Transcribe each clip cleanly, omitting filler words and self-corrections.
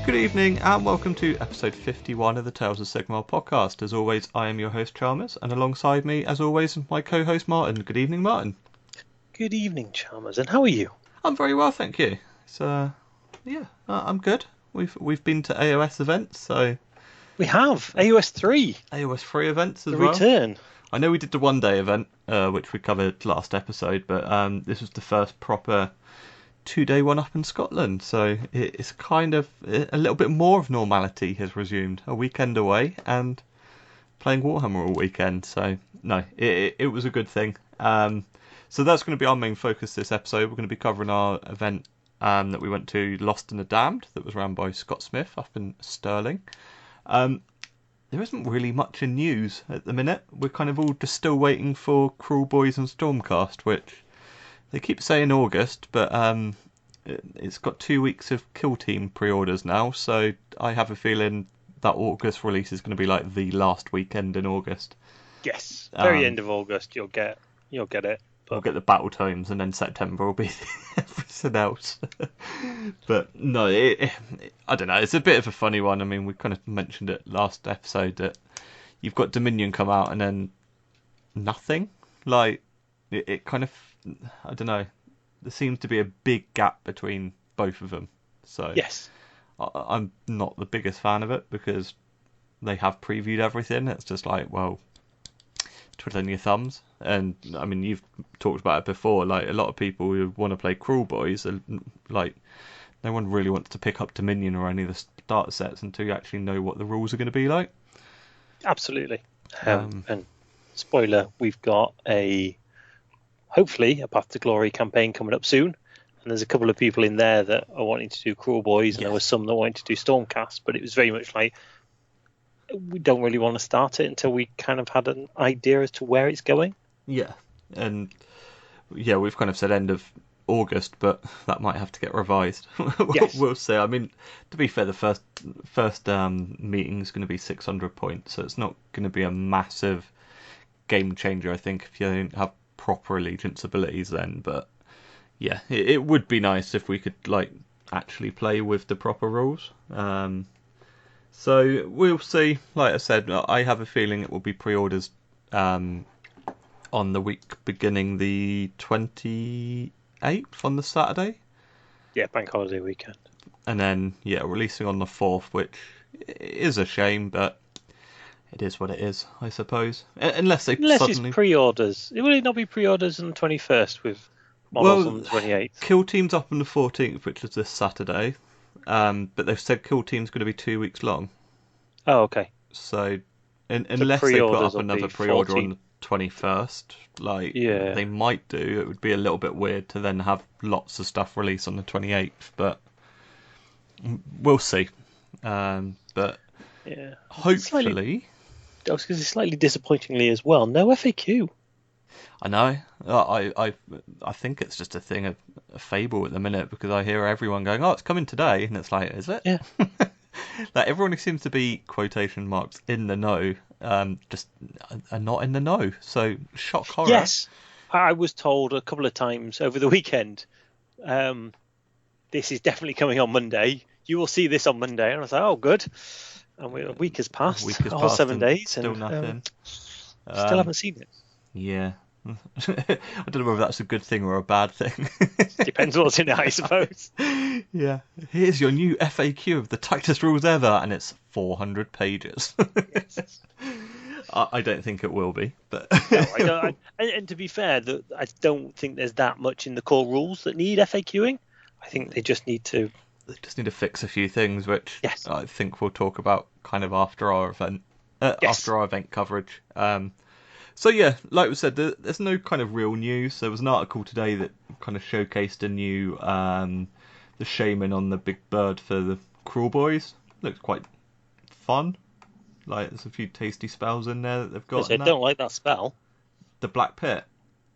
Good evening and welcome to episode 51 of the Tales of Sigmar podcast. As always, I am your host Chalmers, and alongside me, as always, my co-host Martin. Good evening, Martin. Good evening, Chalmers, and how are you? I'm very well, thank you. I'm good. We've been to AOS events, so we have AOS 3 events as the well. Return. I know we did the one-day event, which we covered last episode, but this was the first proper 2-day one up in Scotland, so it's kind of a little bit more of normality has resumed. A weekend away and playing Warhammer all weekend, so no, it was a good thing. So that's going to be our main focus this episode. We're going to be covering our event that we went to, Lost and the Damned, that was run by Scott Smith up in Stirling. There isn't really much in news at the minute. We're kind of all just still waiting for Cruel Boys and Stormcast, which they keep saying August, but it's got 2 weeks of Kill Team pre-orders now, so I have a feeling that August release is going to be like the last weekend in August. Yes, very end of August you'll get it. We'll get the battle tomes, and then September will be everything else. But no, I don't know. It's a bit of a funny one. I mean, we kind of mentioned it last episode that you've got Dominion come out and then nothing. Like it kind of, I don't know. There seems to be a big gap between both of them. So yes, I'm not the biggest fan of it because they have previewed everything. It's just like, well, twiddling your thumbs. And I mean, you've talked about it before, like a lot of people who want to play Cruel Boys, like no one really wants to pick up Dominion or any of the starter sets until you actually know what the rules are going to be like. Absolutely. And spoiler, we've got hopefully a Path to Glory campaign coming up soon, and there's a couple of people in there that are wanting to do Cruel Boys, and there were some that wanted to do Stormcast, but it was very much like, we don't really want to start it until we kind of had an idea as to where it's going. Yeah, and yeah, we've kind of said end of August, but that might have to get revised. Yes. We'll see. I mean, to be fair, the first meeting is going to be 600 points, so it's not going to be a massive game changer, I think, if you don't have proper allegiance abilities then. But yeah, it would be nice if we could like actually play with the proper rules. So we'll see. Like I said, I have a feeling it will be pre-orders on the week beginning the 28th on the Saturday. Yeah, bank holiday weekend. And then, yeah, releasing on the 4th, which is a shame, but it is what it is, I suppose. Unless it's pre-orders. It will not be pre-orders on the 21st with models on the 28th. Kill Team's up on the 14th, which is this Saturday. But they've said Kill Team's going to be 2 weeks long. Oh, okay. So, unless they put up another pre-order on the 21st, they might do. It would be a little bit weird to then have lots of stuff released on the 28th, but we'll see. But yeah, hopefully, I was going to say slightly disappointingly as well, no FAQ. I know. I think it's just a fable at the minute, because I hear everyone going, "Oh, it's coming today," and it's like, is it? Yeah. Like everyone who seems to be quotation marks in the know, just are not in the know. So shock horror. Yes, I was told a couple of times over the weekend, this is definitely coming on Monday. You will see this on Monday, and I was like, oh, good. And a week has passed, 7 days, still nothing. Still haven't seen it. Yeah. I don't know whether that's a good thing or a bad thing. Depends what's in it, I suppose. Yeah. Here's your new FAQ of the tightest rules ever, and it's 400 pages. Yes. I don't think it will be, but no, I don't. And to be fair, I don't think there's that much in the core rules that need FAQing. I think they just need to. They just need to fix a few things, which I think we'll talk about kind of after our event, after our event coverage. So yeah, like we said, there's no kind of real news. There was an article today that kind of showcased a new the shaman on the big bird for the Cruel Boys. Looks quite fun. Like there's a few tasty spells in there that they've got. I don't like that spell. The Black Pit.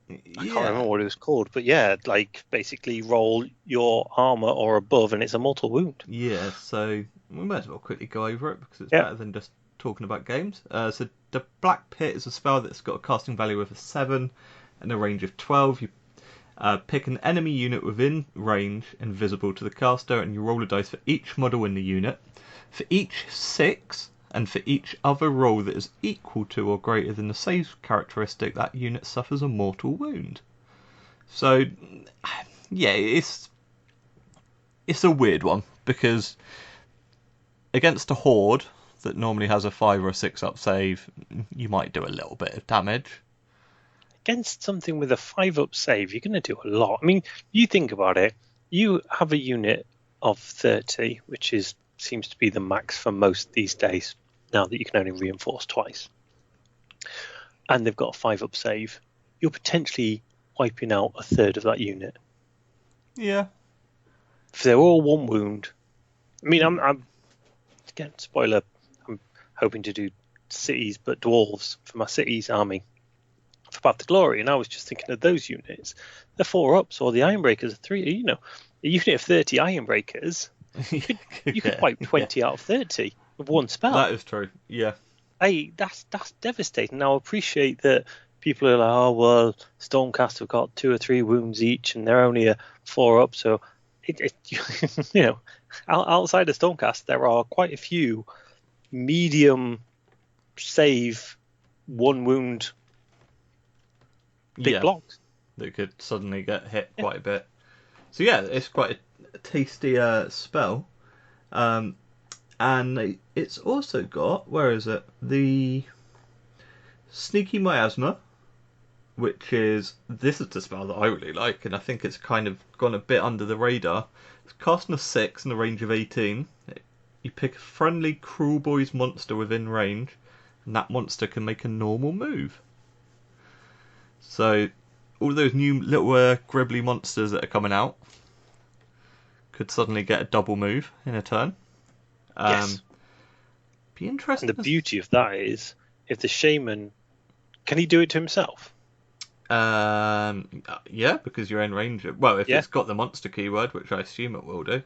I can't remember what it was called, but yeah, like basically roll your armor or above, and it's a mortal wound. Yeah, so we might as well quickly go over it because it's better than just talking about games. So the Black Pit is a spell that's got a casting value of a 7 and a range of 12. Pick an enemy unit within range and visible to the caster, and you roll a dice for each model in the unit. For each 6, and for each other roll that is equal to or greater than the save characteristic, that unit suffers a mortal wound. So, yeah, it's a weird one, because against a horde that normally has a 5 or a 6 up save, you might do a little bit of damage. Against something with a 5 up save, you're going to do a lot. I mean, you think about it. You have a unit of 30, which seems to be the max for most these days, now that you can only reinforce twice. And they've got a 5 up save. You're potentially wiping out a third of that unit. Yeah. If they're all 1 wound, I mean, I'm again, spoiler, I'm hoping to do cities, but dwarves for my cities army for Path to Glory, and I was just thinking of those units. The 4 ups or the Ironbreakers are 3. You know, a unit of 30 Ironbreakers, you could wipe 20 out of 30 with one spell. That is true. Yeah. That's devastating. Now I appreciate that people are like, oh well, Stormcast have got 2 or 3 wounds each, and they're only a 4 up. So, you know, outside of Stormcast, there are quite a few medium save 1 wound big blocks that could suddenly get hit quite a bit. So yeah, it's quite a tasty spell, and it's also got, where is it, the Sneaky Miasma, which is the spell that I really like, and I think it's kind of gone a bit under the radar. It's casting a 6 in a range of 18. You pick a friendly Cruel Boys monster within range, and that monster can make a normal move. So, all those new little gribbly monsters that are coming out could suddenly get a double move in a turn. Yes. Be interesting. And the beauty of that is, if the shaman, can he do it to himself? Yeah, because you're in range. Well, if it's got the monster keyword, which I assume it will do.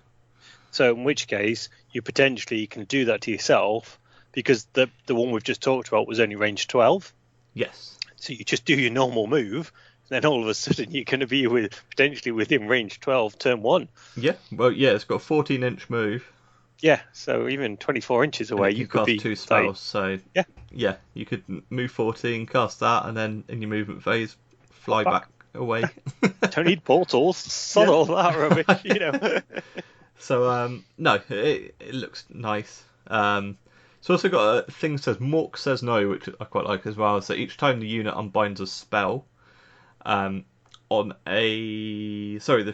So, in which case, you potentially can do that to yourself, because the one we've just talked about was only range 12. Yes. So you just do your normal move, and then all of a sudden you're going to be potentially within range 12 turn 1. Yeah, well, yeah, it's got a 14-inch move. Yeah, so even 24 inches away, you could cast be 2 spells. So yeah, you could move 14, cast that, and then in your movement phase, fly back away. Don't need portals. Sod all that rubbish, you know. So no, it looks nice. It's also got a thing that says Mork says no, which I quite like as well. So each time the unit unbinds a spell, the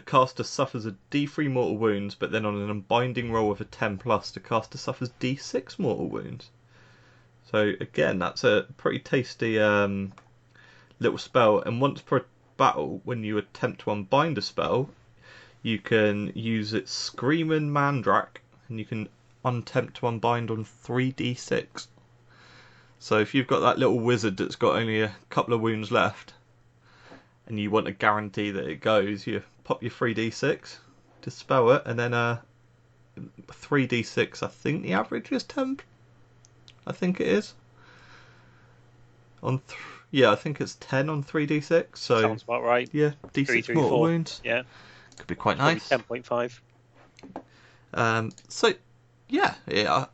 caster suffers a D3 mortal wounds, but then on an unbinding roll of a 10+, the caster suffers D6 mortal wounds. So again, that's a pretty tasty little spell. And once per battle, when you attempt to unbind a spell, you can use its Screamin' Mandrak, and you can attempt to unbind on 3d6. So if you've got that little wizard that's got only a couple of wounds left, and you want to guarantee that it goes, you pop your 3d6, dispel it, and then 3d6, I think the average is 10. I think it is. I think it's 10 on 3d6. So sounds about right. Yeah, d6 mortal wounds. Yeah. Could be quite nice. 10.5. So yeah,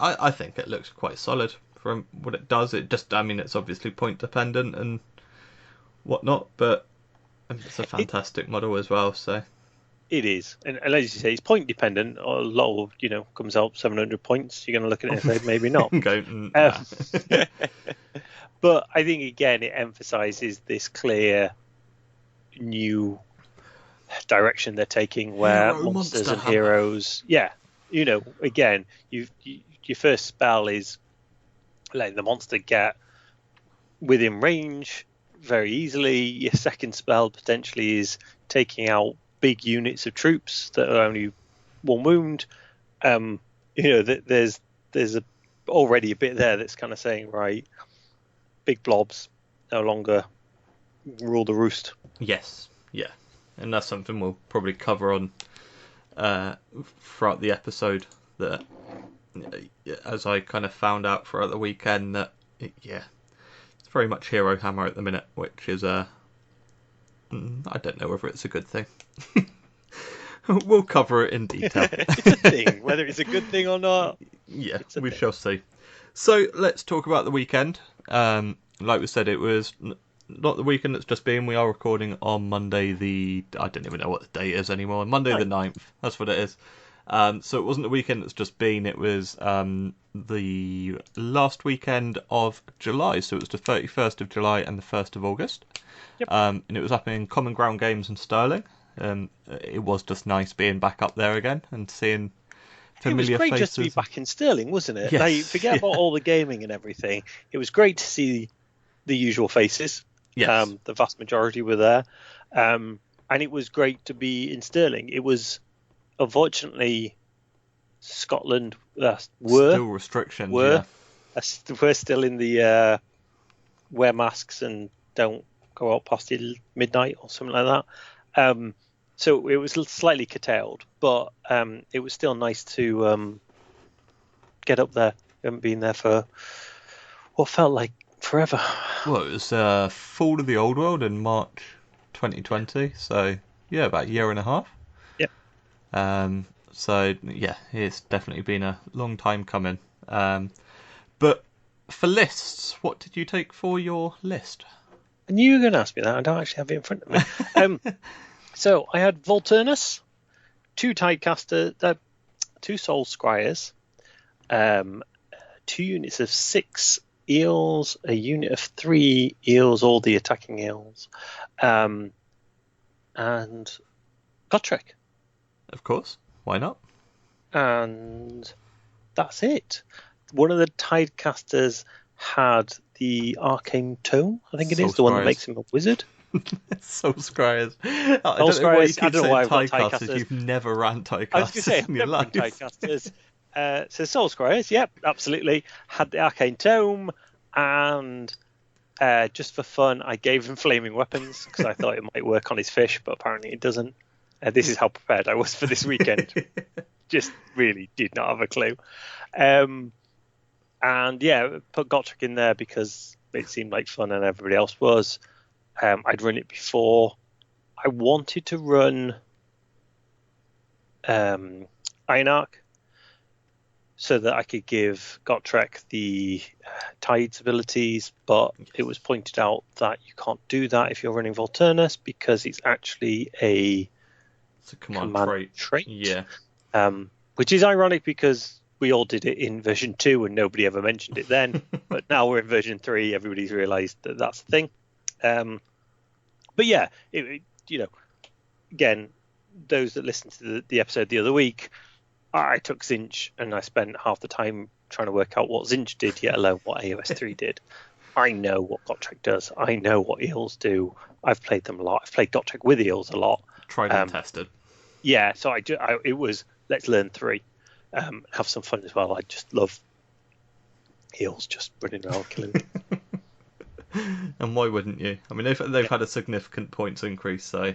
I think it looks quite solid from what it does. It's obviously point dependent and whatnot, but it's a fantastic model as well. So it is, and as you say, it's point dependent. A lot of comes out 700 points. You're going to look at it and say maybe not. But I think again it emphasises this clear new direction they're taking, where monsters and heroes. Yeah, again, your first spell is letting the monster get within range very easily. Your second spell potentially is taking out big units of troops that are only 1 wound. There's already a bit there that's kind of saying, right, big blobs no longer rule the roost. Yes, yeah, and that's something we'll probably cover on throughout the episode. That, as I kind of found out throughout the weekend, that it's very much Hero Hammer at the minute, which is I don't know whether it's a good thing. We'll cover it in detail. It's a thing. Whether it's a good thing or not, yeah, we shall see. So let's talk about the weekend. Like we said, it was not the weekend that's just been. We are recording on Monday I don't even know what the date is anymore. Monday the 9th. That's what it is. So it wasn't the weekend that's just been. It was the last weekend of July. So it was the 31st of July and the 1st of August. Yep. And it was up in Common Ground Games in Stirling. It was just nice being back up there again and seeing familiar faces. It was great just to be back in Stirling, wasn't it? Yes, Like, forget about all the gaming and everything. It was great to see the usual faces. Yes. The vast majority were there. And it was great to be in Stirling. It was, unfortunately, Scotland were still restrictions. We're still in the wear masks and don't go out past midnight or something like that. So it was slightly curtailed, but it was still nice to get up there. I haven't been there for what felt like forever. Well, it was fall of the old world in March 2020, so yeah, about a year and a half. Yep. So yeah, it's definitely been a long time coming. But for lists, what did you take for your list? I knew you were going to ask me that. I don't actually have it in front of me. So I had Volturnus, 2 Tidecaster, 2 Soul Scryers, 2 units of 6 eels, a unit of 3 eels, all the attacking eels, and Gotrek. Of course, why not? And that's it. One of the Tidecasters had the Arcane Tome, I think it is, the one that makes him a wizard. Soul Scryers. I don't know why you keep saying Tidecasters. You've never ran Tidecasters. I was going to say, I've never run Tidecasters. So Soul Scryers, yep, absolutely. Had the Arcane Tome, and just for fun, I gave him flaming weapons because I thought it might work on his fish, but apparently it doesn't. This is how prepared I was for this weekend. Just really did not have a clue. And yeah, put Gotrek in there because it seemed like fun and everybody else was. I'd run it before. I wanted to run Iron Arc so that I could give Gotrek the Tides abilities, but it was pointed out that you can't do that if you're running Volturnus because it's actually a command trait. Yeah. Which is ironic because we all did it in version 2 and nobody ever mentioned it then. But now we're in version 3, everybody's realised that that's the thing. But yeah, again, those that listened to the episode the other week, I took Zinch and I spent half the time trying to work out what Zinch did, yet alone what AOS 3 did. I know what Gotrek does. I know what eels do. I've played them a lot. I've played Gotrek with eels a lot. Tried and tested. Yeah, so it was let's learn 3, have some fun as well. I just love eels just running around killing them. And why wouldn't you? I mean, they've had a significant points increase, so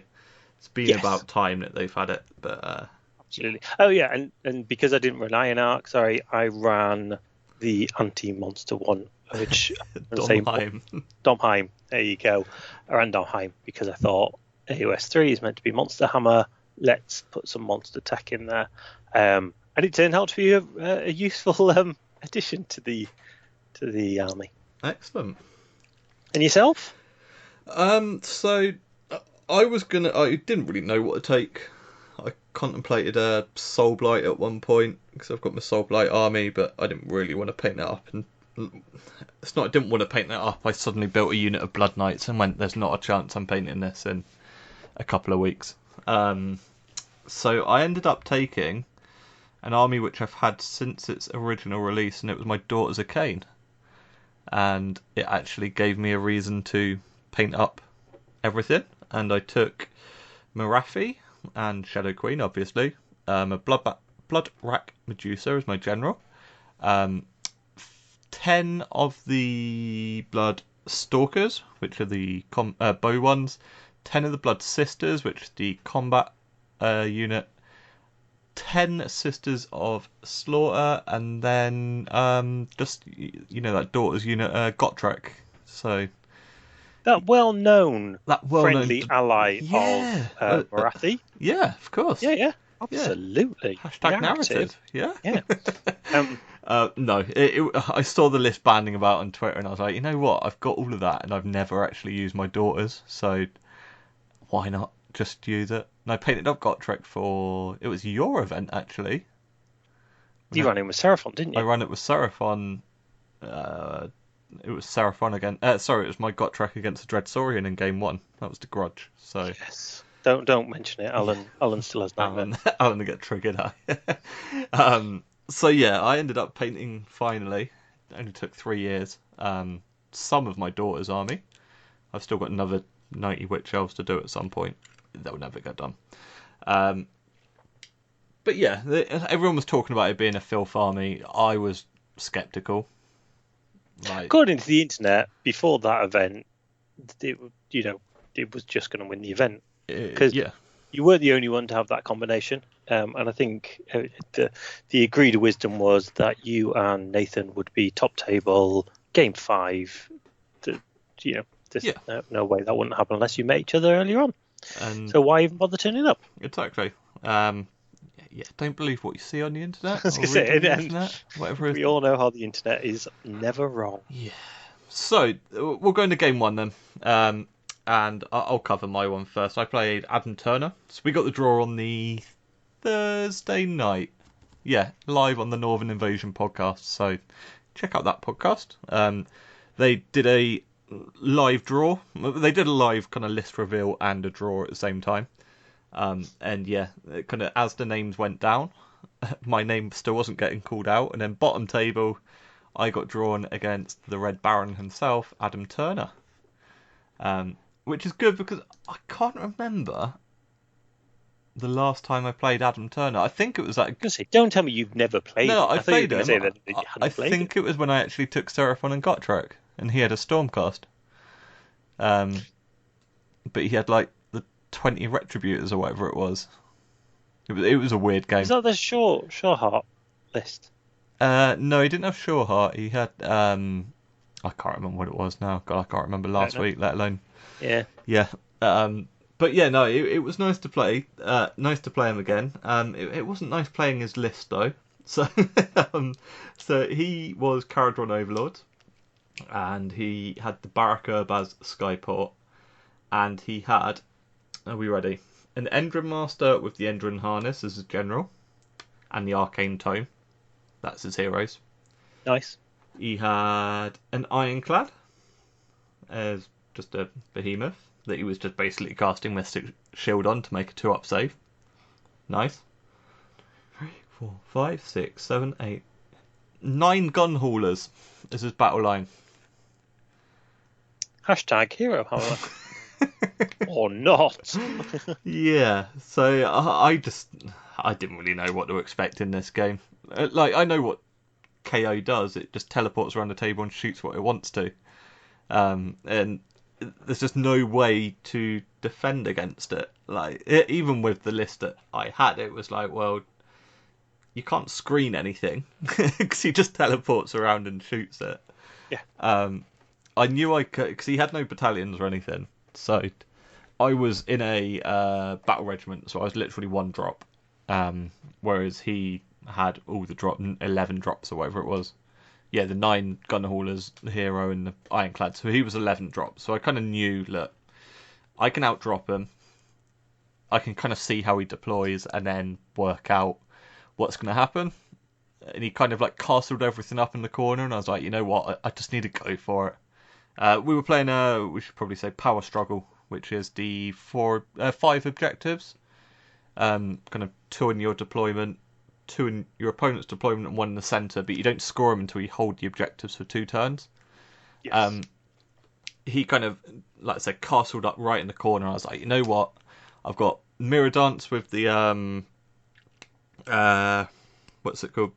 it's been about time that they've had it. But absolutely. Oh yeah, and because I didn't run Iron Arc, sorry, I ran the anti-monster one, which Domheim. There you go. I ran Domheim because I thought AOS 3 is meant to be Monster Hammer. Let's put some monster tech in there, and it turned out to be a useful addition to the army. Excellent. And yourself? So I didn't really know what to take. I contemplated a Soul Blight at one point because I've got my Soul Blight army, but I didn't really want to paint that up. And it's not I didn't want to paint that up. I suddenly built a unit of Blood Knights and went, "There's not a chance I'm painting this in a couple of weeks." So I ended up taking an army which I've had since its original release, and it was my Daughters of Cain. And it actually gave me a reason to paint up everything. And I took Morathi and Shadow Queen, obviously. A Blood Rack Medusa as my general. 10 of the Blood Stalkers, which are the bow ones. 10 of the Blood Sisters, which is the combat unit. 10 Sisters of Slaughter, and then just that Daughters unit, Gotrek. So that well-known well-known, friendly ally yeah, of Morathi. yeah, of course, Yeah, yeah. absolutely. Hashtag narrative, yeah. Yeah. No, I saw the list banding about on Twitter, and I was like, you know what? I've got all of that, and I've never actually used my daughters, so why not just use it? And I painted up Gotrek for it was your event actually. You ran in with Seraphon, didn't I you? ran it with Seraphon. It was Seraphon again. Sorry, it was my Gotrek against the Dread Saurian in game 1. That was the grudge. So yes. Don't mention it. Alan still has nightmares. Alan to get triggered. So yeah, I ended up painting finally. It only took 3 years. Some of my daughter's army. I've still got another 90 witch elves to do at some point. They'll never get done. But yeah, everyone was talking about it being a filth army. I was skeptical. According to the internet, before that event, it was just going to win the event because you weren't the only one to have that combination. And I think the agreed wisdom was that you and Nathan would be top table game 5. There's no way that wouldn't happen unless you met each other earlier on. So why even bother turning up? Exactly. Don't believe what you see on the internet. I was going to say, internet, whatever. We all know how the internet is never wrong. Yeah. So we'll go into game 1 then, and I'll cover my one first. I played Adam Turner. So we got the draw on the Thursday night. Yeah, live on the Northern Invasion podcast. So check out that podcast. They did a live draw. They did a live kind of list reveal and a draw at the same time. And yeah, kind of as the names went down, my name still wasn't getting called out. And then bottom table, I got drawn against the Red Baron himself, Adam Turner. Which is good because I can't remember the last time I played Adam Turner. I think it was that. Don't tell me you've never played him. I played him. I think it was when I actually took Seraphon and Gotrek, and he had a Stormcast. But he had like 20 Retributors or whatever it was. It was a weird game. Is that the Sure Heart list? No, he didn't have Sure Heart. He had I can't remember what it was now. God, I can't remember last week, let alone. Yeah. Yeah. But yeah, no, it was nice to play. Nice to play him again. It wasn't nice playing his list though. So so he was Caradron Overlord, and he had the Barrack as Skyport, and he had. Are we ready? An Endrin Master with the Endrin Harness as his general, and the Arcane Tome. That's his heroes. Nice. He had an Ironclad as just a behemoth that he was just basically casting Mystic Shield on to make a 2-up save. Nice. 3, 4, 5, 6, 7, 8, 9 Gun Haulers as his battle line. Hashtag hero, however. Or not. Yeah, so I didn't really know what to expect in this game. I know what KO does. It just teleports around the table and shoots what it wants to. And there's just no way to defend against it. Even with the list that I had, it was like, well, you can't screen anything because he just teleports around and shoots it. Yeah. I knew I could because he had no battalions or anything. So I was in a battle regiment, so I was literally 1 drop, whereas he had all the 11 drops or whatever it was. Yeah, the 9 gun haulers, the hero, and the ironclad. So he was 11 drops. So I kind of knew, look, I can outdrop him. I can kind of see how he deploys and then work out what's going to happen. And he kind of castled everything up in the corner, and I was like, you know what, I just need to go for it. We were playing we should probably say Power Struggle, which is the 5 objectives. Kind of 2 in your deployment, 2 in your opponent's deployment, and 1 in the centre, but you don't score them until you hold the objectives for 2 turns. Yes. He kind of, like I said, castled up right in the corner. I was like, you know what? I've got Mirror Dance with the what's it called?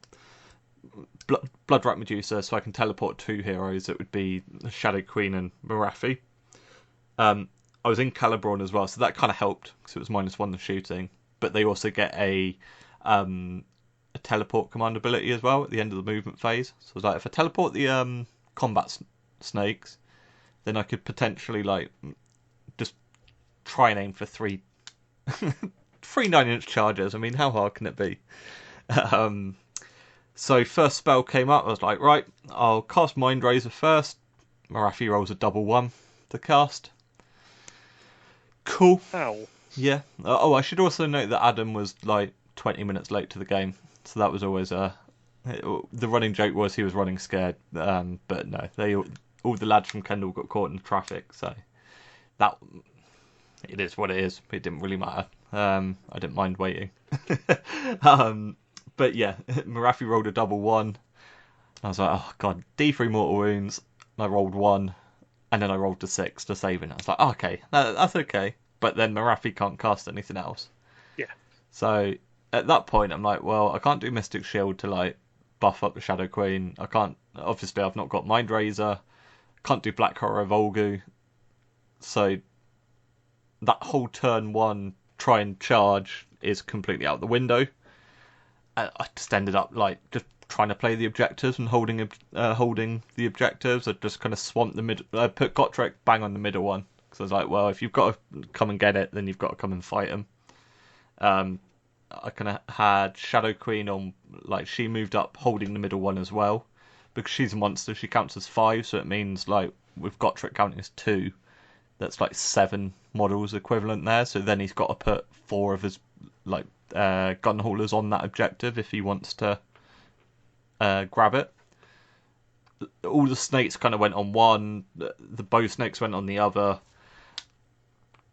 Bloodrat Medusa, so I can teleport 2 heroes. It would be Shadow Queen and Morathi. I was in Calibron as well, so that kind of helped because it was -1 the shooting. But they also get a teleport command ability as well at the end of the movement phase. So I was like, if I teleport the combat snakes, then I could potentially like just try and aim for three 9-inch charges. I mean, how hard can it be? So first spell came up, I was like, right, I'll cast Mind Razor first. Morathi rolls a double 1 to cast. Cool. Ow. Yeah. Oh, I should also note that Adam was like 20 minutes late to the game, so that was always the running joke was he was running scared. But no, all the lads from Kendall got caught in the traffic, so that it is what it is. It didn't really matter. I didn't mind waiting. But yeah, Morathi rolled a double 1. I was like, oh god, D3 mortal wounds. I rolled 1, and then I rolled a 6 to save it. And I was like, oh, okay, that's okay. But then Morathi can't cast anything else. Yeah. So at that point, I'm like, well, I can't do Mystic Shield to like buff up the Shadow Queen. I can't. Obviously, I've not got Mind Razor. Can't do Black Horror Volgu. So that whole turn 1 try and charge is completely out the window. I just ended up like just trying to play the objectives and holding the objectives. I just kind of swamped the mid. I put Gotrek bang on the middle one because I was like, well, if you've got to come and get it, then you've got to come and fight him. I kind of had Shadow Queen on, like she moved up holding the middle one as well because she's a monster. She counts as 5, so it means like with Gotrek counting as 2, that's like 7 models equivalent there. So then he's got to put 4 of his like gun haulers on that objective if he wants to grab it. All the snakes kind of went on one, the bow snakes went on the other,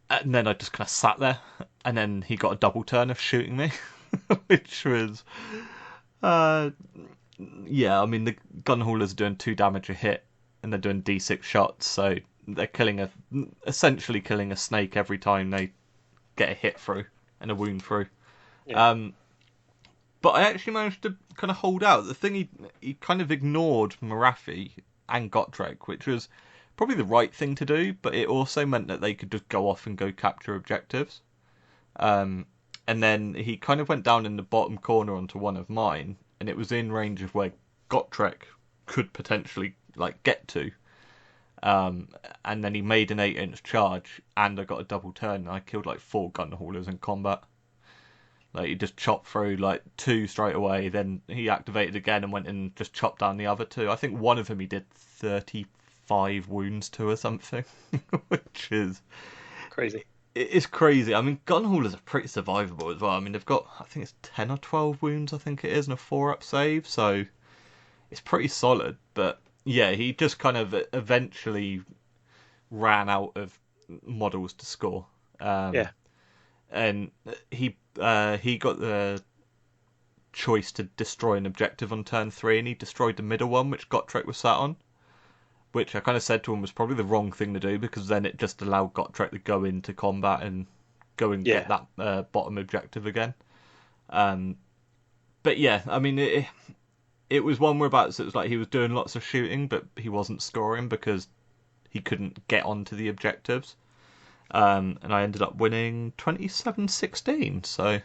and then I just kind of sat there, and then he got a double turn of shooting me, which was yeah, I mean the gun haulers are doing 2 damage a hit and they're doing D6 shots, so they're essentially killing a snake every time they get a hit through and a wound through. Yeah. But I actually managed to kind of hold out. The thing, he kind of ignored Morathi and Gotrek, which was probably the right thing to do, but it also meant that they could just go off and go capture objectives. And then he kind of went down in the bottom corner onto one of mine, and it was in range of where Gotrek could potentially like get to. And then he made an 8-inch charge, and I got a double turn, and I killed like 4 gun haulers in combat. Like he just chopped through like 2 straight away, then he activated again and went and just chopped down the other 2. I think one of them he did 35 wounds to or something, which is crazy. It's crazy. I mean, gun haulers are pretty survivable as well. I mean, they've got, I think it's 10 or 12 wounds, I think it is, and a 4-up save, so it's pretty solid. But yeah, he just kind of eventually ran out of models to score. Yeah. And he got the choice to destroy an objective on turn 3, and he destroyed the middle one, which Gotrek was sat on. Which I kind of said to him was probably the wrong thing to do, because then it just allowed Gotrek to go into combat and go and get that bottom objective again. But yeah, I mean, it was one whereabouts it was like he was doing lots of shooting, but he wasn't scoring because he couldn't get onto the objectives. And I ended up winning 27-16, so...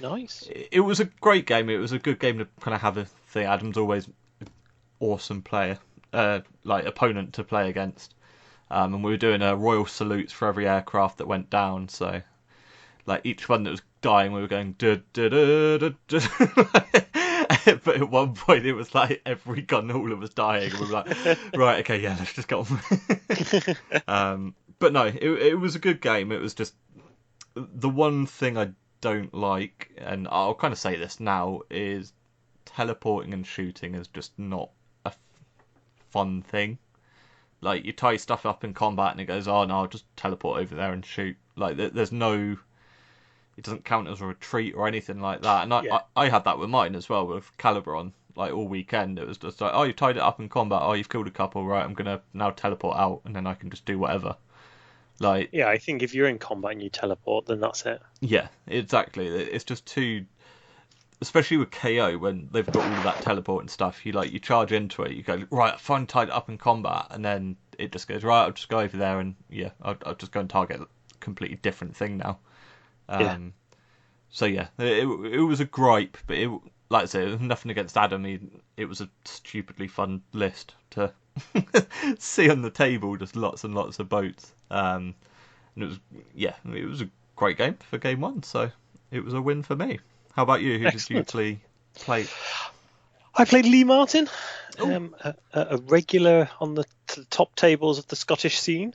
Nice. It was a great game. It was a good game to kind of have a thing. Adam's always an awesome player. Like opponent to play against, and we were doing royal salutes for every aircraft that went down. So, like each one that was dying, we were going duh, duh, duh, duh, duh. But at one point, it was like every gun hauler was dying, and we were like, right, okay, yeah, let's just go on. But no, it was a good game. It was just the one thing I don't like, and I'll kind of say this now, is teleporting and shooting is just not fun thing. Like you tie stuff up in combat and it goes, oh no, I'll just teleport over there and shoot. Like there's no, it doesn't count as a retreat or anything like that. And I had that with mine as well with Calibron. Like all weekend, it was just like, oh, you tied it up in combat. Oh, you've killed a couple, right? I'm gonna now teleport out, and then I can just do whatever. Like yeah, I think if you're in combat and you teleport, then that's it. Yeah, exactly. It's just too. Especially with KO, when they've got all of that teleport and stuff, you charge into it, you go, right, I've finally tied it up in combat, and then it just goes, right, I'll just go over there and, yeah, I'll just go and target a completely different thing now. So, yeah, it was a gripe, but like I say, it was nothing against Adam. It was a stupidly fun list to see on the table just lots and lots of boats. And it was a great game for game one, so it was a win for me. How about you? Who Excellent. did you play? I played Lee Martin, Oh. a regular on the top tables of the Scottish scene,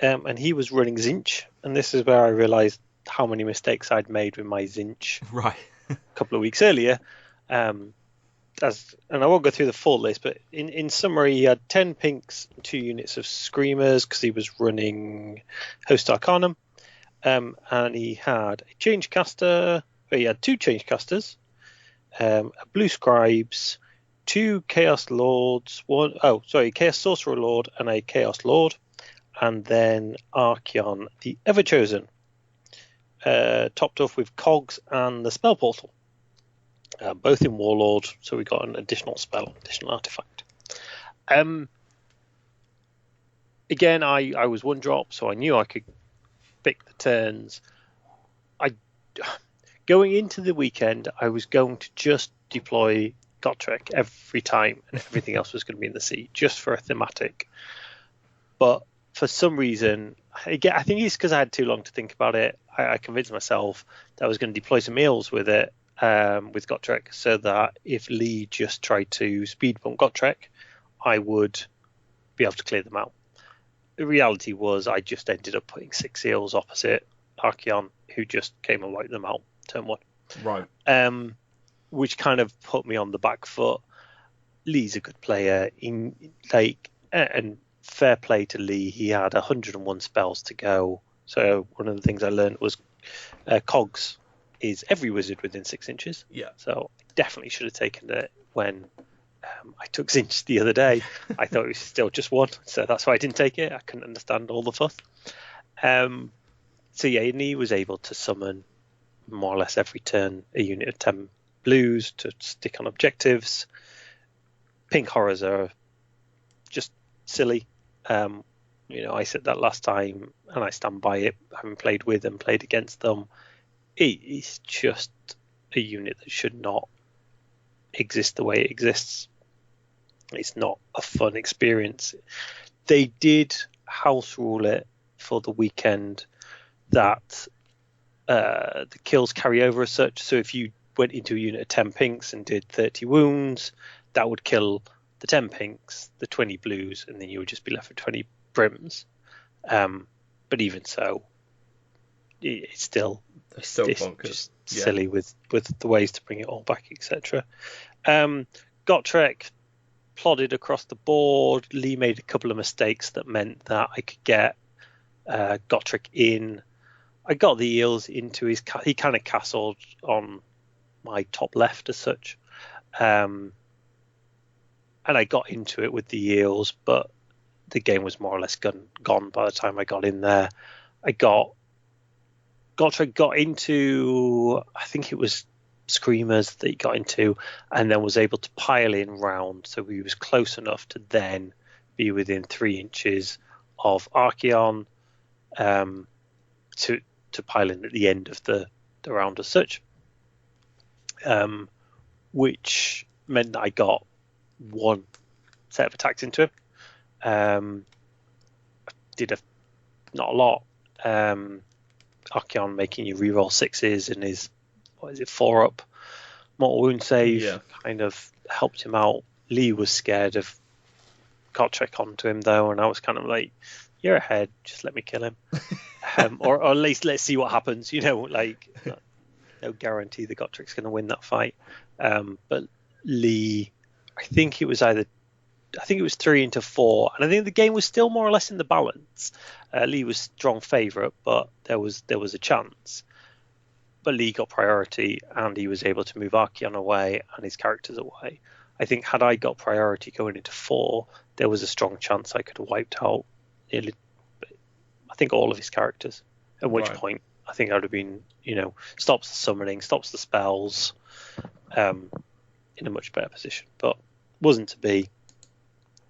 and he was running Zinch, and this is where I realised how many mistakes I'd made with my Zinch Right. a couple of weeks earlier. And I won't go through the full list, but in summary, he had 10 pinks, 2 units of Screamers because he was running Host Arcanum, and he had a change caster. He had 2 change casters, a Blue Scribes, 2 Chaos Lords, Chaos Sorcerer Lord and a Chaos Lord, and then Archeon, the Everchosen, topped off with Cogs and the Spell Portal. Both in Warlord, so we got an additional spell, additional artifact. Again, I was 1-drop, so I knew I could pick the turns. Going into the weekend, I was going to just deploy Gotrek every time, and everything else was going to be in the sea, just for a thematic. But for some reason, I think it's because I had too long to think about it. I convinced myself that I was going to deploy some eels with it, with Gotrek, so that if Lee just tried to speed bump Gotrek, I would be able to clear them out. The reality was I just ended up putting 6 eels opposite Archeon, who just came and wiped them out turn 1. Right. Which kind of put me on the back foot. Lee's a good player. And fair play to Lee. He had 101 spells to go. So one of the things I learned was Cogs is every wizard within 6 inches. Yeah. So I definitely should have taken it when I took Zinch the other day. I thought it was still just 1, so that's why I didn't take it. I couldn't understand all the fuss. So yeah, and he was able to summon more or less every turn a unit of 10 blues to stick on objectives. Pink horrors are just silly. I said that last time, and I stand by it, having played with and played against them. It's just a unit that should not exist the way it exists. It's not a fun experience. They did house rule it for the weekend that the kills carry over as such. So if you went into a unit of 10 pinks and did 30 wounds, that would kill the 10 pinks, the 20 blues, and then you would just be left with 20 brims. But even so, it's still bonkers. Just silly with the ways to bring it all back, etc. Gotrek plodded across the board. Lee made a couple of mistakes that meant that I could get Gotrek in. I got the eels into his... He kind of castled on my top left as such. And I got into it with the eels, but the game was more or less gone by the time I got in there. Gotrek got into... I think it was Screamers that he got into, and then was able to pile in round, so he was close enough to then be within 3 inches of Archeon, to pile in at the end of the round as such, which meant that I got 1 set of attacks into him. Did not a lot. Archeon making you reroll 6s in his 4-up mortal wound save kind of helped him out. Lee was scared of Gotrek onto him though, and I was kind of like, you're ahead, just let me kill him. Or at least let's see what happens, no guarantee the Gotrek's going to win that fight. But Lee, I think it was 3 into 4, and I think the game was still more or less in the balance. Lee was strong favourite, but there was a chance. But Lee got priority, and he was able to move Archeon away and his characters away. I think had I got priority going into 4, there was a strong chance I could have wiped out nearly, I think, all of his characters. At which point, I think I would have been, stops the summoning, stops the spells, in a much better position. But wasn't to be.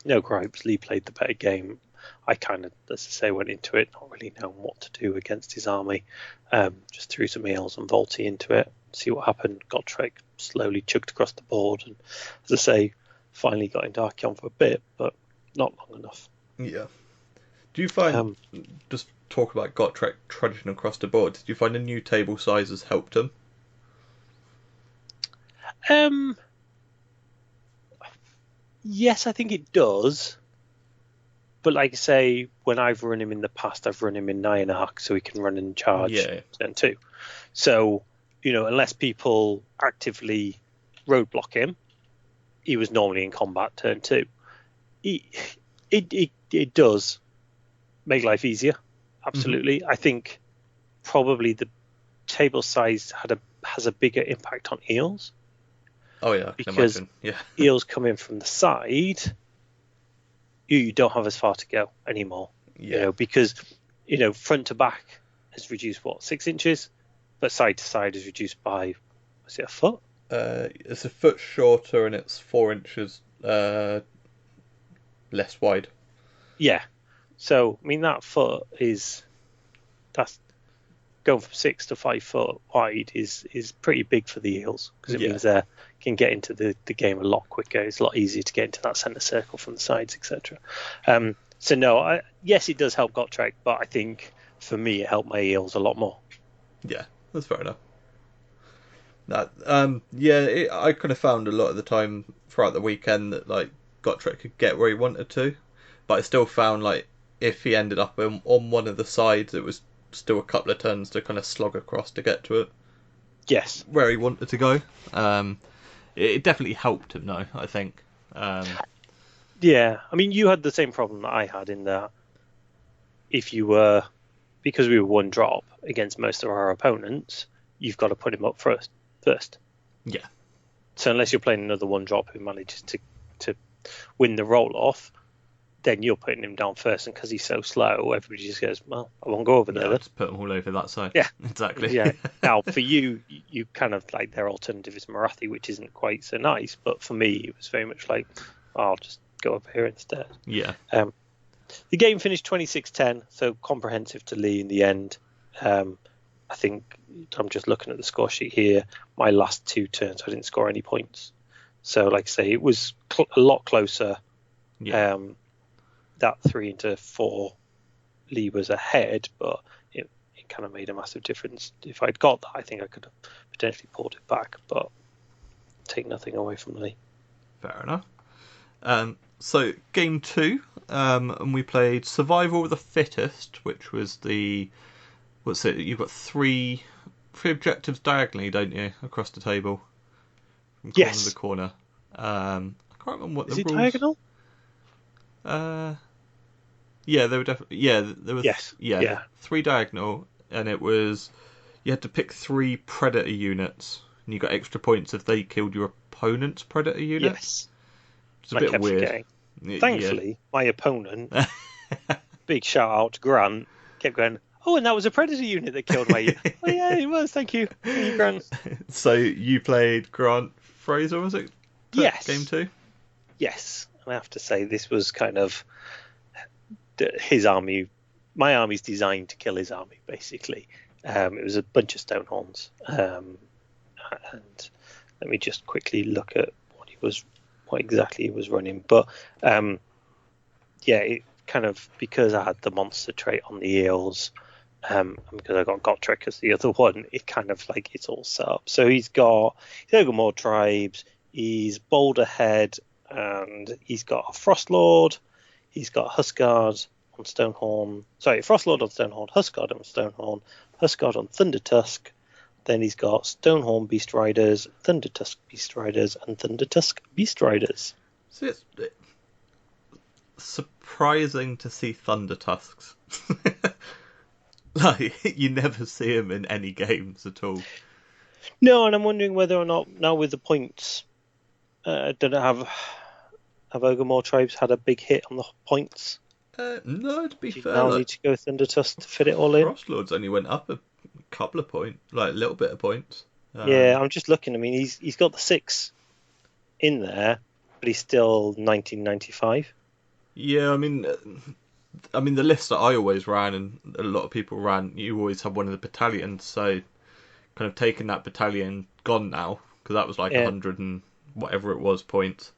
No gripes. Lee played the better game. I kind of, as I say, went into it not really knowing what to do against his army. Just threw some eels and Volty into it, see what happened. Gotrek slowly chugged across the board, and as I say, finally got into Archeon for a bit, but not long enough. Yeah. Do you find, Um, just talk about Gotrek tradition across the board, did you find the new table sizes helped them? um, yes, I think it does. But like I say, when I've run him in the past, I've run him in 9 arc, so he can run and charge Yeah. turn 2. So, unless people actively roadblock him, he was normally in combat turn 2. It does make life easier, absolutely. I think probably the table size has a bigger impact on eels. Oh yeah, I can Because imagine. Yeah. eels come in from the side, you don't have as far to go anymore. Yeah. Because front to back has reduced 6 inches, but side to side is reduced by, was it a foot? It's a foot shorter and it's 4 inches less wide. Yeah. So I mean that foot that's going from 6 to 5 foot wide is pretty big for the eels, because it means they can get into the game a lot quicker. It's a lot easier to get into that centre circle from the sides, etc. So no, yes, it does help Gotrek, but I think for me it helped my eels a lot more. Yeah, that's fair enough. That I kind of found a lot of the time throughout the weekend that like Gotrek could get where he wanted to, but I still found like if he ended up on one of the sides, it was still a couple of turns to kind of slog across to get to it. Yes. Where he wanted to go. It definitely helped him, though, I think. Yeah, I mean, you had the same problem that I had, in that because we were one drop against most of our opponents, you've got to put him up first. Yeah. So unless you're playing another one drop who manages to win the roll off, then you're putting him down first, and because he's so slow, everybody just goes, well, I won't go over there. I'll just put them all over that side. Yeah, exactly. Yeah. Now for you kind of like, their alternative is Morathi, which isn't quite so nice, but for me it was very much like, I'll just go over here instead. Yeah. The game finished 26-10, so comprehensive to Lee in the end. I think I'm just looking at the score sheet here. My last 2 turns, I didn't score any points. So, like I say, it was a lot closer. Yeah. That 3-4, Lee was ahead, but it kind of made a massive difference. If I'd got that, I think I could have potentially pulled it back, but take nothing away from Lee. Fair enough. So game 2, and we played Survival of the Fittest, which was what's it? You've got three objectives diagonally, don't you, across the table, from corner to corner. I can't remember what the rules. Is it diagonal? Yeah, they were definitely. Yeah, there was. Yes. Yeah. 3 diagonal, and it was you had to pick 3 predator units, and you got extra points if they killed your opponent's predator unit. Yes. It's a bit weird. Forgetting. Thankfully, my opponent, big shout out to Grant, kept going, oh, and that was a predator unit that killed my unit. Oh, yeah, it was. Thank you, Grant. So you played Grant Fraser, was it? Yes. Game 2? Yes. And I have to say, this was kind of his army. My army's designed to kill his army, basically. It was a bunch of Stonehorns. And let me just quickly look at what exactly he was running. But it kind of, because I had the monster trait on the eels, and because I got Gotrek as the other one, it kind of like, it's all set up. So he's got more tribes, he's Boulder Head, and he's got a Frostlord, he's got Huskard on Stonehorn, Frostlord on Stonehorn, Huskard on Stonehorn, Huskard on Thundertusk. Then he's got Stonehorn Beast Riders, Thundertusk Beast Riders, and Thundertusk Beast Riders. So it's surprising to see Thundertusks. Like, you never see them in any games at all. No, and I'm wondering whether or not, now with the points, have Ogre tribes had a big hit on the points? No, to be fair, now need to go Thundertusk to fit it all in. Frostlords only went up a couple of points, like a little bit of points. Yeah, I'm just looking. I mean, he's got the 6 in there, but he's still 1995. Yeah, I mean, the list that I always ran, and a lot of people ran, you always have one of the battalions. So, kind of taking that battalion, gone now, because that was like 100 and whatever it was points.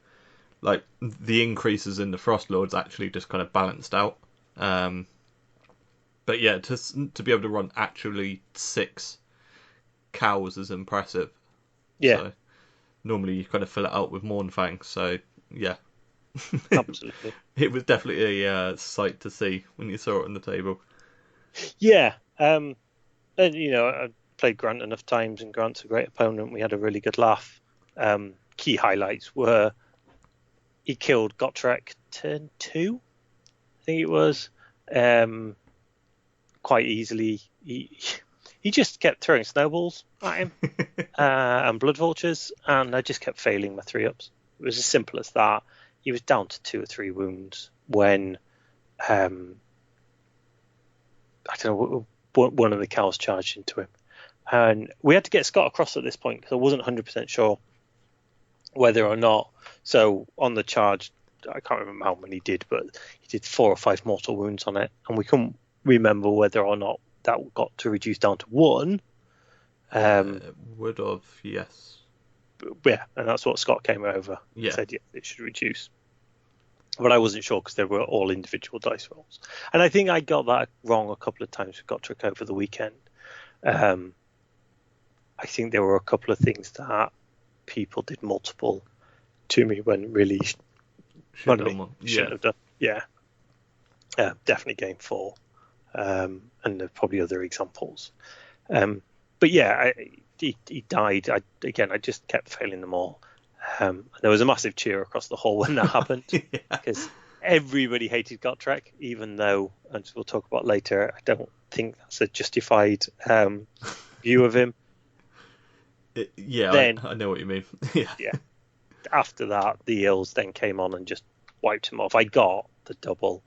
like the increases in the Frost Lords actually just kind of balanced out. But yeah, to be able to run actually 6 cows is impressive. Yeah, So normally you kind of fill it out with Mournfang. So yeah, absolutely. it was definitely a sight to see when you saw it on the table. Yeah, and I played Grant enough times, and Grant's a great opponent. We had a really good laugh. Key highlights were he killed Gotrek turn 2, I think it was, quite easily. He just kept throwing snowballs at him and blood vultures, and I just kept failing my 3-ups. It was as simple as that. He was down to 2 or 3 wounds when I don't know, one of the cows charged into him, and we had to get Scott across at this point because I wasn't 100% sure whether or not. So on the charge, I can't remember how many he did, but he did 4 or 5 mortal wounds on it, and we couldn't remember whether or not that got to reduce down to 1. Would have, yes. Yeah, and that's what Scott came over and said, yeah, it should reduce. But I wasn't sure because they were all individual dice rolls. And I think I got that wrong a couple of times with Gotrek over the weekend. I think there were a couple of things that people did multiple to me when really shouldn't have done. Yeah. Definitely game 4. And there's probably other examples. But yeah, he died. I just kept failing them all. There was a massive cheer across the hall when that happened because everybody hated Gotrek, even though, as we'll talk about later, I don't think that's a justified view of him. Then, I know what you mean. Yeah. After that, the Eels then came on and just wiped him off. I got the double,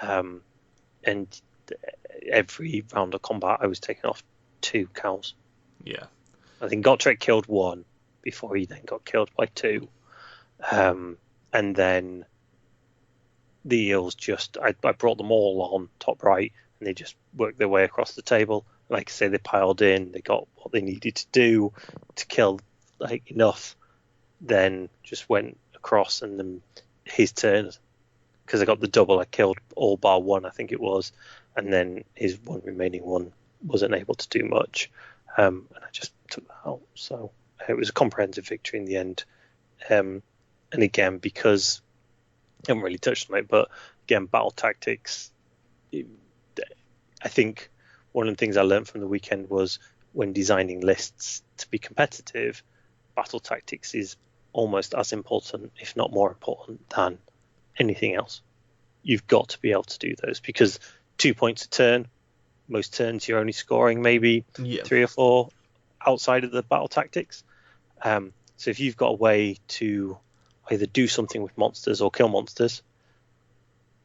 and every round of combat, I was taking off 2 cows. Yeah. I think Gotrek killed 1 before he then got killed by 2. And then the Eels I brought them all on top right, and they just worked their way across the table. Like I say, they piled in, they got what they needed to do to kill enough, then just went across, and then his turn, because I got the double, I killed all bar 1, I think it was, and then his one remaining one wasn't able to do much, and I just took that out. So it was a comprehensive victory in the end. And again, because I haven't really touched on it, but again, battle tactics, I think one of the things I learned from the weekend was when designing lists to be competitive, battle tactics is almost as important, if not more important, than anything else. You've got to be able to do those, because 2 points a turn, most turns you're only scoring maybe 3 or 4 outside of the battle tactics. So if you've got a way to either do something with monsters or kill monsters,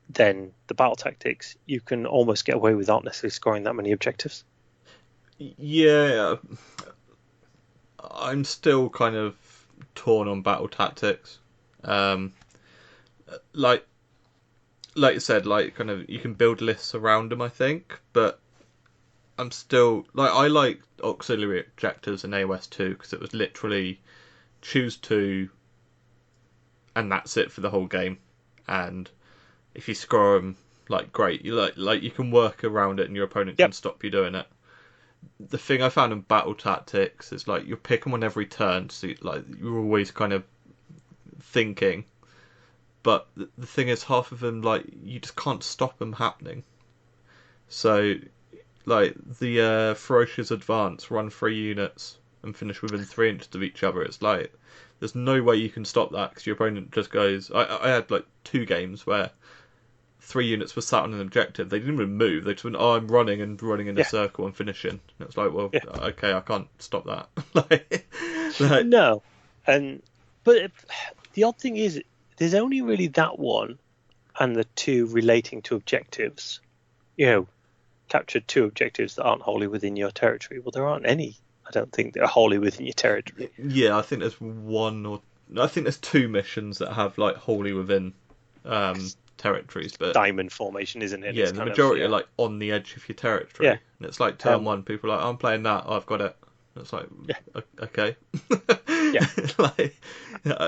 then the battle tactics, you can almost get away without necessarily scoring that many objectives. Yeah, I'm still kind of torn on battle tactics. Like you said, kind of you can build lists around them, I think, but I'm still I like auxiliary objectives in AOS 2 because it was literally choose 2 and that's it for the whole game, and if you score them, great, you you can work around it and your opponent can stop you doing it. The thing I found in battle tactics is you're picking one every turn, so you're always kind of thinking, but the thing is, half of them you just can't stop them happening. So the ferocious advance, run 3 units and finish within 3 inches of each other. It's there's no way you can stop that because your opponent just goes. I had 2 games where 3 units were sat on an objective. They didn't even move. They just went, I'm running in a circle and finishing. And it's okay, I can't stop that. No. But the odd thing is, there's only really that one and the 2 relating to objectives. Captured 2 objectives that aren't wholly within your territory. Well, there aren't any, I don't think, that are wholly within your territory. Yeah, I think there's I think there's 2 missions that have wholly within territories, but diamond formation, isn't it? Yeah, the majority are on the edge of your territory. Yeah. And it's turn 1, people are I'm playing that, I've got it. And it's okay. Yeah.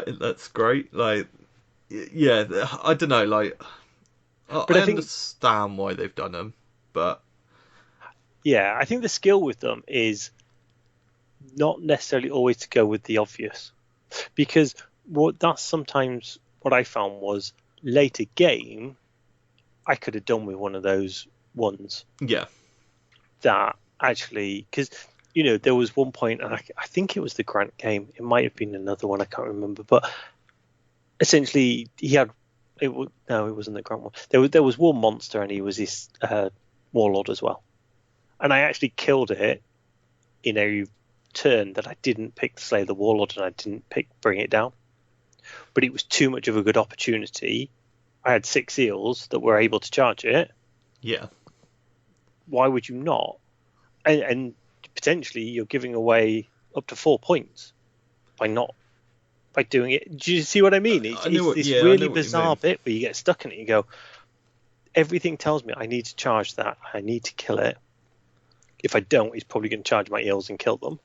That's great. yeah, I don't know. Like, But I I think, understand why they've done them, but yeah, I think the skill with them is not necessarily always to go with the obvious, because that's sometimes what I found was later game. I could have done with one of those ones yeah, that actually, because there was one point, and I think it was the Grant game. It might have been another one. I can't remember, but essentially he had no, it wasn't the Grant one. There was one monster, and he was this warlord as well, and I actually killed it in a turn that I didn't pick to slay the warlord, and I didn't pick bring it down. But it was too much of a good opportunity. I had 6 eels that were able to charge it. yeah. Why would you not? And potentially you're giving away up to 4 points by doing it. Do you see what I mean? I know It's what. this Yeah, I really know what you bizarre mean. bit where you get stuck in it. You go, everything tells me I need to charge that. I need to kill it. If I don't, he's probably going to charge my eels and kill them.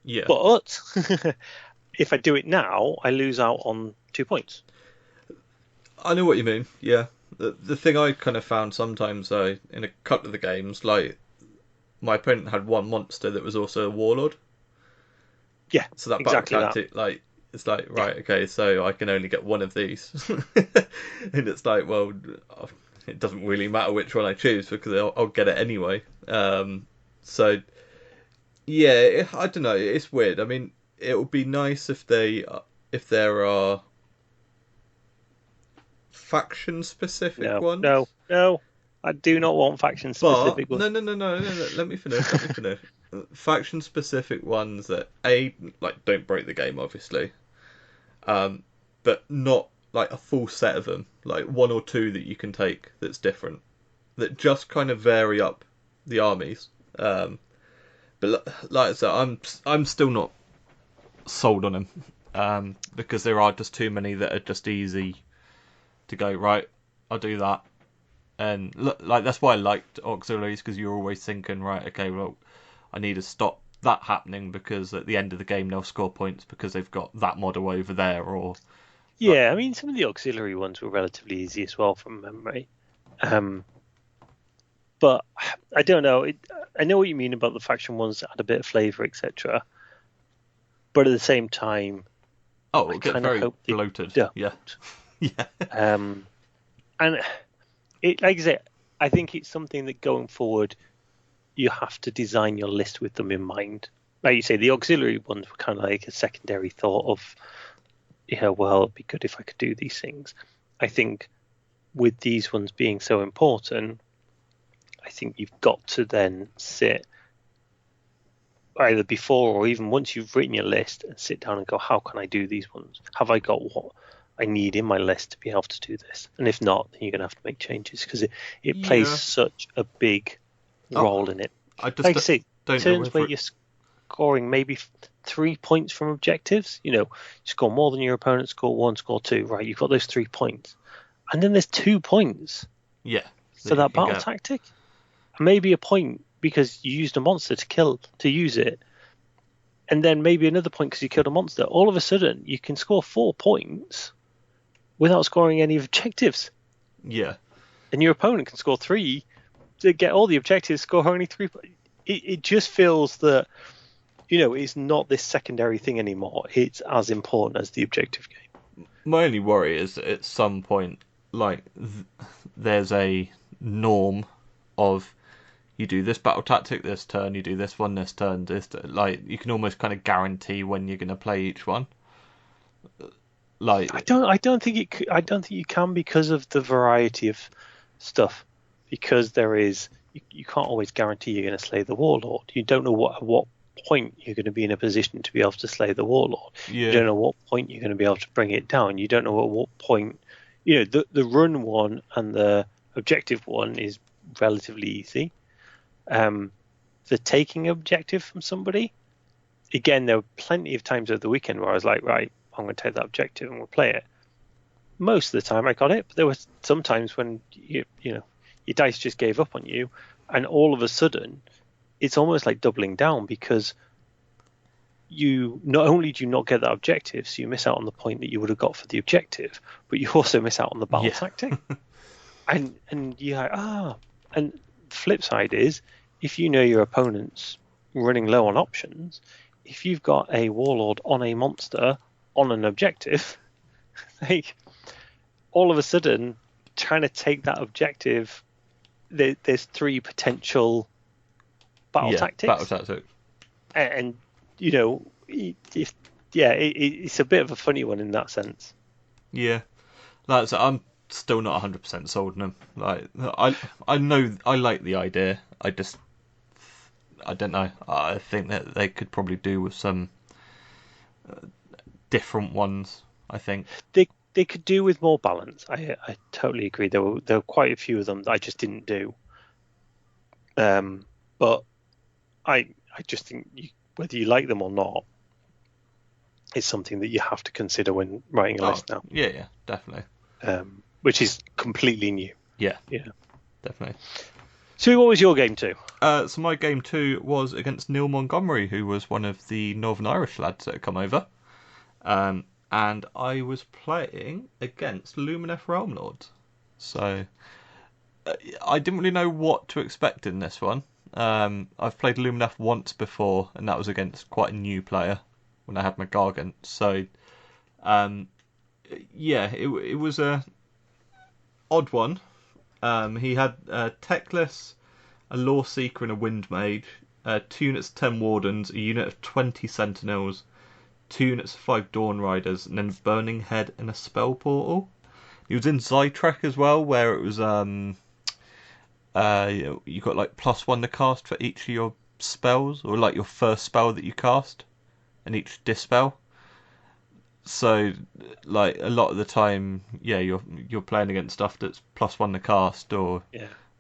Yeah, But if I do it now, I lose out on 2 points. I know what you mean. Yeah, the thing I kind of found sometimes though in a couple of the games, like my opponent had one monster that was also a warlord. Yeah, So that battle exactly that. tactic, like, it's like, Yeah. right, okay, so I can only get one of these. And it's like, well, it doesn't really matter which one I choose because I'll get it anyway. So, yeah, I don't know. It's weird. I mean, it would be nice if there are faction specific No, no, ones. no. I do not want faction But specific ones. no. Let me finish. Let me finish. Faction specific ones that like don't break the game, obviously, but not like a full set of them. Like one or two that you can take that's different, that just kind of vary up the armies. But like I said, I'm still not sold on them, because there are just too many that are just easy to go right. I'll do that. And like that's why I liked auxiliaries, because you're always thinking, right, okay, well, I need to stop that happening because at the end of the game they'll score points because they've got that model over there, or like, Yeah, I mean, some of the auxiliary ones were relatively easy as well from memory. But I don't know. I know what you mean about the faction ones that had a bit of flavour, etc. But at the same time, oh, I it'll get kind of very hope they bloated. don't. Yeah, yeah, And like I say, I think it's something that going forward, you have to design your list with them in mind. Like you say, the auxiliary ones were kind of like a secondary thought of, well, it'd be good if I could do these things. I think with these ones being so important, I think you've got to then sit either before or even once you've written your list and sit down and go, how can I do these ones? Have I got what I need in my list to be able to do this? And if not, then you're going to have to make changes because it plays yeah. such a big Oh, role in it. I just Like I say, don't know turns where whether you're scoring maybe 3 points from objectives, you score more than your opponent, score 1, score 2, right? You've got those 3 points. And then there's 2 points yeah, for that you that can battle get. tactic. And maybe a point because you used a monster to use it. And then maybe another point because you killed a monster. All of a sudden, you can score 4 points without scoring any objectives. Yeah, And your opponent can score 3 to get all the objectives, score only 3. It just feels that, it's not this secondary thing anymore. It's as important as the objective game. my only worry is that at some point, like, there's a norm of you do this battle tactic this turn, you do this one this turn, like you can almost kind of guarantee when you're going to play each one. Like, I don't think I don't think you can because of the variety of stuff. Because there is, you can't always guarantee you're going to slay the warlord. You don't know at what point you're going to be in a position to be able to slay the warlord. You yeah, don't know what point you're going to be able to bring it down. You don't know at what point. The run one and the objective one is relatively easy. The taking objective from somebody, again, there were plenty of times over the weekend where I was like, right, I'm going to take that objective and we'll play it. Most of the time I got it, but there were some times when your dice just gave up on you, and all of a sudden it's almost like doubling down because you not only do you not get that objective, so you miss out on the point that you would have got for the objective, but you also miss out on the battle tactic. And you're like, and the flip side is, if you know your opponent's running low on options, if you've got a warlord on a monster on an objective, like all of a sudden trying to take that objective, there's 3 potential battle tactics. And it's a bit of a funny one in that sense. Yeah, I'm still not 100% sold on them. Like, I know I like the idea. I don't know. I think that they could probably do with some different ones. I think they could do with more balance. I totally agree. There were quite a few of them that I just didn't do. But I just think whether you like them or not, it's something that you have to consider when writing a list now. Yeah, definitely. Which is completely new. Yeah, definitely. So what was your game 2? So my game 2 was against Neil Montgomery, who was one of the Northern Irish lads that had come over. And I was playing against Lumineth Realm Lords. So I didn't really know what to expect in this one. I've played Lumineth once before, and that was against quite a new player when I had my Gargant. So it was a odd one. He had Techless, a Law Seeker, and a Wind Mage, 2 units of 10 Wardens, a unit of 20 Sentinels, 2 units of 5 Dawn Riders, and then Burning Head and a Spell Portal. He was in Zytrek as well, where it was you got like +1 to cast for each of your spells, or like your first spell that you cast, and each dispel. So, like a lot of the time, you're playing against stuff that's +1 to cast or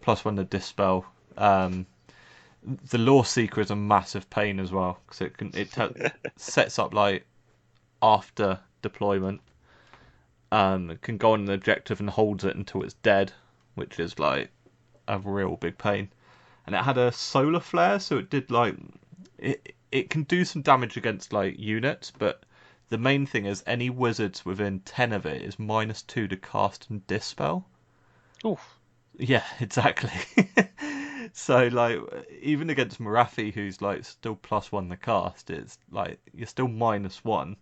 +1 to dispel. The Law Seeker is a massive pain as well, because it sets up like after deployment. It can go on an objective and holds it until it's dead, which is like a real big pain. And it had a solar flare, so it did like it can do some damage against like units, but the main thing is any wizards within 10 of it is -2 to cast and dispel. Oof. Yeah, exactly. So like even against Morathi, who's like still +1 to cast, it's like you're still -1,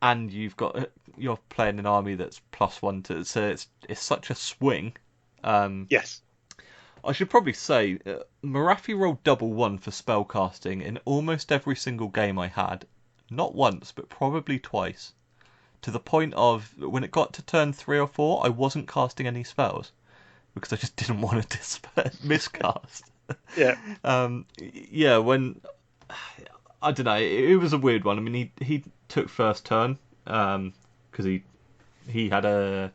and you're playing an army that's +1 to. So it's such a swing. Yes. I should probably say Morathi rolled +1 for spellcasting in almost every single game I had. Not once, but probably twice. To the point of when it got to turn 3 or 4, I wasn't casting any spells because I just didn't want to miscast. Yeah. When I don't know, it was a weird one. I mean, he took first turn because he had a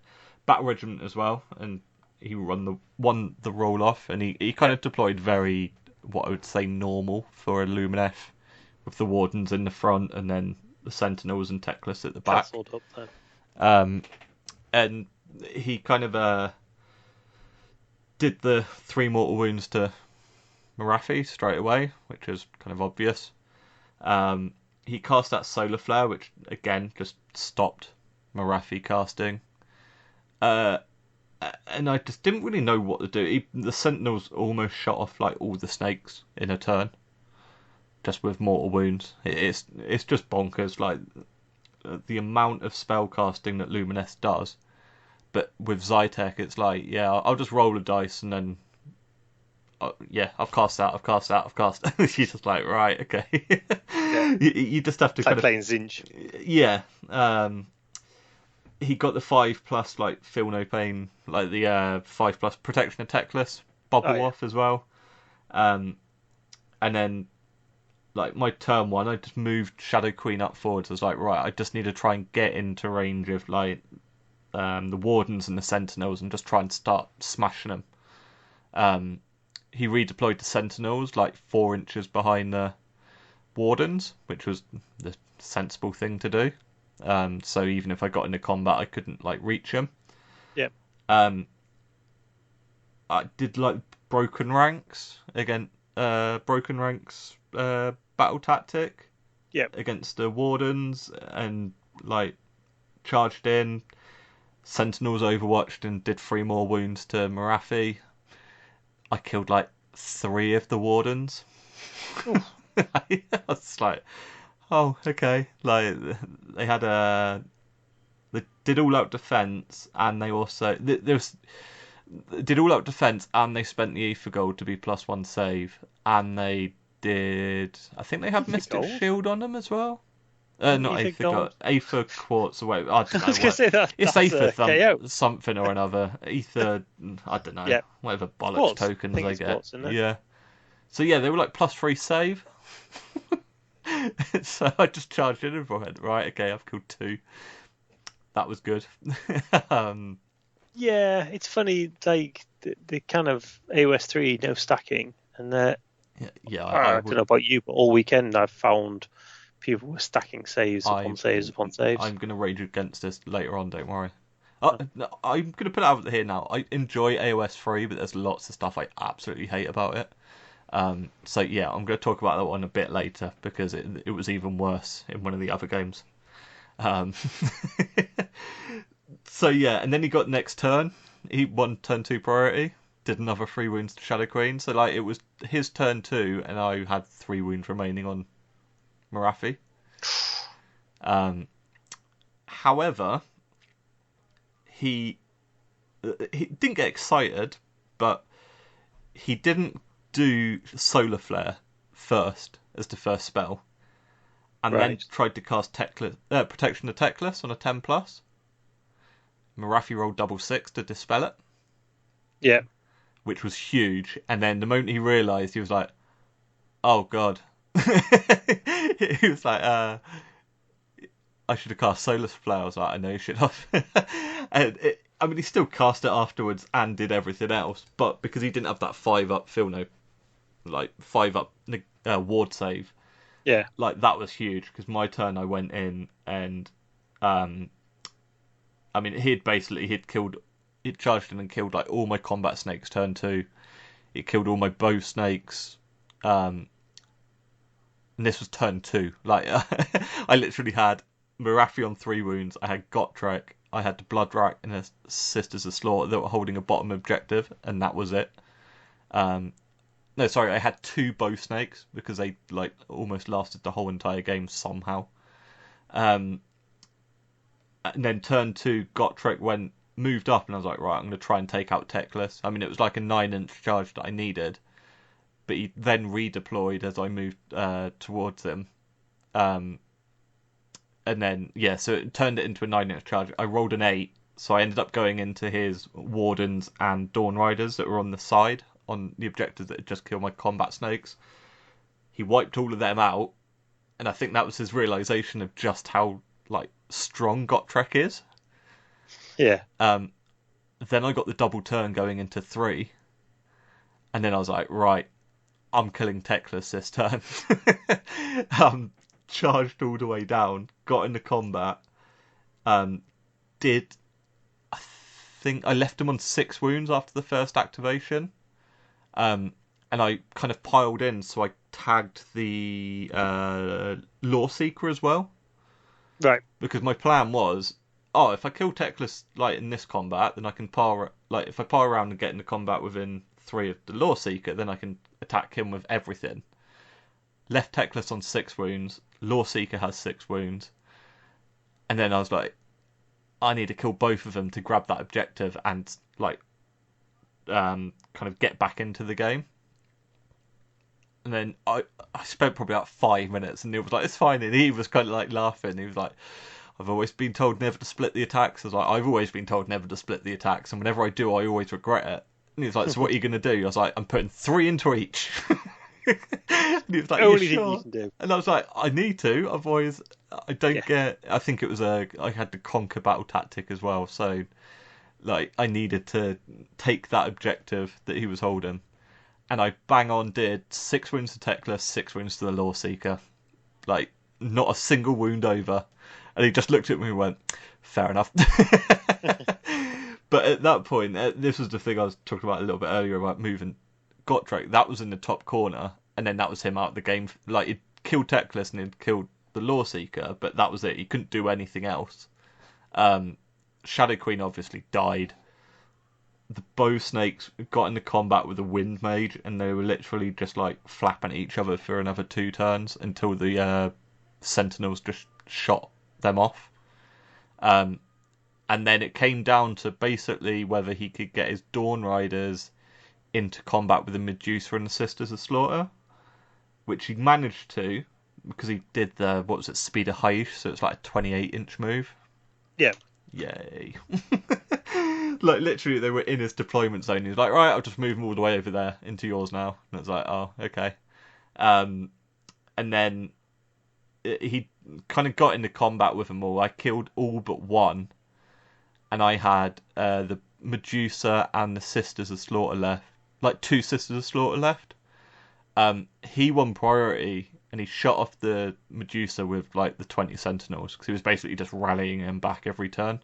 battle regiment as well, and he won the roll off, and he kind of deployed very what I would say normal for a Lumineth, with the Wardens in the front and then the Sentinels and Techless at the back. Castled up then. And he kind of did the 3 mortal wounds to Morathi straight away, which is kind of obvious. He cast that solar flare, which again just stopped Morathi casting. And I just didn't really know what to do. The Sentinels almost shot off like all the snakes in a turn, just with mortal wounds. It's just bonkers, like the amount of spell casting that Lumineth does. But with Zytek, it's like, I'll just roll a dice and then I've cast that. She's just like, right, okay. You just have to kind of playing Zinch. Yeah. He got the 5+ like feel no pain, like the 5+ protection of Techless bubble off as well. And then like my turn 1, I just moved Shadow Queen up forwards. I was like, right, I just need to try and get into range of like the Wardens and the Sentinels and just try and start smashing them. He redeployed the Sentinels like 4 inches behind the Wardens, which was the sensible thing to do. So even if I got into combat, I couldn't like reach him. Yeah. I did like Broken Ranks battle tactic. Yep. against the Wardens and like charged in. Sentinels overwatched and did 3 more wounds to Morathi. I killed like 3 of the Wardens. I was like, oh, okay. Like they had they did all out defense, and they also did all out defense, and they spent the Aether Gold to be +1 save, and they did. I think they had Mystic Gold? Shield on them as well. Not Aether Aether Gold? Gold, Aether Quartz. Wait, I don't know. I was going to say that. It's That's Aether KO. something or another. Aether, I don't know. Yeah. Whatever bollocks Quartz. tokens I think I it's get. quartz, isn't it? Yeah. So yeah, they were like +3 save. So I just charged in and went, right, okay, I've killed 2. That was good. Yeah, it's funny. Like the kind of AOS 3 no stacking, and yeah, I don't know about you, but all weekend I've found people were stacking saves upon saves upon saves. I'm going to rage against this later on, don't worry. I'm going to put it out here now. I enjoy AOS 3, but there's lots of stuff I absolutely hate about it. So yeah, I'm going to talk about that one a bit later, because it was even worse in one of the other games. So yeah, and then he got next turn. He won turn 2 priority. Did another 3 wounds to Shadow Queen. So like it was his turn 2, and I had 3 wounds remaining on Morathi. However, he didn't get excited, but he didn't do Solar Flare first as the first spell, and then tried to cast Protection of Teclis on a 10+. Morathi rolled double 6 to dispel it. Yeah. Which was huge. And then the moment he realised, he was like, oh god. He was like, I should have cast Solar Flare. I was like, I know you should have. And he still cast it afterwards and did everything else, but because he didn't have that 5-up 5-up ward save, yeah, like that was huge, because my turn I went in and he'd charged in and killed like all my combat snakes turn 2. It killed all my bow snakes. And this was turn 2. Like I literally had Morathi on 3 wounds. I had Gotrek. I had the Bloodwrack and the Sisters of Slaughter that were holding a bottom objective, and that was it. No, sorry, I had 2 bow snakes because they like almost lasted the whole entire game somehow. And then turn 2, Gotrek moved up, and I was like, right, I'm going to try and take out Teclis. It was like a 9-inch charge that I needed, but he then redeployed as I moved towards him. And then, yeah, so it turned it into a 9-inch charge. I rolled an 8, so I ended up going into his Wardens and Dawn Riders that were on the side, on the objectives that had just killed my combat snakes. He wiped all of them out, and I think that was his realisation of just how like strong Gotrek is. Yeah. Then I got the double turn going into 3, and then I was like, right, I'm killing Teclis this turn. Charged all the way down, got into combat. I think I left him on 6 wounds after the first activation. And I kind of piled in, so I tagged the Law Seeker as well. Right. Because my plan was, if I kill Teclis like in this combat, then I can if I pile around and get into combat within 3 of the Law Seeker, then I can attack him with everything. Left Teclis on 6 wounds. Law Seeker has 6 wounds. And then I was like, I need to kill both of them to grab that objective and like kind of get back into the game. And then I spent probably about 5 minutes, and Neil was like, it's fine. And he was kind of like laughing. He was like, I've always been told never to split the attacks. I was like, I've always been told never to split the attacks, and whenever I do, I always regret it. And he was like, so what are you going to do? I was like, I'm putting 3 into each. And he was like, only you thing sure? you can do. And I was like, I need to, otherwise I don't get. I think it was I had the conquer battle tactic as well, so like I needed to take that objective that he was holding, and I bang on did 6 wounds to Teclis, 6 wounds to the Law Seeker, like not a single wound over, and he just looked at me and went, fair enough. But at that point, this was the thing I was talking about a little bit earlier about moving Gotrek. That was in the top corner, and then that was him out of the game. Like, he'd killed Teclis and he'd killed the Law Seeker, but that was it. He couldn't do anything else. Shadow Queen obviously died. The Bow Snakes got into combat with the Wind Mage, and they were literally just like flapping at each other for another 2 turns until the Sentinels just shot them off. And then it came down to basically whether he could get his Dawn Riders into combat with the Medusa and the Sisters of Slaughter, which he managed to, because he did the, what was it, Speed of Haish, so it's like a 28-inch move. Yeah. Yay. Like, literally, they were in his deployment zone. He was like, right, I'll just move them all the way over there into yours now. And it's like, oh, okay. And then he kind of got into combat with them all. I killed all but one. And I had the Medusa and the Sisters of Slaughter left. Like, 2 Sisters of Slaughter left. He won priority, and he shot off the Medusa with, like, the 20 Sentinels. Because he was basically just rallying him back every turn.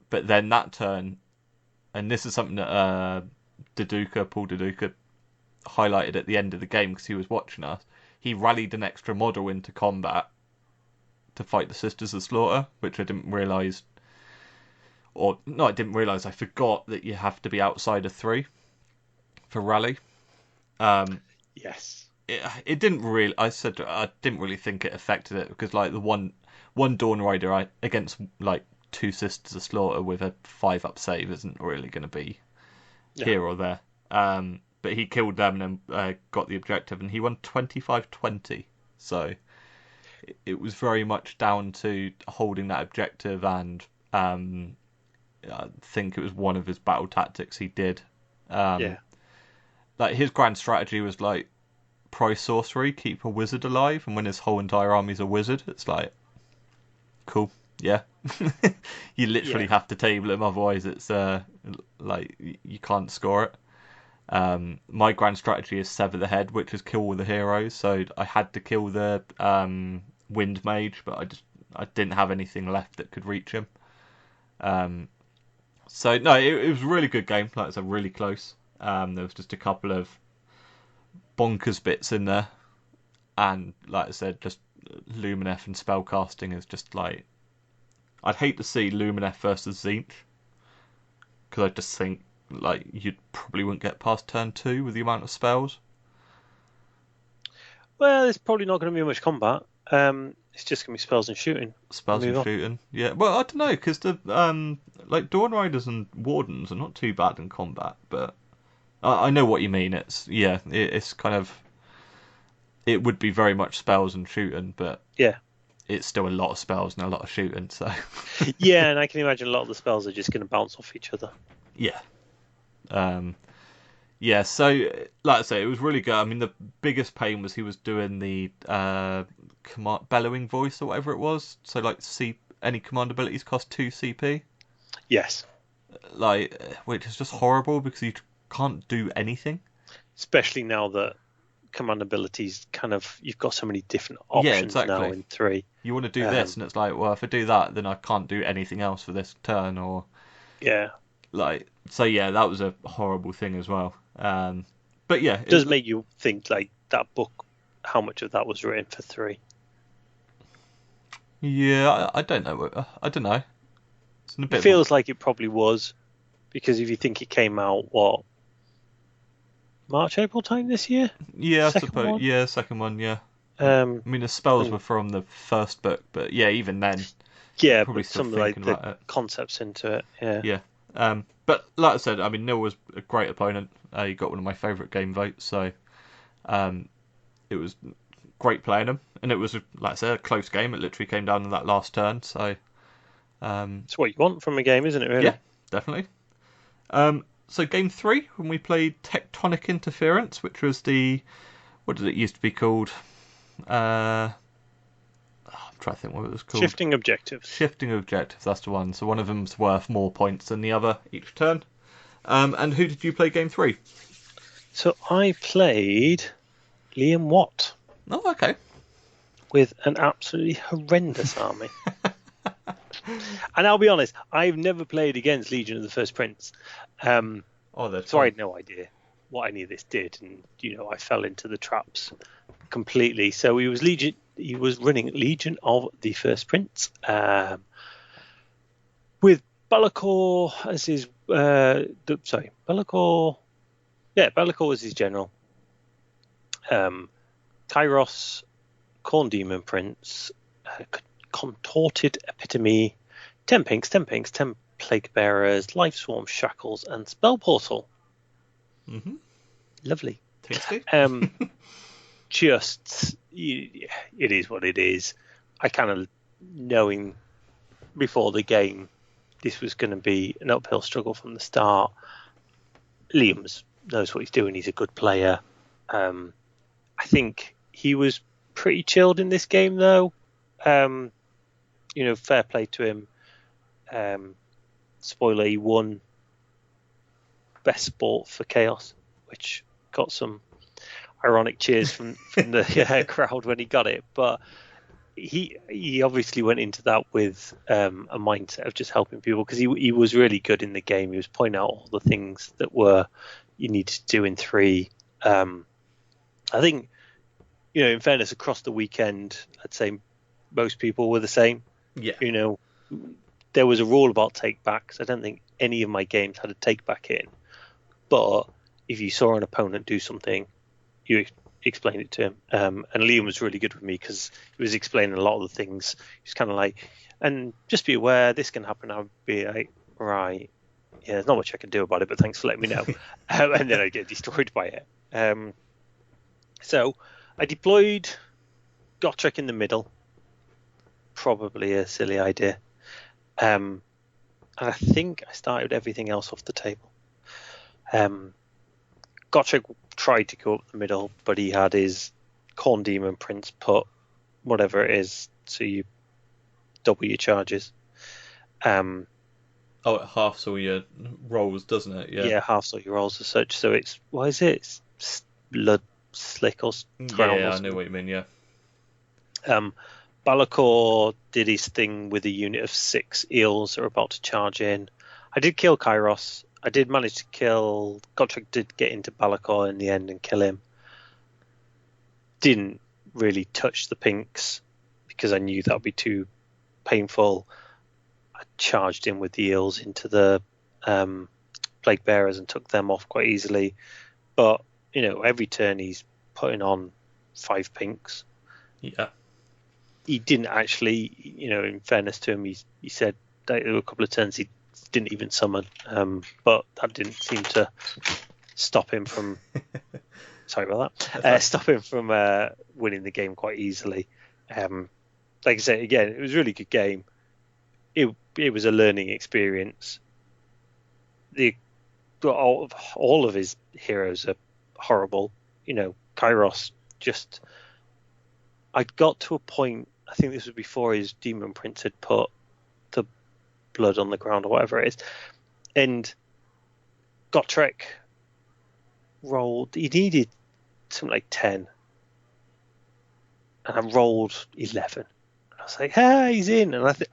But then that turn, and this is something that Paul Daduka highlighted at the end of the game because he was watching us, he rallied an extra model into combat to fight the Sisters of Slaughter, which I didn't realise. Or, no, I didn't realise. I forgot that you have to be outside of 3 for rally. Yes. It didn't really. I didn't really think it affected it because, like, the one Dawn Rider against, like, 2 Sisters of Slaughter with a 5-up save isn't really going to be here or there. But he killed them and then got the objective, and he won 25-20. So it was very much down to holding that objective, and I think it was one of his battle tactics he did. Like, his grand strategy was like prize sorcery, keep a wizard alive, and when his whole entire army's a wizard, it's like, cool. Yeah. You literally have to table him, otherwise it's like you can't score it. My grand strategy is sever the head, which is kill all the heroes, so I had to kill the Wind Mage, but I didn't have anything left that could reach him. So no, it was a really good game. Like I said, really close. There was just a couple of bonkers bits in there, and like I said, just Lumineth and spellcasting is just like, I'd hate to see Lumineth versus Tzeentch, because I just think like you probably wouldn't get past turn 2 with the amount of spells. Well, there's probably not going to be much combat. It's just going to be spells and shooting. Spells and shooting, yeah. Well, I don't know, because the like Dawn Riders and Wardens are not too bad in combat, but I know what you mean. It's kind of, it would be very much spells and shooting, but yeah, it's still a lot of spells and a lot of shooting. So yeah, and I can imagine a lot of the spells are just going to bounce off each other. Yeah. Yeah, so like I say, it was really good. I mean, the biggest pain was he was doing the command bellowing voice or whatever it was. So like, any command abilities cost 2 CP. Yes. Like, which is just horrible because you can't do anything. Especially now that command abilities kind of, you've got so many different options now in 3. You want to do this, and it's like, well, if I do that, then I can't do anything else for this turn, or yeah. Like, so yeah, that was a horrible thing as well. But yeah, it does make you think, like, that book, how much of that was written for 3? Yeah, I don't know. I don't know. It feels like it probably was, because if you think it came out, what, March, April time this year? Yeah, I suppose. One? Yeah, second one. Yeah. I mean, the spells were from the first book, but yeah, even then. Yeah, probably but some like the concepts into it. Yeah. Yeah. But like I said, I mean, Neil was a great opponent. He got one of my favourite game votes, so it was great playing him, and it was, like I said, a close game. It literally came down to that last turn. So it's what you want from a game, isn't it? Really? Yeah, definitely. So game 3, when we played Tectonic Interference, which was what did it used to be called? I'm trying to think what it was called. Shifting Objectives. Shifting Objectives, that's the one. So one of them's worth more points than the other each turn. And who did you play game 3? So I played Liam Watt. Oh, okay. With an absolutely horrendous army. And I'll be honest, I've never played against Legion of the First Prince. So I had no idea what any of this did. And, I fell into the traps completely. So he was Legion he was running Legion of the First Prince, with Be'lakor as his Be'lakor. Yeah, Be'lakor was his general. Kairos, Corn Demon Prince, Contorted Epitome, 10 pinks, 10 pinks, 10 Plague Bearers, Life Swarm, Shackles, and Spell Portal. Mm-hmm. Lovely. Tasty. It is what it is. I kind of, knowing before the game this was going to be an uphill struggle from the start. Liam knows what he's doing. He's a good player. I think he was pretty chilled in this game, though. Fair play to him. Spoiler, he won Best Sport for Chaos, which got some ironic cheers from the crowd when he got it. But he obviously went into that with a mindset of just helping people, because he was really good in the game. He was pointing out all the things that you need to do in 3. I think, in fairness, across the weekend, I'd say most people were the same. Yeah. There was a rule about take backs. I don't think any of my games had a take back in, but if you saw an opponent do something, you explained it to him. And Liam was really good with me, because he was explaining a lot of the things. He was kind of like, and just be aware this can happen. I'd be like, right, yeah, there's not much I can do about it, but thanks for letting me know. And then I get destroyed by it. So I deployed Gotrek in the middle. Probably a silly idea. And I think I started everything else off the table. Gotrek tried to go up the middle, but he had his Corn Demon Prince put whatever it is, so you double your charges. It halves all your rolls, doesn't it? Yeah, halves all your rolls as such. So it's, what is it? It's Blood Slick or Ground. Yeah, I know what you mean, yeah. Be'lakor did his thing with a unit of 6 eels that are about to charge in. I did kill Kairos. I did manage to kill... Gotrek did get into Be'lakor in the end and kill him. Didn't really touch the pinks, because I knew that would be too painful. I charged in with the eels into the Plague Bearers and took them off quite easily. But, every turn he's putting on 5 pinks. Yeah. He didn't actually, in fairness to him, he said that there were a couple of turns he didn't even summon, but that didn't seem to stop him from sorry about that, stop him from winning the game quite easly. Like I said, again, it was a really good game. It was a learning experience. All of his heroes are horrible. Kairos, just... I got to a point, I think this was before his Demon Prince had put the blood on the ground or whatever it is, and Gotrek rolled, he needed something like 10, and I rolled 11. And I was like, hey, he's in. And I think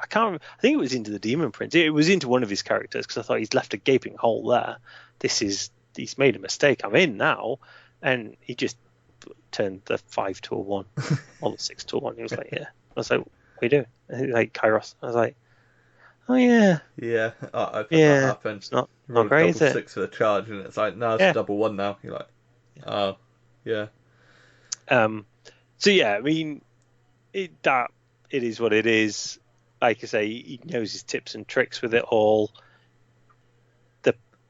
it was into the Demon Prince. It was into one of his characters, because I thought he's left a gaping hole there. He's made a mistake. I'm in now. And he just turned the 5 to a 1 or the 6 to a 1. He was like, yeah. I was like, what are you doing? And he was like, Kairos. I was like, oh yeah. Yeah, I've had Yeah, that happen. it's not Roll great, double is it? 6 for the charge, and it's like, no, it's Yeah. double 1 now. You're like, oh, yeah. So yeah, I mean, it is what it is. Like I say, he knows his tips and tricks with it all.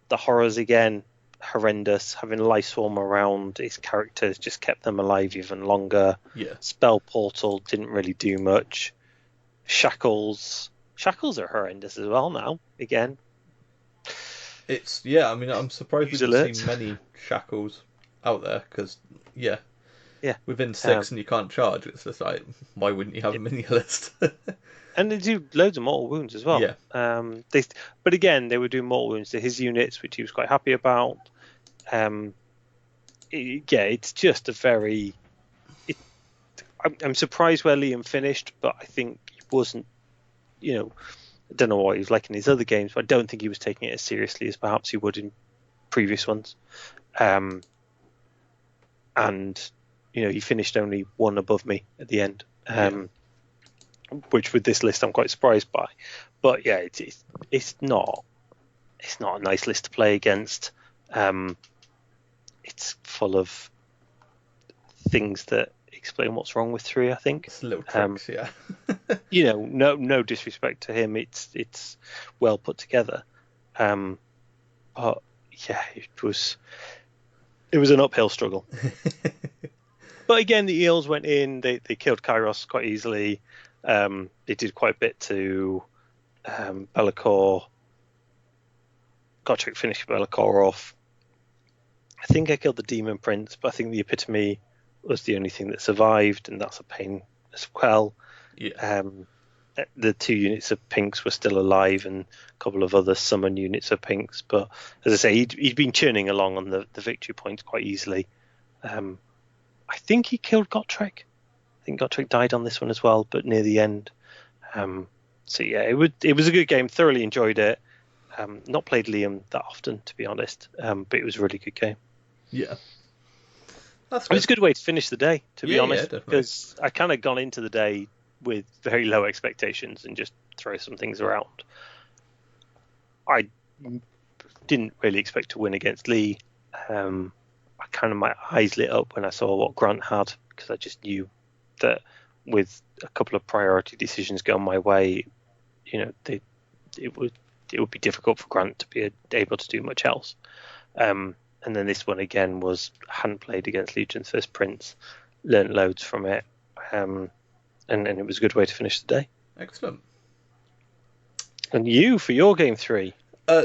The horrors, again, horrendous. Having Life Swarm around his characters just kept them alive even longer. Yeah. Spell Portal didn't really do much. Shackles are horrendous as well now. Again, I mean, I'm surprised we Use didn't see alerts. many shackles out there, because, yeah, within 6 and you can't charge, it's just like, why wouldn't you have them in your list? and they do loads of mortal wounds as well. Yeah. But again, they were doing mortal wounds to his units, which he was quite happy about. It's just a very... I'm surprised where Liam finished, but I think he wasn't, I don't know what he was like in his other games, but I don't think he was taking it as seriously as perhaps he would in previous ones. And, he finished only 1 above me at the end. which with this list I'm quite surprised by. But yeah, it's not a nice list to play against. It's full of things that explain what's wrong with 3, I think. It's little tricks, yeah. No disrespect to him. It's well put together. But yeah, it was an uphill struggle. But again, the Eels went in. They killed Kairos quite easily. They did quite a bit to Be'lakor. Gotrek finished Be'lakor off. I think I killed the Demon Prince, but I think the Epitome was the only thing that survived, and that's a pain as well. Yeah. The 2 units of Pinks were still alive, and a couple of other summon units of Pinks. But as I say, he'd been churning along on the victory points quite easily. I think he killed Gotrek. I think Gotrek died on this one as well, but near the end. So yeah, it was a good game. Thoroughly enjoyed it. Not played Liam that often, to be honest, but it was a really good game. Yeah. It was a good way to finish the day, to be honest, yeah, because I kind of gone into the day with very low expectations and just throw some things around. I didn't really expect to win against Lee. My eyes lit up when I saw what Grant had, because I just knew that with a couple of priority decisions going my way, it would be difficult for Grant to be able to do much else. And then this one again hadn't played against Legion's First Prince, learnt loads from it, and it was a good way to finish the day. Excellent. And you, for your game 3?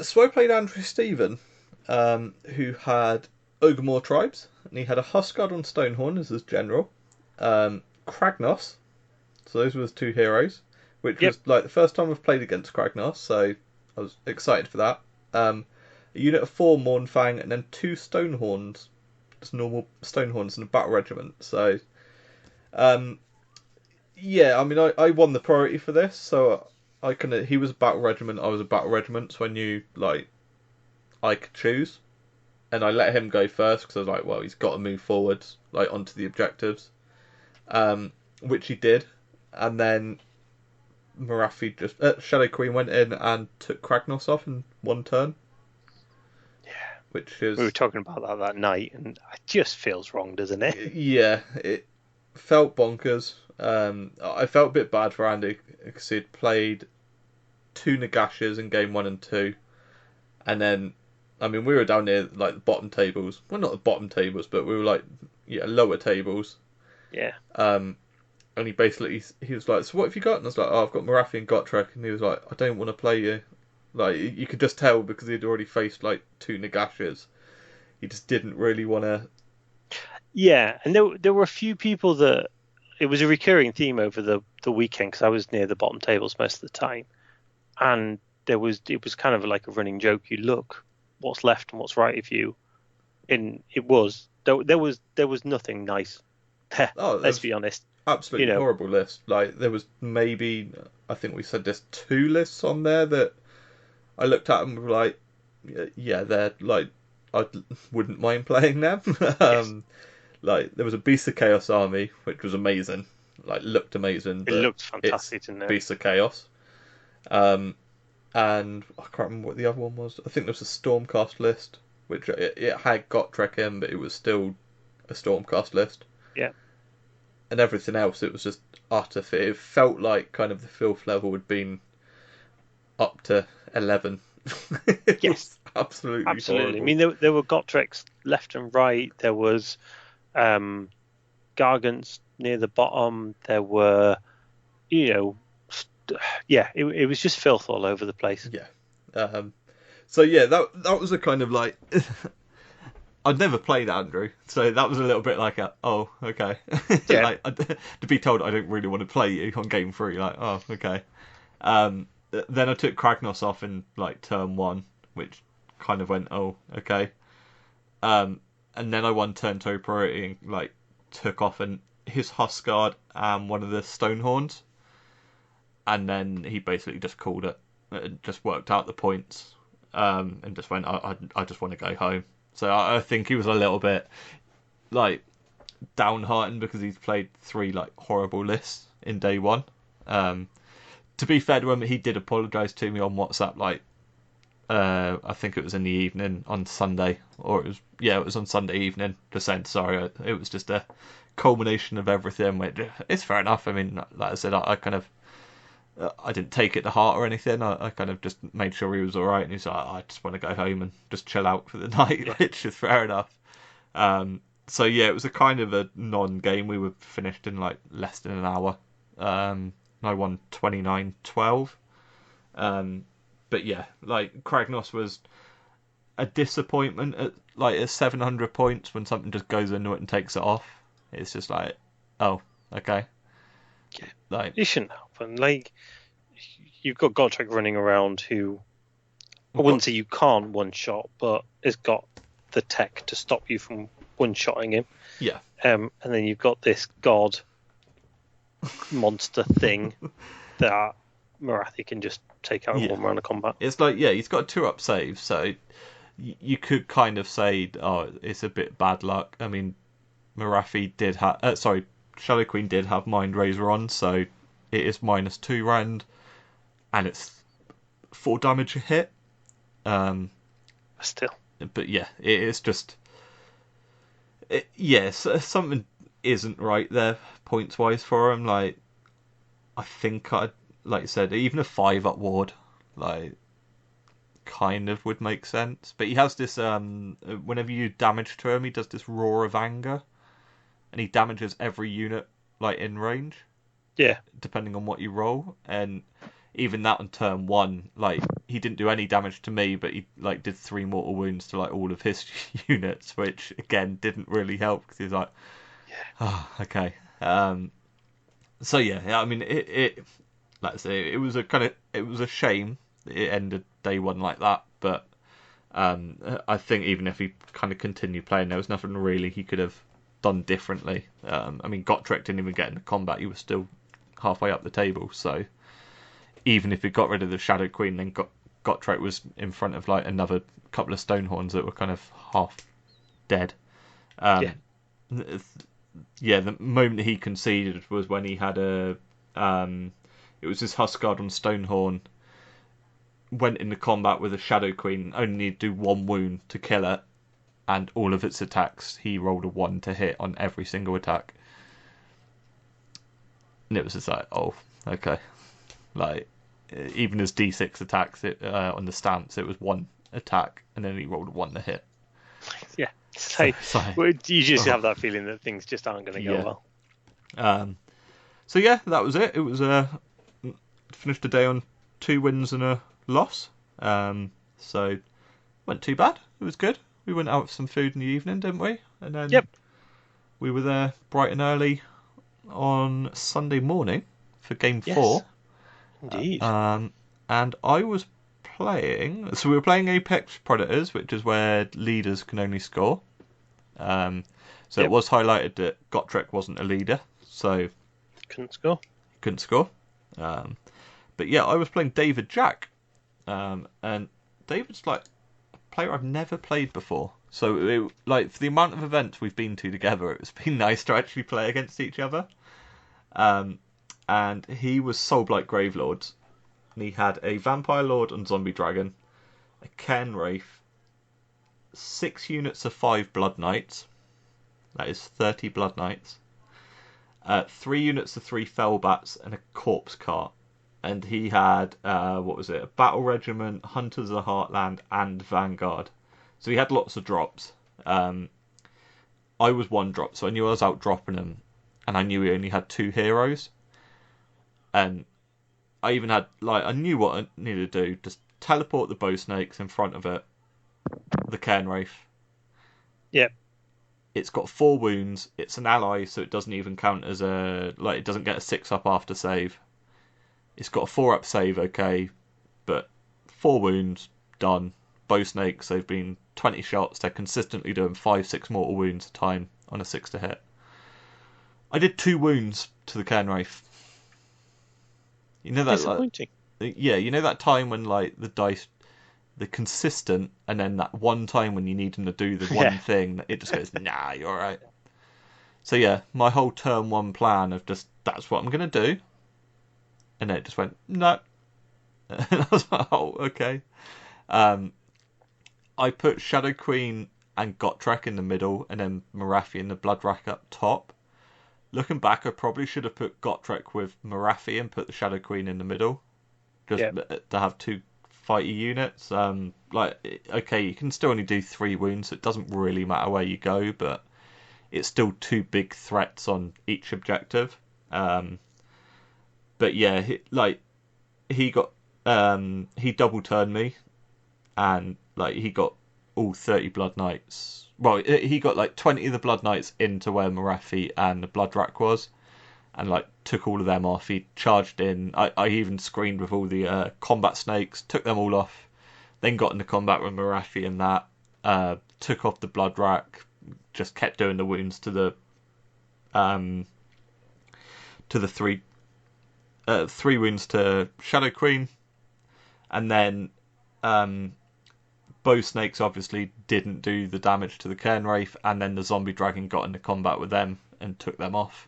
So I played Andrew Stephen, who had Ogre tribes, and he had a Huskard on Stonehorn as his general, Kragenos, so those were his 2 heroes, which was like the first time I've played against Kragenos, so I was excited for that. A unit of 4 Mournfang, and then 2 Stonehorns, just normal Stonehorns in a battle regiment. So, yeah, I mean, I won the priority for this, so he was a battle regiment, I was a battle regiment, so I knew, like, I could choose. And I let him go first, because I was like, well, he's got to move forward, like, onto the objectives. Which he did. And then Morathi Shadow Queen went in and took Kragenos off in 1 turn. Which is... We were talking about that night, and it just feels wrong, doesn't it? Yeah, it felt bonkers. I felt a bit bad for Andy, because he'd played 2 Nagashas in game 1 and 2. And then, I mean, we were down near, like, the bottom tables. Well, not the bottom tables, but we were, like, lower tables. Yeah. And he was like, so what have you got? And I was like, oh, I've got Morathi and Gotrek. And he was like, I don't want to play you. Like, you could just tell, because he'd already faced, like, 2 Nagashas. He just didn't really want to... Yeah, and there were a few people that... It was a recurring theme over the weekend, because I was near the bottom tables most of the time. And it was kind of like a running joke. You look what's left and what's right of you. And there was nothing nice there, let's be honest. Absolutely horrible list. Like, there was maybe... I think we said there's 2 lists on there that... I looked at them and was like, yeah, they're like, I wouldn't mind playing them. Yes. Like, there was a Beast of Chaos army, which was amazing. Like, looked amazing. It looked fantastic, didn't it? Beast of Chaos. And I can't remember what the other one was. I think there was a Stormcast list, which it had Gotrek in, but it was still a Stormcast list. Yeah. And everything else, it was just utter fit. It felt like kind of the filth level had been up to 11. Yes, absolutely. Horrible. I mean, there were Gotreks left and right. There was Gargants near the bottom. There were, it was just filth all over the place. Yeah. So yeah, that was a kind of like I'd never played Andrew, so that was a little bit like oh, okay. Yeah. Like, to be told I don't really want to play you on game 3, like, oh, okay. Then I took Kragenos off in like turn 1, which kind of went, oh, okay. And then I won turn 2 priority and like took off his Huskard and one of the Stonehorns. And then he basically just called it. It just worked out the points, and just went, I just want to go home. So I think he was a little bit like downhearted because he's played 3 like horrible lists, in day one. To be fair to him, he did apologise to me on WhatsApp. Like, I think it was in the evening on Sunday, or it was on Sunday evening. Just saying sorry. It was just a culmination of everything. Which it's fair enough. I mean, like I said, I kind of I didn't take it to heart or anything. I kind of just made sure he was all right, and he's like, I just want to go home and just chill out for the night, which is fair enough. So yeah, it was a kind of a non-game. We were finished in like less than an hour. I won 29-12. But yeah, like Kragenos was a disappointment at 700 points when something just goes into it and takes it off. It's just like, oh, okay. Yeah, like it shouldn't happen. Like, you've got Gotrek running around who, I wouldn't say you can't one-shot, but has got the tech to stop you from one-shotting him. Yeah. And then you've got this god monster thing that Morathi can just take out in one round of combat. It's like, yeah, he's got a 2-up save, so you could kind of say, oh, it's a bit bad luck. I mean, Morathi did have, Shadow Queen did have Mind Razor on, so it is -2 round, and it's 4 damage a hit. Still. But yeah, it is just, something isn't right there points wise for him. Like, I think like I said, even a 5-up ward, like, kind of would make sense. But he has this, whenever you damage to him, he does this Roar of Anger, and he damages every unit, like, in range. Yeah. Depending on what you roll. And even that on turn 1, like, he didn't do any damage to me, but he, like, did 3 mortal wounds to, like, all of his units, which, again, didn't really help, because he's like, oh, okay. So yeah, I mean, it like I say, it was a shame that it ended day 1 like that, but I think even if he kind of continued playing, there was nothing really he could have done differently. I mean, Gotrek didn't even get into combat; he was still halfway up the table. So even if he got rid of the Shadow Queen, then Gotrek was in front of like another couple of Stonehorns that were kind of half dead. Yeah, the moment he conceded was when he had it was his Huskard on Stonehorn, went into combat with a Shadow Queen, only needed to do 1 wound to kill it, and all of its attacks, he rolled a 1 to hit on every single attack. And it was just like, oh, okay. Like, even his D6 attacks on the stance, it was 1 attack, and then he rolled a 1 to hit. Yeah. So you just have that feeling that things just aren't going to go well. So yeah, that was it. It was finished the day on 2 wins and a loss. So went too bad. It was good. We went out for some food in the evening, didn't we? And then we were there bright and early on Sunday morning for game 4. Indeed. And I was playing. So we were playing Apex Predators, which is where leaders can only score. So it was highlighted that Gotrek wasn't a leader, so couldn't score. But yeah, I was playing David Jack, and David's like a player I've never played before. So like for the amount of events we've been to together, it's been nice to actually play against each other. And he was Soulblight Gravelords, and he had a Vampire Lord and Zombie Dragon, a Cairn Wraith, 6 units of 5 Blood Knights, that is 30 Blood Knights, 3 units of 3 Fellbats, and a Corpse Cart. And he had, a Battle Regiment, Hunters of the Heartland, and Vanguard. So he had lots of drops. I was 1 drop, so I knew I was out dropping him, and I knew he only had 2 heroes. And I even had, like, I knew what I needed to do. Just teleport the bow snakes in front of it. The Cairn Wraith. Yep. It's got 4 wounds. It's an ally, so it doesn't even count as it doesn't get a 6-up after save. It's got a 4-up save, okay, but 4 wounds, done. Bow snakes, they've been 20 shots. They're consistently doing 5-6 mortal wounds a time on a 6 to hit. I did 2 wounds to the Cairn Wraith. You know that, disappointing. You know that time when like the dice, they're consistent, and then that one time when you need them to do the one thing, it just goes, nah, you're alright. So yeah, my whole turn one plan of just that's what I'm gonna do, and then it just went no. And I was like, oh, okay. Um, I put Shadow Queen and Gotrek in the middle, and then Morathi and the Blood Rack up top. Looking back, I probably should have put Gotrek with Morathi and put the Shadow Queen in the middle, just to have two fighty units. Okay, you can still only do 3 wounds, so it doesn't really matter where you go, but it's still 2 big threats on each objective. But yeah, he got he double turned me, and he got all 30 Blood Knights. Well, he got 20 of the Blood Knights into where Morathi and the Blood Rack was, and took all of them off. He charged in. I even screened with all the combat snakes, took them all off, then got into combat with Morathi and that. Took off the Blood Rack, just kept doing the wounds to the 3 wounds to Shadow Queen, and then bow snakes obviously didn't do the damage to the Cairn Wraith, and then the zombie dragon got into combat with them and took them off.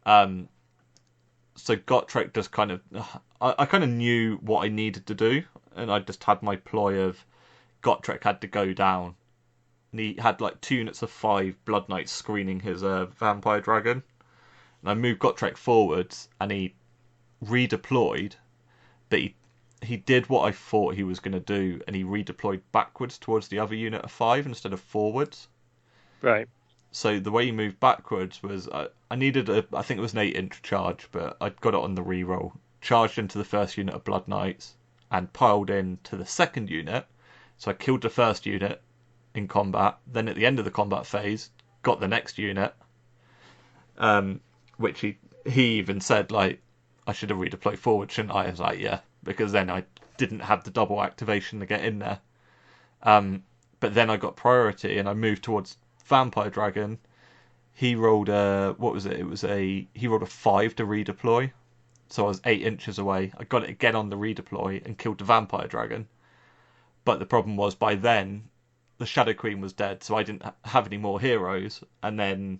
So Gotrek just kind of, I kind of knew what I needed to do, and I just had my ploy of Gotrek had to go down. And he had 2 units of 5 Blood Knights screening his vampire dragon. And I moved Gotrek forwards, and he redeployed, but he did what I thought he was going to do, and he redeployed backwards towards the other unit of 5 instead of forwards. Right. So the way he moved backwards was I needed I think it was an 8-inch charge, but I got it on the reroll. Charged into the first unit of Blood Knights and piled into the second unit. So I killed the first unit in combat. Then at the end of the combat phase, got the next unit, which he even said I should have redeployed forward, shouldn't I? I was like, yeah, because then I didn't have the double activation to get in there. But then I got priority and I moved towards Vampire Dragon. He rolled what was it? He rolled a 5 to redeploy. So I was 8 inches away. I got it again on the redeploy and killed the Vampire Dragon. But the problem was by then the Shadow Queen was dead, so I didn't have any more heroes. And then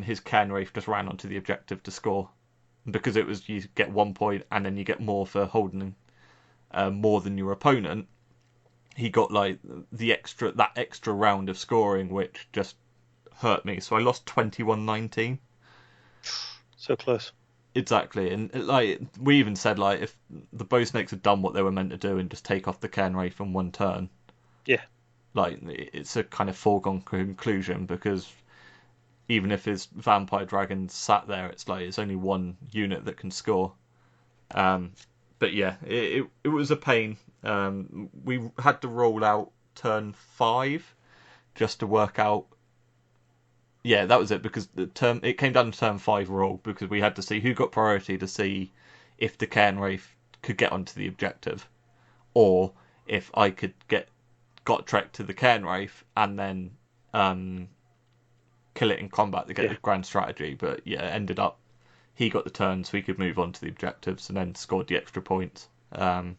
his Cairn Wraith just ran onto the objective to score. Because it was you get 1 point and then you get more for holding more than your opponent. He got that extra round of scoring, which just hurt me. So I lost 21-19. So close. Exactly, and we even said if the bow snakes had done what they were meant to do and just take off the Cairn Wraith in 1 turn, yeah, it's a kind of foregone conclusion, because even if his vampire dragon sat there, it's only 1 unit that can score. But yeah, it was a pain. We had to roll out turn 5 just to work out. Yeah, that was it, because it came down to turn 5 roll, because we had to see who got priority to see if the Cairn Wraith could get onto the objective, or if I could get Gotrek to the Cairn Wraith and then kill it in combat to get the grand strategy. But yeah, it ended up he got the turn so he could move on to the objectives and then scored the extra points. So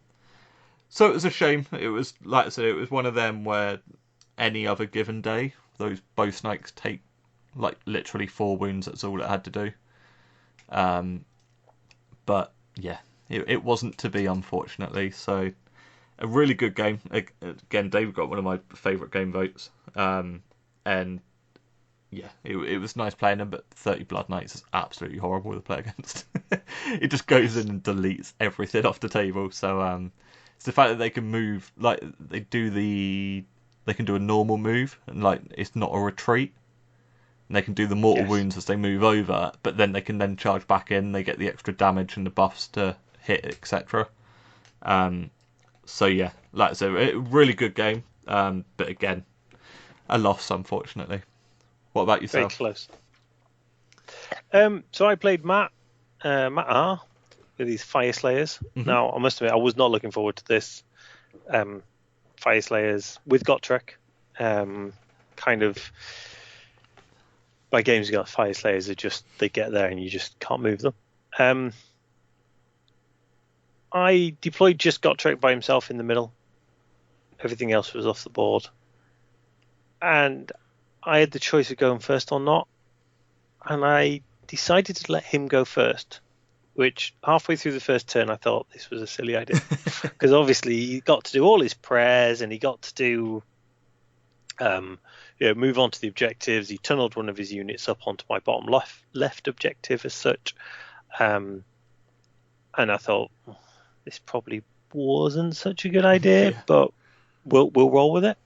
it was a shame. It was, like I said, it was one of them where any other given day, those bow snakes take literally 4 wounds. That's all it had to do. But yeah, it wasn't to be, unfortunately. So a really good game. Again, Dave got one of my favourite game votes. And yeah, it was nice playing them, but 30 Blood Knights is absolutely horrible to play against. It just goes in and deletes everything off the table. So it's the fact that they can move, they can do a normal move, and it's not a retreat. And they can do the mortal wounds as they move over, but then they can then charge back in. They get the extra damage and the buffs to hit, etc. So yeah, like I said, a really good game. But again, a loss, unfortunately. What about yourself? Very close. So I played Matt R with these Fire Slayers. Mm-hmm. Now, I must admit, I was not looking forward to this. Fire Slayers with Gotrek. Kind of, by games you got Fire Slayers, they get there and you just can't move them. I deployed just Gotrek by himself in the middle. Everything else was off the board. And I had the choice of going first or not. and I decided to let him go first. Which halfway through the first turn, I thought this was a silly idea because obviously he got to do all his prayers and he got to do, move on to the objectives. He tunneled one of his units up onto my bottom left objective as such, and I thought this probably wasn't such a good idea, but we'll roll with it.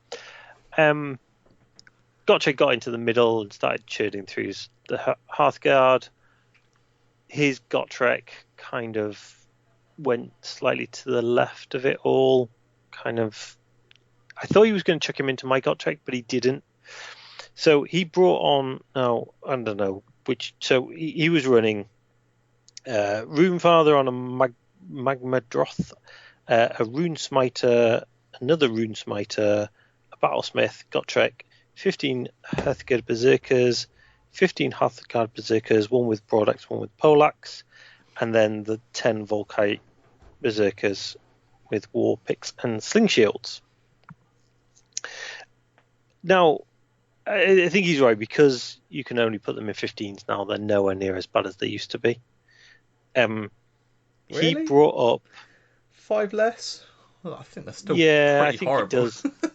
Gotrek got into the middle and started churning through the Hearthguard. His Gotrek kind of went slightly to the left of it all. I thought he was going to chuck him into my Gotrek, but he didn't. So he brought on, I don't know which. So he was running Runefather on a Magmadroth, a Rune Smiter, another Rune Smiter, a Battlesmith, Gotrek, 15 Hearthguard Berserkers, 15 Hearthguard Berserkers, one with Broadaxe, one with Poleaxe, and then the 10 Volkite Berserkers with War Picks and Sling Shields. Now, I think he's right, because you can only put them in 15s now. They're nowhere near as bad as they used to be. Really? He brought up 5 less. Well, I think that's still I pretty think horrible.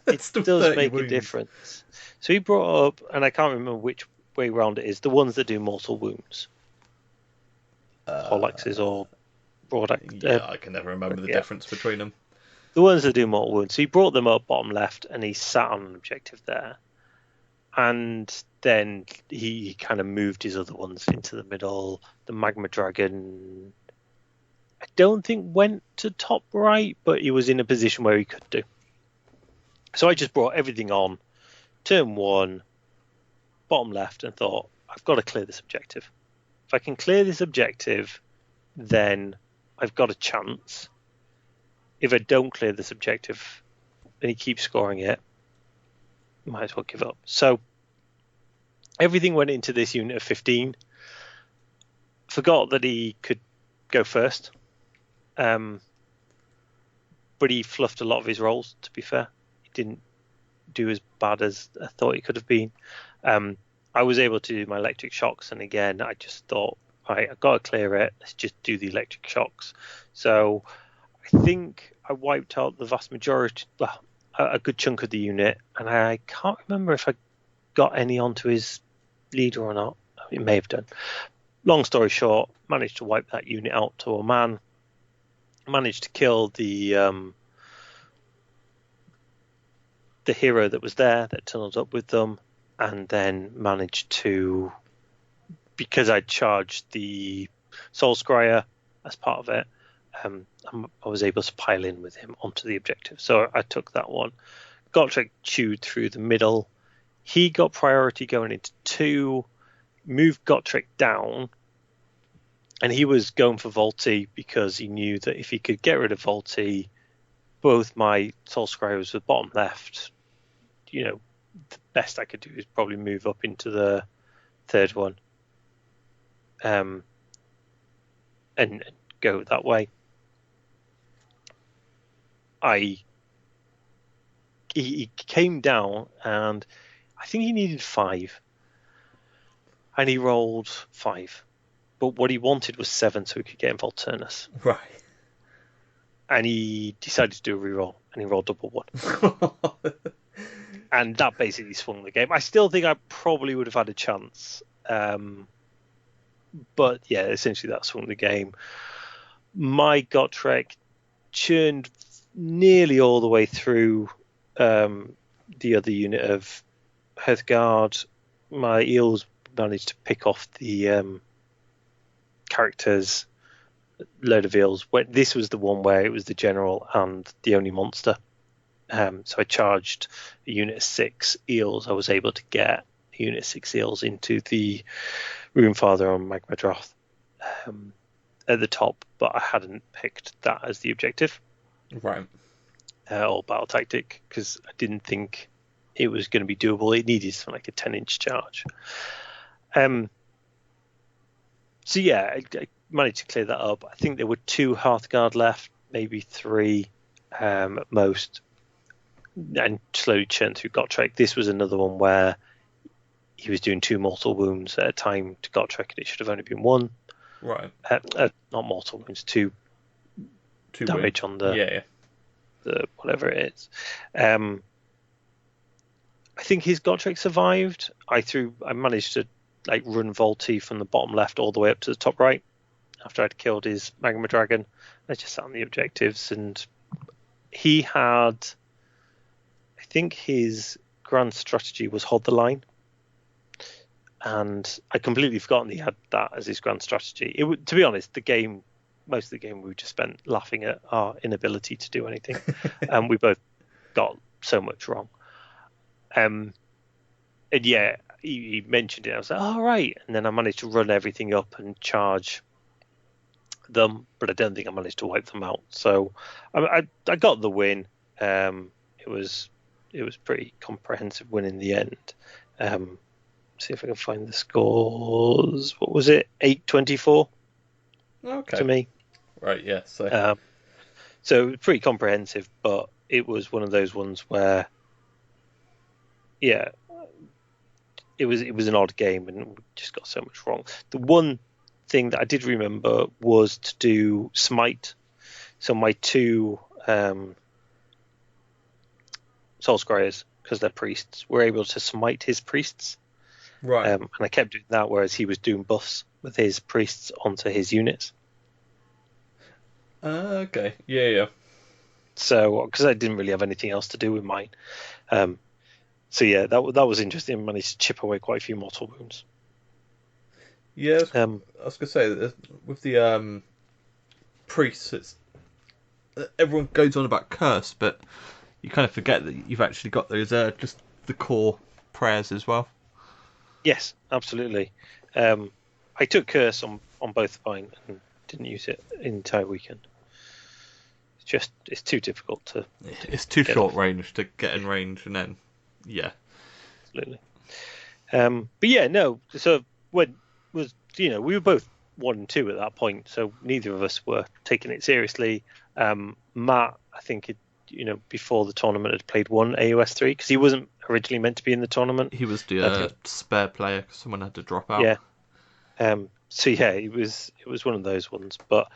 It does make a difference. So he brought up, and I can't remember which way round it is, the ones that do mortal wounds. Poleaxes or Broadaxe. Yeah, I can never remember the difference between them. The ones that do mortal wounds. So he brought them up bottom left, and he sat on an objective there. And then he kind of moved his other ones into the middle. The Magma Dragon, I don't think went to top right, but he was in a position where he could do. So I just brought everything on, turn 1, bottom left, and thought, I've got to clear this objective. If I can clear this objective, then I've got a chance. If I don't clear this objective and he keeps scoring it, might as well give up. So everything went into this unit of 15. Forgot that he could go first. But he fluffed a lot of his rolls, to be fair. He didn't do as bad as I thought he could have been. I was able to do my electric shocks, and again, I just thought, right, I've got to clear it. Let's just do the electric shocks. So I think I wiped out the vast majority, well, a good chunk of the unit, and I can't remember if I got any onto his leader or not. It may have done. Long story short, managed to wipe that unit out to a man. Managed to kill the hero that was there that tunneled up with them, and then managed to, because I charged the Soul Scryer as part of it, I was able to pile in with him onto the objective. So I took that one. Gotrek chewed through the middle. He got priority going into 2, moved Gotrek down, and he was going for Volti because he knew that if he could get rid of Volti, both my Soul Scryers were bottom left. The best I could do is probably move up into the third one, and go that way. He came down, and I think he needed 5, and he rolled 5. But what he wanted was 7, so he could get in Volturnus. Right. And he decided to do a reroll, and he rolled double 1. And that basically swung the game. I still think I probably would have had a chance. But yeah, essentially that swung the game. My Gotrek churned nearly all the way through the other unit of Hearthguard. My eels managed to pick off the characters, load of eels. This was the one where it was the general and the only monster. So I charged a unit of 6 eels. I was able to get a unit of 6 eels into the Runefather on Magmadroth at the top, but I hadn't picked that as the objective. Right. Or battle tactic, because I didn't think it was going to be doable. It needed something like a 10-inch charge. So yeah, I managed to clear that up. I think there were 2 Hearthguard left, maybe 3 at most, and slowly churned through Gotrek. This was another one where he was doing 2 mortal wounds at a time to Gotrek, and it should have only been 1. Right. Not mortal wounds, 2 damage on the whatever it is. I think his Gotrek survived. I managed to run Volti from the bottom left all the way up to the top right after I'd killed his Magma Dragon. I just sat on the objectives, and he had, I think his grand strategy was hold the line, and I'd completely forgotten he had that as his grand strategy. To be honest, most of the game we just spent laughing at our inability to do anything, and we both got so much wrong. And yeah, he mentioned it. I was like, "Oh, right." And then I managed to run everything up and charge them, but I don't think I managed to wipe them out. So I got the win. It was pretty comprehensive win in the end. See if I can find the scores. What was it? 8-24. Okay. To me. Right. Yeah. So pretty comprehensive, but it was one of those ones where, yeah, it was an odd game and we just got so much wrong. The one thing that I did remember was to do smite. So my 2 soul scryers, because they're priests, were able to smite his priests. Right. And I kept doing that, whereas he was doing buffs with his priests onto his units. Okay. Yeah. So, because I didn't really have anything else to do with mine. So yeah, that was interesting. I managed to chip away quite a few mortal wounds. Yeah. I was gonna say that with the priests, it's everyone goes on about curse, but you kind of forget that you've actually got those just the core prayers as well. Yes, absolutely. I took curse on both of mine and didn't use it the entire weekend. It's too difficult to. It's too short range to get in range, and then yeah, absolutely. But yeah, no. So we were both 1 and 2 at that point, so neither of us were taking it seriously. Matt, I think before the tournament had played 1 AOS 3 because he wasn't originally meant to be in the tournament. He was the spare player because someone had to drop out. Yeah. So yeah, it was one of those ones, but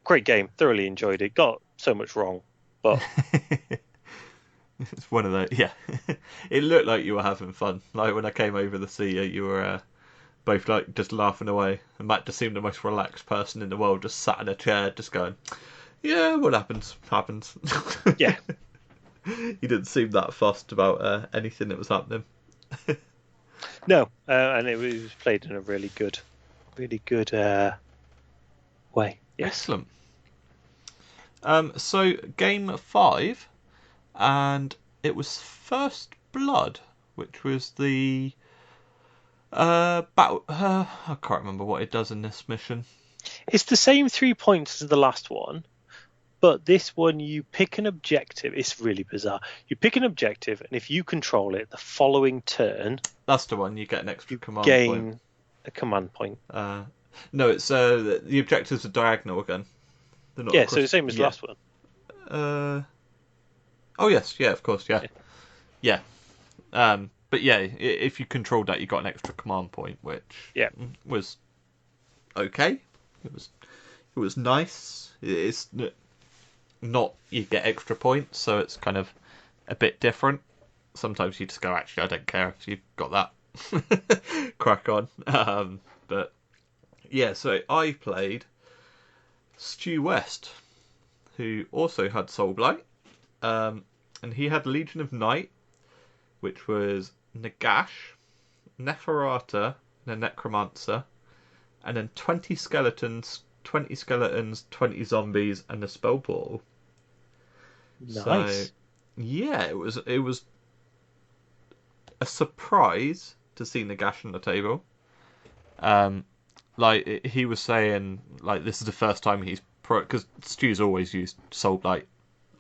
great game. Thoroughly enjoyed it. Got so much wrong, but it's one of those. Yeah, it looked like you were having fun. Like when I came over to see you, you were both just laughing away, and Matt just seemed the most relaxed person in the world, just sat in a chair, just going, "Yeah, what happens, happens." Yeah. He didn't seem that fussed about anything that was happening. No, and it was played in a really good way. Yes. Excellent. So game 5, and it was First Blood, which was the battle. I can't remember what it does in this mission. It's the same 3 points as the last one, but this one you pick an objective. It's really bizarre. You pick an objective, and if you control it, the following turn, that's the one you get an extra command gain point. A command point. No, it's the objectives are diagonal again. They're not across, so the same as the last one. Oh yes, yeah, of course, yeah. But yeah, if you controlled that, you got an extra command point, which was okay. It was nice. It's not you get extra points, so it's kind of a bit different. Sometimes you just go, actually, I don't care if you've got that. Crack on. But yeah, so I played Stu West, who also had Soul Blight, and he had Legion of Night, which was Nagash, Neferata, and a Necromancer, and then 20 skeletons, 20 zombies, and a spell portal. Nice. So, yeah, it was a surprise to see Nagash on the table. Like he was saying, like this is the first time he's because Stu's always used Soul Blight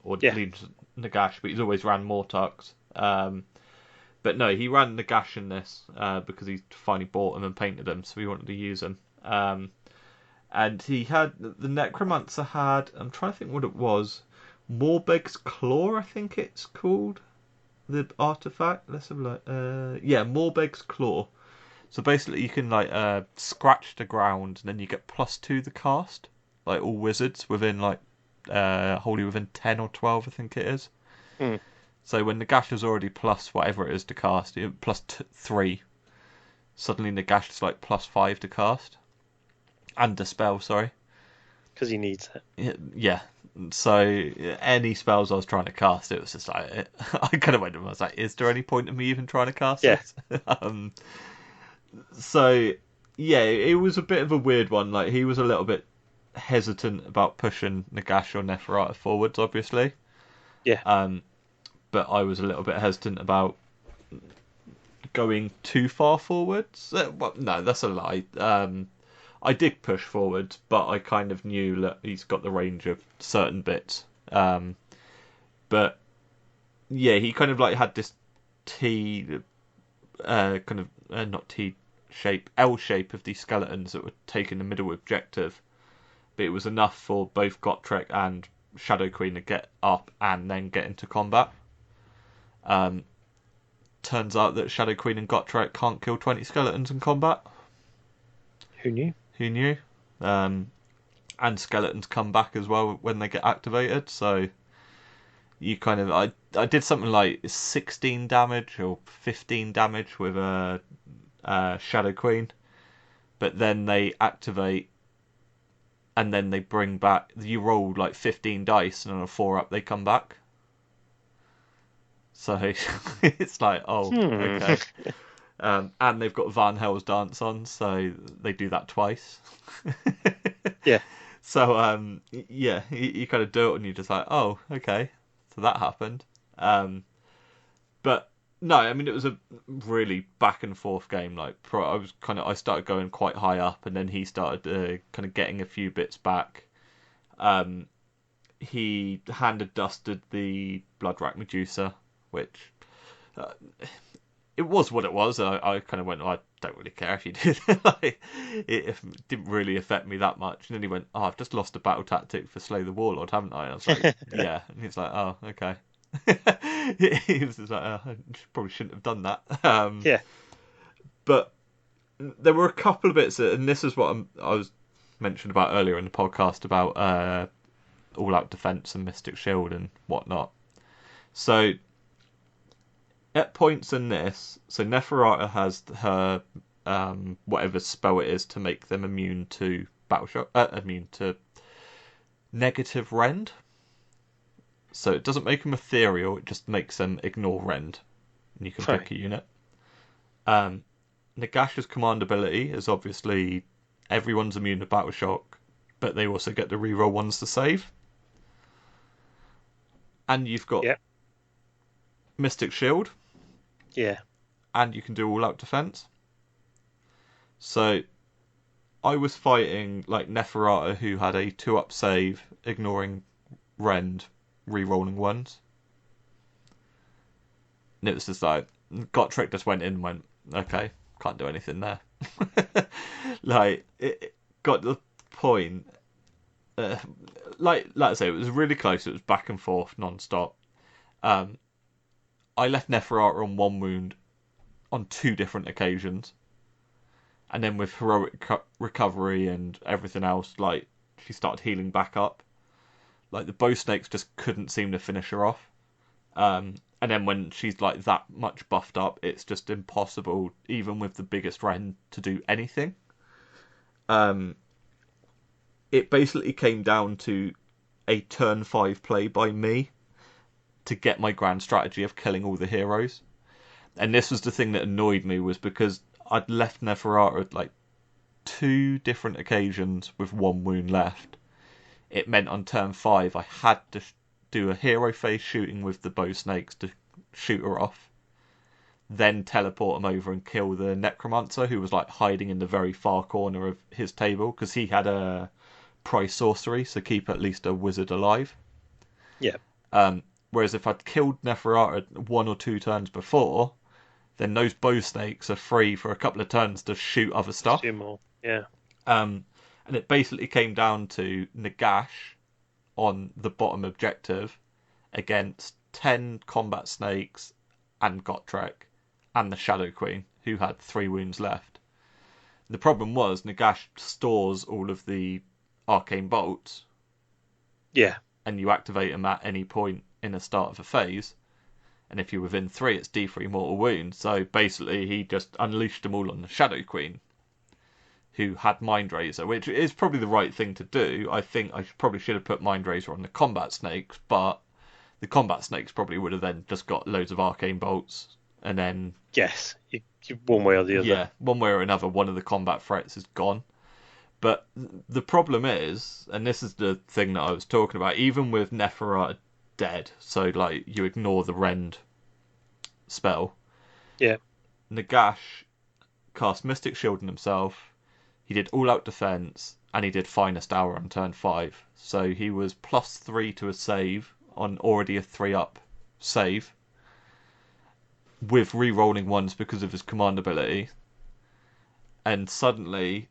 or Legion Nagash, but he's always ran Mortarks. But no, he ran Nagash in this because he finally bought them and painted them, so he wanted to use them. And he had the Necromancer had, I'm trying to think what it was, Morbeg's Claw, I think it's called. the artifact. Let's have a look. Yeah, Morbeg's Claw. So basically, you can like scratch the ground, and then you get +2 the cast. Like all wizards within like wholly within 10 or 12, I think it is. Hmm. So when Nagash is already plus whatever it is to cast, +3. Suddenly Nagash is like +5 to cast and dispel. Sorry. Because he needs it. Yeah. So any spells I was trying to cast, it was just like I kind of went and I was like, is there any point in me even trying to cast Yeah. this? So yeah, it was a bit of a weird one. Like he was a little bit hesitant about pushing Nagash or Neferata forwards, obviously. Yeah. But I was a little bit hesitant about going too far forwards. Well, no, that's a lie. I did push forwards, but I kind of knew that he's got the range of certain bits. But yeah, he kind of like had this T, kind of not T shape, L shape of these skeletons that were taking the middle objective. But it was enough for both Gotrek and Shadow Queen to get up and then get into combat. Turns out that Shadow Queen and Gotrek can't kill 20 skeletons in combat. Who knew? Who knew? And skeletons come back as well when they get activated. So you kind of I did something like 16 damage or 15 damage with a Shadow Queen, but then they activate and then they bring back. You roll like 15 dice and on a 4-up they come back. So it's like, oh, okay. And they've got Van Hell's Dance on, so they do that twice. Yeah. So yeah, you kind of do it and you're just like, oh, okay, so that happened. But no, I mean it was a really back and forth game. Like I started going quite high up, and then he started kind of getting a few bits back. He handed dusted the Bloodrack Medusa, which it was what it was. I kind of went, oh, I don't really care if you did. Like, it didn't really affect me that much. And then he went, oh, I've just lost a battle tactic for Slay the Warlord, haven't I? And I was like, yeah. And he's like, oh, okay. He was just like, oh, I probably shouldn't have done that. Yeah. But there were a couple of bits, and this is what I was mentioned about earlier in the podcast about all-out defense and Mystic Shield and whatnot. So at points in this, so Neferata has her whatever spell it is to make them immune to battle shock, immune to negative rend. So it doesn't make them ethereal; it just makes them ignore rend. And you can pick a unit. Nagash's command ability is obviously everyone's immune to battle shock, but they also get to reroll ones to save. And you've got Mystic Shield. Yeah. And you can do all-out defense. So I was fighting like Neferata, who had a 2-up save, ignoring rend, re-rolling ones. And it was just like Gotrek just went in and went, okay, can't do anything there. Like it got to the point. Like I say, it was really close. It was back and forth, non-stop. I left Neferata on 1 wound on 2 different occasions, and then with heroic recovery and everything else, like she started healing back up. Like the bow snakes just couldn't seem to finish her off. And then when she's like that much buffed up, it's just impossible, even with the biggest rend, to do anything. It basically came down to a turn 5 play by me to get my grand strategy of killing all the heroes. And this was the thing that annoyed me, was because I'd left Neferata at like 2 different occasions with 1 wound left. It meant on turn 5 I had to do a hero phase shooting with the bow snakes to shoot her off, then teleport him over and kill the necromancer who was like hiding in the very far corner of his table, because he had a prize sorcery, so keep at least a wizard alive. Yeah. Whereas if I'd killed Neferata 1 or 2 turns before, then those bow snakes are free for a couple of turns to shoot other stuff. Shoot more. Yeah. And it basically came down to Nagash on the bottom objective against 10 combat snakes and Gotrek, and the Shadow Queen, who had 3 wounds left. The problem was Nagash stores all of the arcane bolts. Yeah. And you activate them at any point in the start of a phase. And if you're within 3, it's D3 mortal wounds. So basically, he just unleashed them all on the Shadow Queen, who had Mind Razor, which is probably the right thing to do. I think I probably should have put Mind Razor on the combat snakes, but the combat snakes probably would have then just got loads of arcane bolts, and then yes, one way or the other. Yeah, one way or another, one of the combat threats is gone. But the problem is, and this is the thing that I was talking about, even with Neferata dead, so like you ignore the Rend spell. Yeah. Nagash cast Mystic Shield on himself. He did all out defense, and he did Finest Hour on turn 5. So he was +3 to a save on already a 3-up save, with re-rolling ones because of his command ability. And suddenly,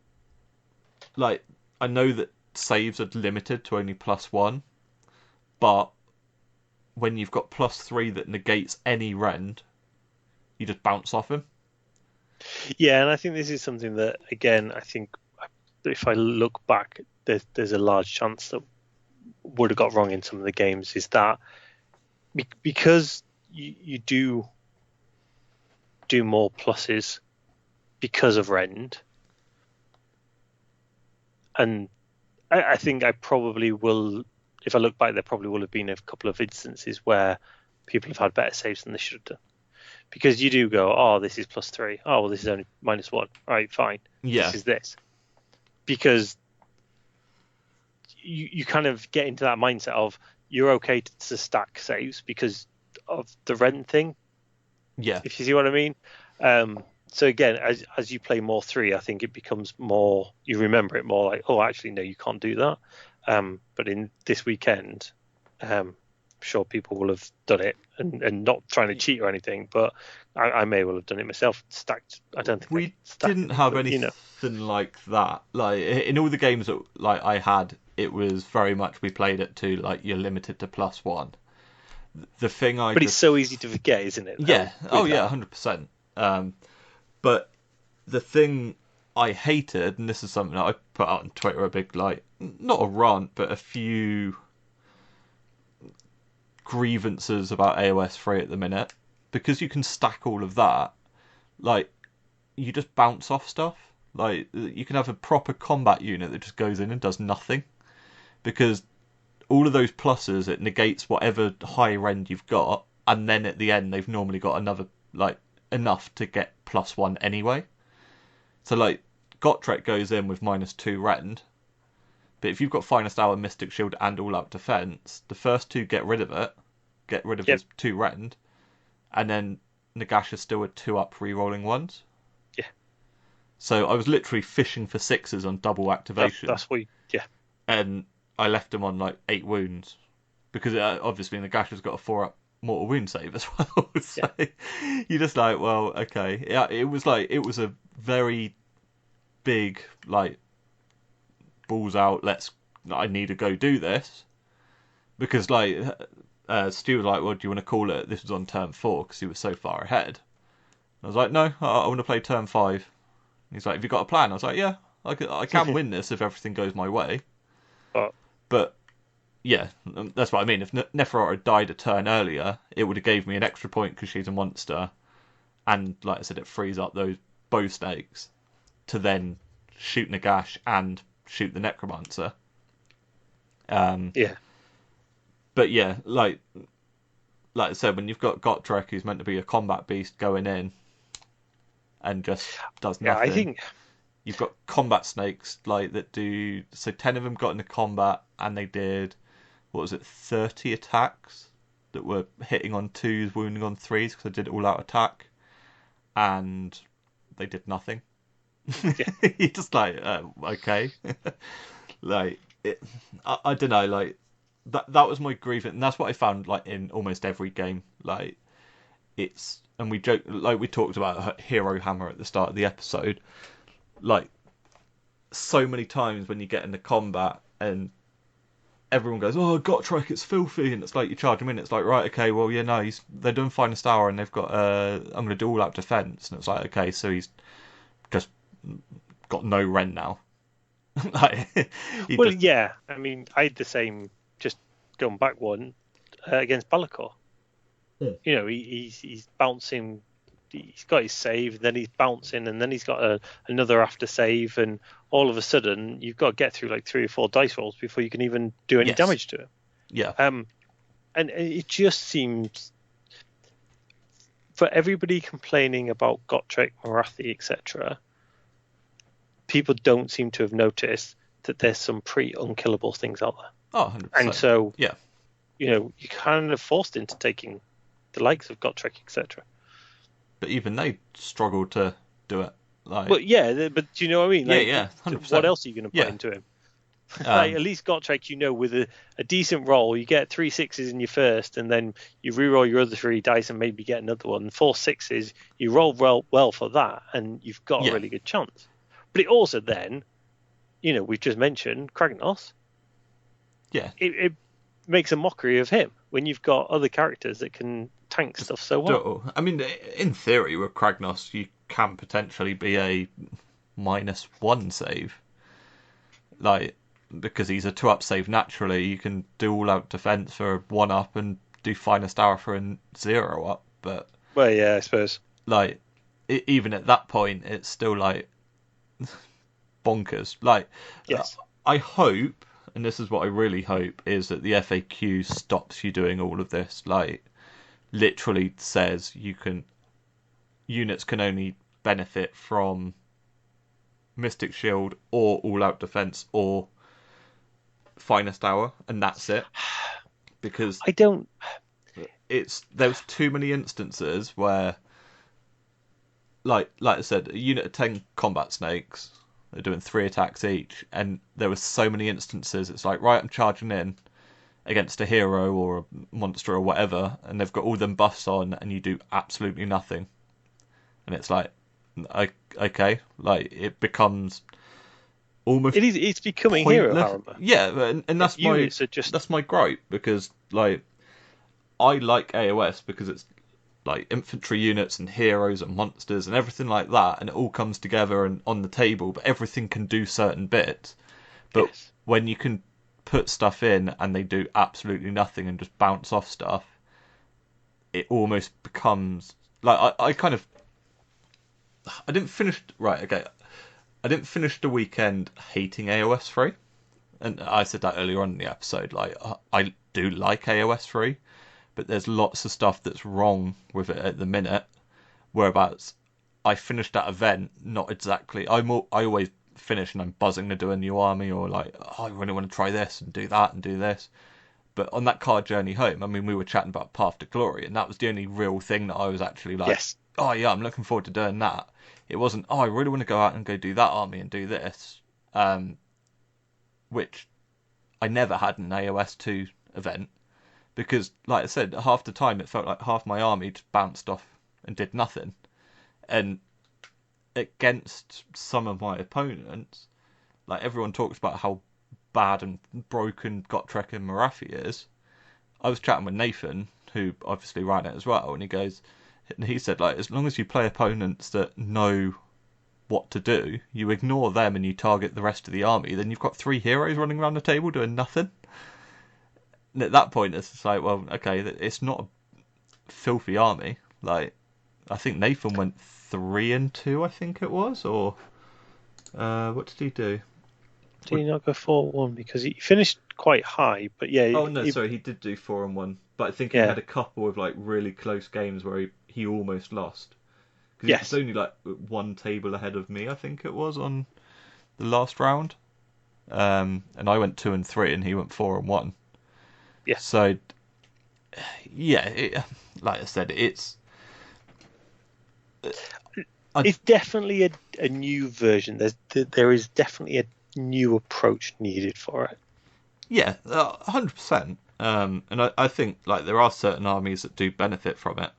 like, I know that saves are limited to only +1, but when you've got +3 that negates any Rend, you just bounce off him. Yeah, and I think this is something that, again, I think if I look back, there's a large chance that would have got wrong in some of the games, is that because you do more pluses because of Rend, and I think I probably will, if I look back, there probably will have been a couple of instances where people have had better saves than they should have done. Because you do go, oh, this is +3. Oh, well, this is only -1. All right, fine. Yeah. This is this. Because you kind of get into that mindset of you're okay to stack saves because of the Rend thing. Yeah. If you see what I mean. So again, as you play more 3, I think it becomes more, you remember it more like, oh, actually, no, you can't do that. But in this weekend, I'm sure people will have done it and not trying to cheat or anything, but I may well have done it myself. Stacked. I don't think we didn't have anything like that. Like in all the games that like I had, it was very much we played it to like you're limited to +1. The thing but it's so easy to forget, isn't it? Yeah. Oh yeah, 100%. But the thing I hated, and this is something that I put out on Twitter, a big like not a rant, but a few grievances about AOS 3 at the minute, because you can stack all of that, like you just bounce off stuff. Like you can have a proper combat unit that just goes in and does nothing, because all of those pluses, it negates whatever high Rend you've got, and then at the end they've normally got another like enough to get +1 anyway. So like Gotrek goes in with -2 Rend, but if you've got Finest Hour, Mystic Shield, and all out defense, the first 2 get rid of it, get rid of his 2 Rend, and then Nagash is still at 2-up re-rolling ones. Yeah. So I was literally fishing for 6s on double activation. That's what. And I left him on like 8 wounds because obviously Nagash has got a 4-up mortal wound save as well. So you're just like, well, okay. Yeah, it was a very big like balls out. I need to go do this because like Stu was like, well, do you want to call it? This was on turn 4 because he was so far ahead. I was like, no, I want to play turn 5. He's like, have you got a plan? I was like, yeah, I can win this if everything goes my way. But yeah, that's what I mean. If Neferata had died a turn earlier, it would have gave me an extra point because she's a monster, and like I said, it frees up those bow snakes to then shoot Nagash and shoot the Necromancer. Yeah. But yeah, like I said, when you've got Gotrek, who's meant to be a combat beast, going in and just does nothing. Yeah, I think you've got combat snakes like that do. So 10 of them got into combat, and they did, what was it, 30 attacks that were hitting on 2s, wounding on 3s because I did all out attack, and they did nothing. Yeah. You're just like, okay. Like I don't know, like that was my grievance, and that's what I found like in almost every game. Like it's, and we joke, like we talked about Hero Hammer at the start of the episode. Like so many times when you get into combat and everyone goes, "Oh, Gotrek, it's filthy," and it's like you charge them in. It's like, right, okay, well, yeah, no, they're doing Finest Hour, and they've got I'm going to do all out defense, and it's like, okay, so he's just got no rent now. Like, Well, yeah, I mean, I had the same, just going back one, against Balakor. Yeah. You know, he's bouncing, he's got his save, then he's bouncing, and then he's got another after save, and all of a sudden you've got to get through like 3 or 4 dice rolls before you can even do any damage to him. Yeah. And it just seems, for everybody complaining about Gotrek, Morathi, etc., people don't seem to have noticed that there's some pretty unkillable things out there. Oh, 100%. And so, yeah, you know, you're kind of forced into taking the likes of Gotrek, etc. But even they struggle to do it. Like, but yeah, but do you know what I mean? Like, yeah, 100%. What else are you going to put into him? Like, at least Gotrek, you know, with a decent roll, you get 3 6s in your first, and then you re-roll your other 3 dice and maybe get another one. 4 6s, you roll well for that, and you've got a really good chance. But it also then, you know, we've just mentioned Kragenos. Yeah. It makes a mockery of him when you've got other characters that can tank stuff so well. I mean, in theory, with Kragenos, you can potentially be a -1 save. Like, because he's a 2-up save naturally, you can do all out defense for a 1-up and do Finest Hour for a 0-up. But, well, yeah, I suppose. Like, even at that point, it's still like bonkers. Like, yes. I hope, and this is what I really hope, is that the FAQ stops you doing all of this. Like, literally says units can only benefit from Mystic Shield or All Out Defense or Finest Hour, and that's it. Because there's too many instances where, like I said, a unit of 10 combat snakes, they're doing 3 attacks each, and there were so many instances. It's like, right, I'm charging in against a hero or a monster or whatever, and they've got all them buffs on, and you do absolutely nothing. And it's like, okay, like, it becomes almost. It's becoming pointless. hero armor. Yeah, and that's my gripe, because like, I like AOS because it's like infantry units and heroes and monsters and everything like that, and it all comes together and on the table, but everything can do certain bits. But when you can put stuff in and they do absolutely nothing and just bounce off stuff, it almost becomes like I didn't finish the weekend hating AOS 3, and I said that earlier on in the episode. Like, I do like AOS 3, but there's lots of stuff that's wrong with it at the minute. Whereabouts I finished that event, not exactly. I always finish and I'm buzzing to do a new army, or like, oh, I really want to try this and do that and do this. But on that card journey home, I mean, we were chatting about Path to Glory, and that was the only real thing that I was actually like, oh yeah, I'm looking forward to doing that. It wasn't, oh, I really want to go out and go do that army and do this, which I never had in an AOS 2 event, because, like I said, half the time it felt like half my army just bounced off and did nothing. And against some of my opponents, like, everyone talks about how bad and broken Gotrek and Morathi is. I was chatting with Nathan, who obviously ran it as well, and he said, like, as long as you play opponents that know what to do, you ignore them and you target the rest of the army, then you've got 3 heroes running around the table doing nothing. And at that point, it's just like, well, okay, it's not a filthy army. Like, I think Nathan went 3-2, I think it was, or what did he do? Did he not go 4-1? Because he finished quite high, but yeah. Oh no, sorry, he did do 4-1, but I think he had a couple of like really close games where he almost lost. Because he was only like 1 table ahead of me, I think it was, on the last round. And I went 2-3, and he went 4-1. Yeah. So, yeah, like I said, it's definitely a new version. There is definitely a new approach needed for it. Yeah, 100%. And I think, like, there are certain armies that do benefit from it.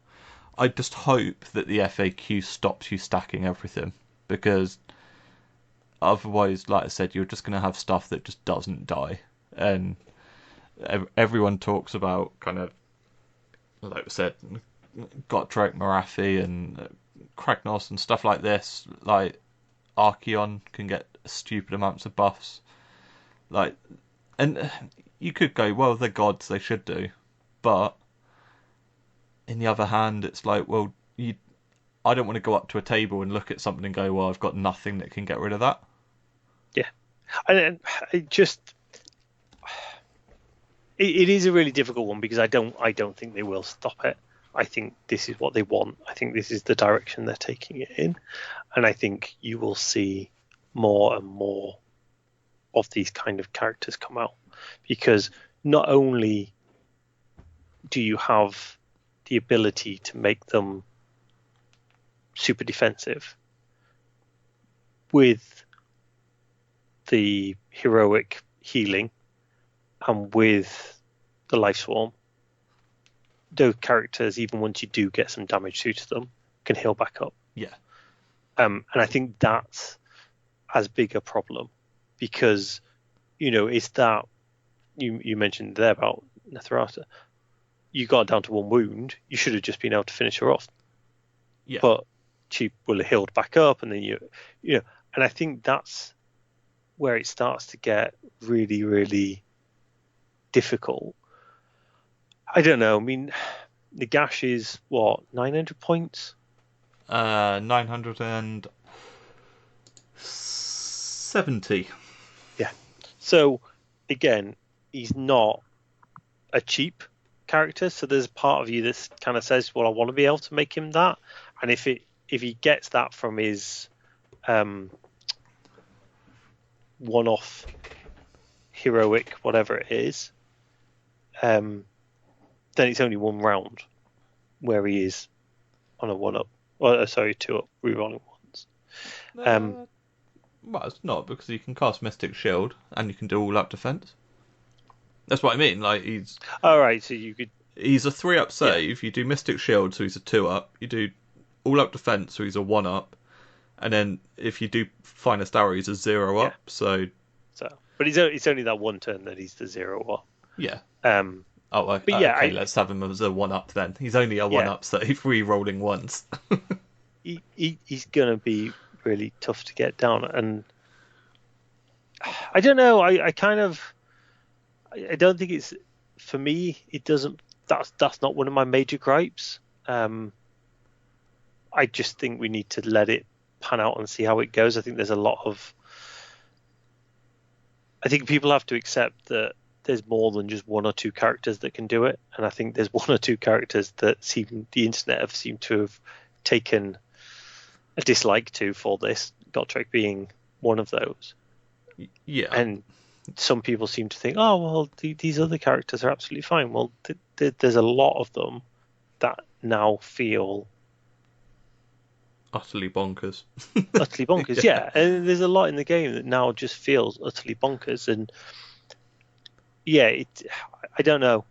I just hope that the FAQ stops you stacking everything, because otherwise, like I said, you're just going to have stuff that just doesn't die. And everyone talks about kind of, like I said, Gotrek, Morathi, and Kragenos and stuff like this. Like Archeon can get stupid amounts of buffs. Like, and you could go, well, they're gods, they should do, but in the other hand, it's like, well, I don't want to go up to a table and look at something and go, well, I've got nothing that can get rid of that. Yeah, and it is a really difficult one because I don't think they will stop it. I think this is what they want. I think this is the direction they're taking it in, and I think you will see more and more of these kind of characters come out, because not only do you have the ability to make them super defensive with the heroic healing and with the life swarm, those characters, even once you do get some damage through to them, can heal back up. Yeah. And I think that's as big a problem, because, you know, it's that you mentioned there about Netherata. You got down to one wound, you should have just been able to finish her off. Yeah. But she will have healed back up, and then you know, and I think that's where it starts to get really, really difficult. I don't know. I mean, Nagash is what, 900 points? 970. Yeah. So again, he's not a cheap character. So there's a part of you that kind of says, well, I want to be able to make him that. And if he gets that from his one-off heroic, whatever it is, then it's only one round where he is on a one-up. Well, sorry, two-up rerolling ones. Well, it's not, because you can cast Mystic Shield and you can do all-up defense. That's what I mean. Like, he's... All right, so you could... He's a 3-up save. Yeah. You do Mystic Shield, so he's a 2-up. You do all-up defense, so he's a 1-up. And then if you do Finest Arrow, he's a 0-up. Yeah. So, but it's only that one turn that he's the 0-up. Yeah. Okay, let's have him as a 1-up then. He's only a 1-up save, re-rolling once. He's going to be really tough to get down. And I don't know, I don't think it's... For me, it doesn't... That's not one of my major gripes. I just think we need to let it pan out and see how it goes. I think there's a lot of... I think people have to accept that there's more than just one or two characters that can do it, and I think there's one or two characters that the internet have seemed to have taken a dislike to for this, Gotrek being one of those. Yeah. And some people seem to think, oh, well, these other characters are absolutely fine. Well, there's a lot of them that now feel... utterly bonkers. Utterly bonkers, yeah. And there's a lot in the game that now just feels utterly bonkers. And yeah, I don't know.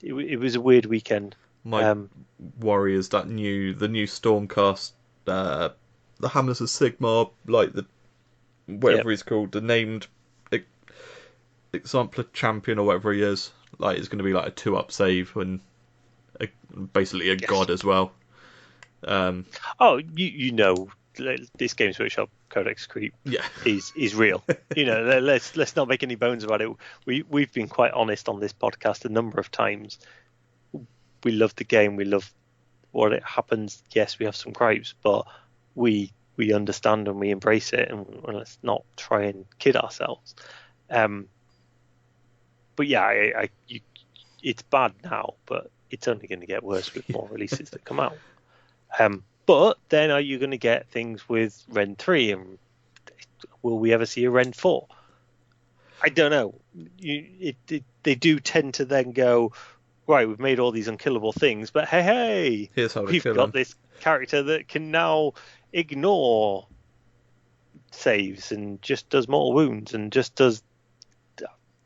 It was a weird weekend. My worry is that the new Stormcast, the Hammers of Sigmar, like the whatever he's called, the named Exemplar Champion or whatever he is, like it's going to be like a 2-up save and basically a god as well. You know, this Games Workshop Codex creep is real. You know, let's not make any bones about it. We've been quite honest on this podcast a number of times. We love the game. We love what it happens. Yes, we have some gripes, but we understand and we embrace it, and let's not try and kid ourselves. But yeah, it's bad now, but it's only going to get worse with more releases that come out. But then are you going to get things with Ren 3, and will we ever see a Ren 4? I don't know. They do tend to then go, right, we've made all these unkillable things, but hey, here's how we've got this character that can now ignore saves and just does mortal wounds and just does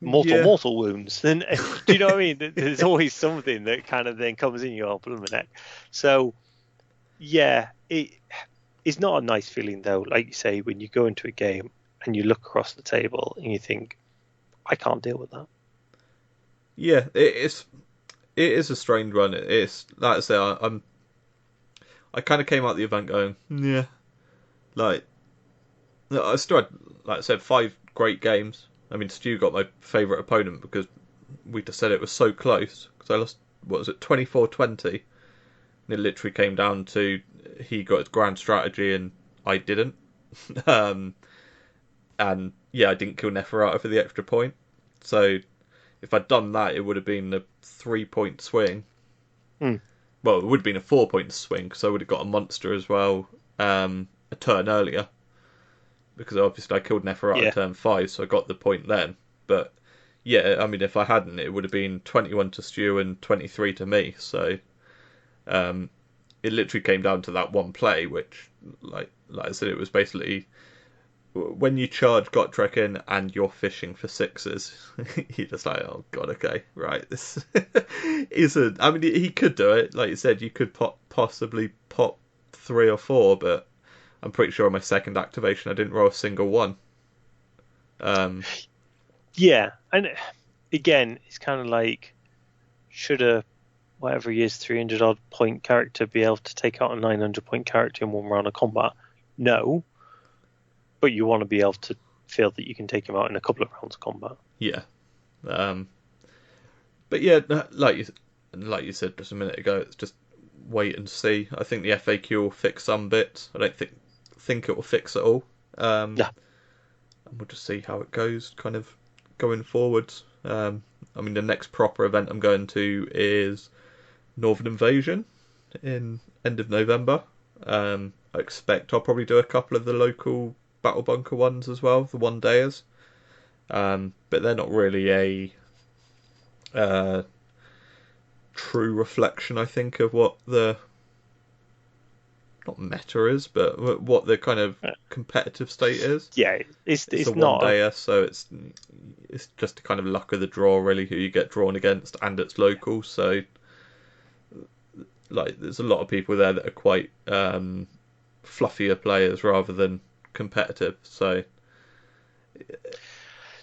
mortal wounds. And do you know what I mean? There's always something that kind of then comes in your neck. So yeah, it's not a nice feeling though. Like you say, when you go into a game and you look across the table and you think, I can't deal with that. Yeah, it is a strange one. It's like I say, I kind of came out the event going, yeah, like I still had, like I said, 5 great games. I mean, Stu got my favourite opponent because we just said it was so close. Because I lost, what was it, 24-20? And it literally came down to he got his grand strategy and I didn't. um, and yeah, I didn't kill Neferata for the extra point. So if I'd done that, it would have been a 3-point swing. Hmm. Well, it would have been a 4-point swing because I would have got a monster as well a turn earlier. Because obviously I killed Neferata Yeah. turn 5, so I got the point then. But yeah, I mean, if I hadn't, it would have been 21 to Stu and 23 to me. So it literally came down to that one play, which, like I said, it was basically when you charge Gotrek in and you're fishing for sixes, you're just like, oh god, okay, right, this isn't. I mean, he could do it, like you said, you could possibly pop 3 or 4, but I'm pretty sure on my second activation I didn't roll a single one. Yeah, and again, it's kind of like, should a whatever he is 300 odd point character be able to take out a 900 point character in one round of combat? No, but you want to be able to feel that you can take him out in a couple of rounds of combat. Yeah, but yeah, like you said just a minute ago, it's just wait and see. I think the FAQ will fix some bits. I don't think it will fix it all. Yeah. And we'll just see how it goes, kind of going forwards. I mean, the next proper event I'm going to is Northern Invasion in end of November. I expect I'll probably do a couple of the local Battle Bunker ones as well, the one dayers. But they're not really a true reflection, I think, of what the not meta is, but what the kind of competitive state is. Yeah, it's a not one dayer, so it's just a kind of luck of the draw, really, who you get drawn against, and it's local, so like there's a lot of people there that are quite fluffier players rather than competitive. So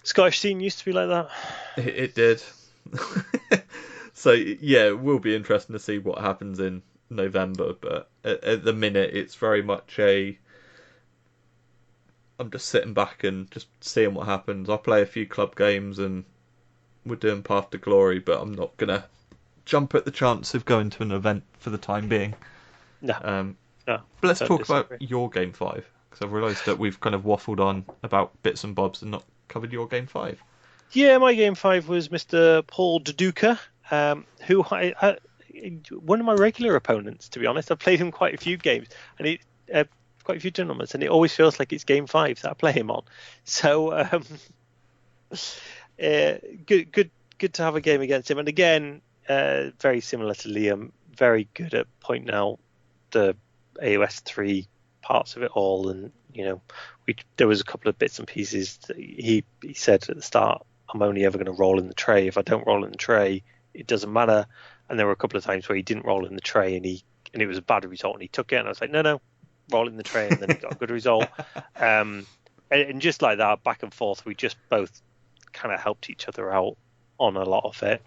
Scottish scene used to be like that. it did. So yeah, it will be interesting to see what happens in November, but at the minute it's very much I'm just sitting back and just seeing what happens. I'll play a few club games and we're doing Path to Glory, but I'm not gonna jump at the chance of going to an event for the time being. No. But let's talk about your game 5, because I've realised that we've kind of waffled on about bits and bobs and not covered your game 5. Yeah, my game 5 was Mr. Paul Duduka, who I one of my regular opponents, to be honest. I've played him quite a few games, and quite a few tournaments, and it always feels like it's game 5 that I play him on. So good to have a game against him. And again, very similar to Liam, very good at pointing out the AOS 3 parts of it all. And there was a couple of bits and pieces that he said at the start, I'm only ever going to roll in the tray. If I don't roll in the tray, it doesn't matter. And there were a couple of times where he didn't roll in the tray and it was a bad result and he took it, and I was like, no, roll in the tray, and then he got a good result. And just like that, back and forth, we just both kind of helped each other out on a lot of it.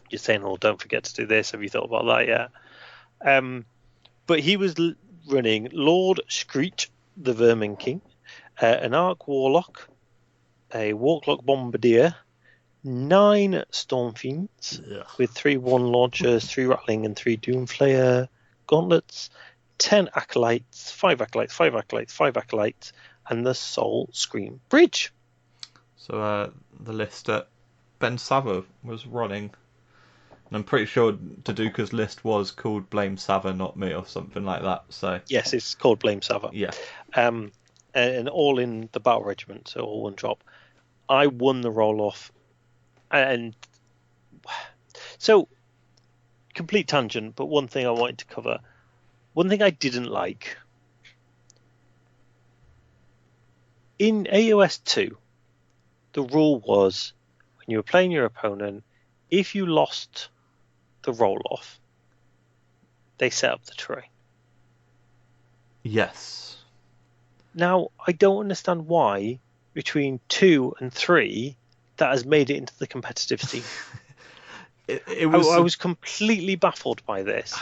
Just saying, oh, don't forget to do this. Have you thought about that yet? But he was running Lord Screech, the Vermin King, an Arc Warlock, a Warlock Bombardier, 9 Storm Fiends with 3 One Launchers, 3 Rattling, and 3 Doomflayer Gauntlets, 10 Acolytes, 5 Acolytes, 5 Acolytes, 5 Acolytes, and the Soul Scream Bridge. So the list that Ben Sava was running, and I'm pretty sure Taduka's list was called Blame Sava, not me, or something like that. So yes, it's called Blame Sava. Yeah. And all in the Battle Regiment, so all one drop. I won the roll-off. And so, complete tangent, but one thing I wanted to cover. One thing I didn't like. In AOS 2, the rule was, when you were playing your opponent, if you lost the roll-off, they set up the tray. Yes. Now, I don't understand why, between 2 and 3, that has made it into the competitive scene. it I, was I was completely baffled by this.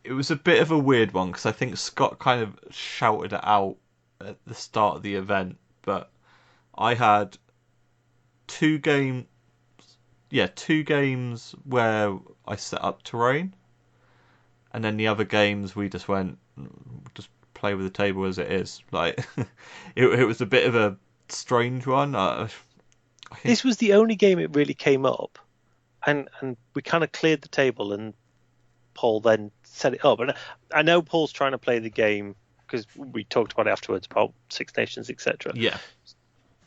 it was a bit of a weird one because I think Scott kind of shouted it out at the start of the event, but I had two game two games where I set up terrain, and then the other games we just went just play with the table as it is. Like it was a bit of a strange one. I think, This was the only game it really came up, and we kind of cleared the table, and Paul then set it up. And I know Paul's trying to play the game because we talked about it afterwards about Six Nations, etc. yeah,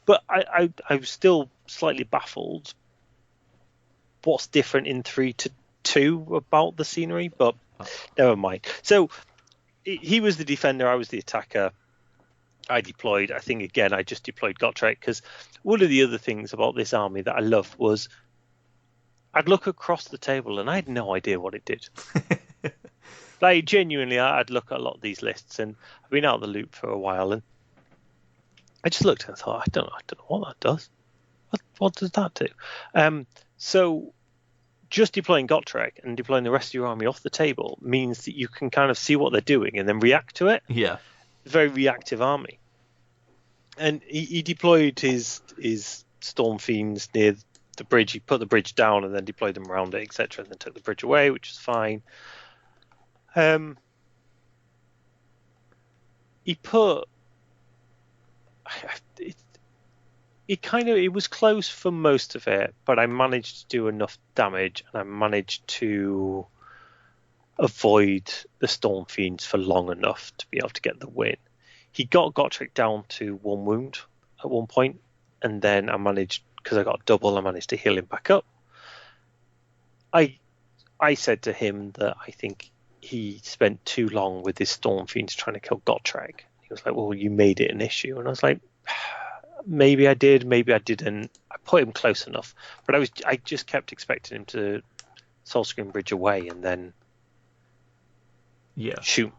But I was still slightly baffled. What's different in 3 to 2 about the scenery? But never mind. So he was the defender, I was the attacker. I deployed. I think again I just deployed Gotrek because one of the other things about this army that I loved was I'd look across the table and I had no idea what it did. Like genuinely, I'd look at a lot of these lists, and I've been out of the loop for a while, and I just looked and thought, I don't know what that does. What does that do? So just deploying Gotrek and deploying the rest of your army off the table means that you can kind of see what they're doing and then react to it. yeah. Very reactive army. And he deployed his Storm Fiends near the bridge. He put the bridge down and then deployed them around it, etc., and then took the bridge away, which is fine. He put it was close for most of it, but I managed to do enough damage, and I managed to avoid the Storm Fiends for long enough to be able to get the win. He got Gotrek down to 1 wound at one point, and then I managed, because I got double, I managed to heal him back up. I said to him that I think he spent too long with his Storm Fiends trying to kill Gotrek. He was like, well, you made it an issue. And I was like, maybe I did, maybe I didn't. I put him close enough, but I just kept expecting him to Soulscream Bridge away and then shoot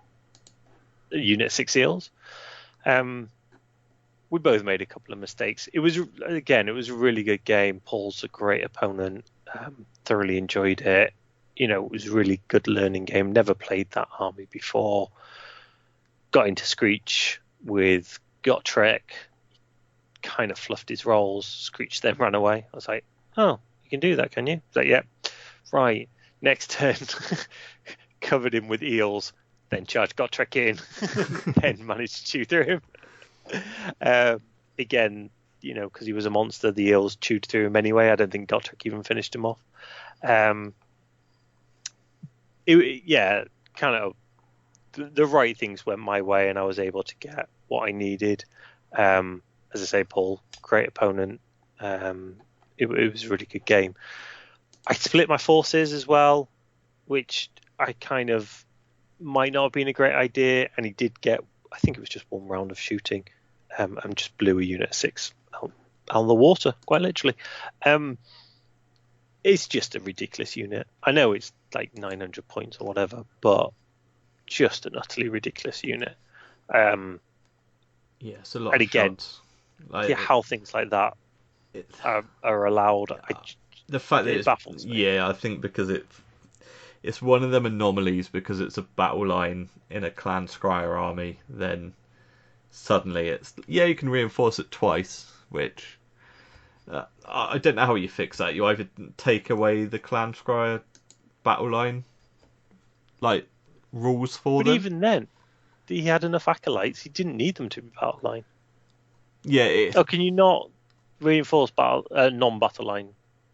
Unit 6 Eels. We both made a couple of mistakes. It was a really good game. Paul's a great opponent. Thoroughly enjoyed it. It was a really good learning game. Never played that army before. Got into Screech with Gotrek. Kind of fluffed his rolls. Screech then ran away. I was like, oh, you can do that, can you? He's like, yeah. Right. Next turn, covered him with eels. Then charged Gotrek in. Then managed to chew through him. Again, because he was a monster, the eels chewed through him anyway. I don't think Gotrek even finished him off. Kind of the right things went my way, and I was able to get what I needed. As I say, Paul, great opponent. It was a really good game. I split my forces as well, which I kind of might not have been a great idea, and he did get, I think it was just 1 round of shooting, and just blew a unit 6 out of the water, quite literally. It's just a ridiculous unit. I know it's like 900 points or whatever, but just an utterly ridiculous unit. It's a lot of shots. How things like that are allowed. The fact that it baffles me. I think because it's one of them anomalies, because it's a battle line in a clan scryer army, then suddenly it's you can reinforce it twice, which I don't know how you fix that. You either take away the clan scryer battle line like rules for them. But even then, he had enough acolytes. He didn't need them to be battle line. Yeah. Can you not reinforce non-battle line?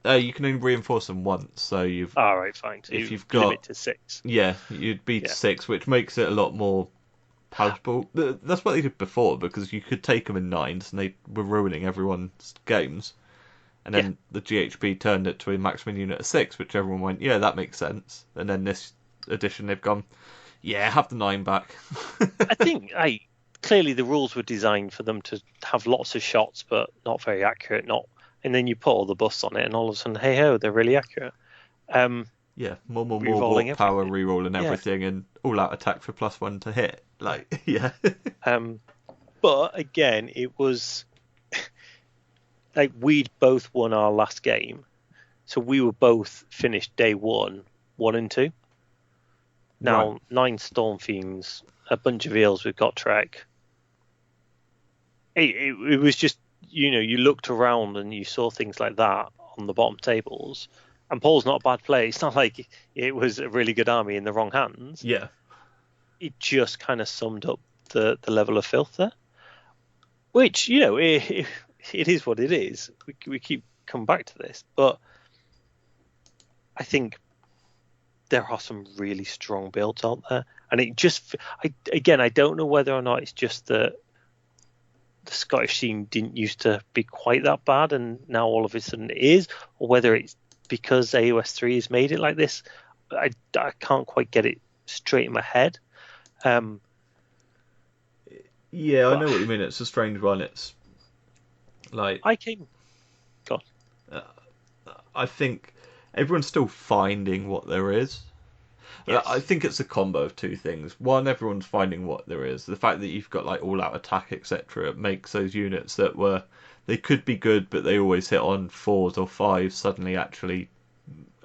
You can only reinforce them once, so you've. All right, fine. So if you've got limit to 6. Yeah, you'd be to 6, which makes it a lot more palatable. That's what they did before, because you could take them in 9s, and they were ruining everyone's games. And then the GHB turned it to a maximum unit of 6, which everyone went, yeah, that makes sense. And then this edition, they've gone, yeah, have the 9 back. I think clearly the rules were designed for them to have lots of shots, but not very accurate. And then you put all the buffs on it, and all of a sudden, hey ho, they're really accurate. More warp power, rerolling everything, and all out attack for +1 to hit. But again, it was like we'd both won our last game, So we were both finished day 1 and 2. Now, Right. 9 Storm Fiends, a bunch of eels with Gotrek. It was just, you looked around and you saw things like that on the bottom tables. And Paul's not a bad player. It's not like it was a really good army in the wrong hands. Yeah. It just kind of summed up the level of filth there. Which, it is what it is. We keep coming back to this. But I think there are some really strong builds out there. And it just, I don't know whether or not it's just that the Scottish scene didn't used to be quite that bad and now all of a sudden it is, or whether it's because AOS 3 has made it like this. I can't quite get it straight in my head. Yeah, I know what you mean. It's a strange one. It's like God. I think everyone's still finding what there is. Yes. I think it's a combo of two things. One, everyone's finding what there is. The fact that you've got like all-out attack, etc., makes those units that they could be good, but they always hit on 4s or 5s suddenly actually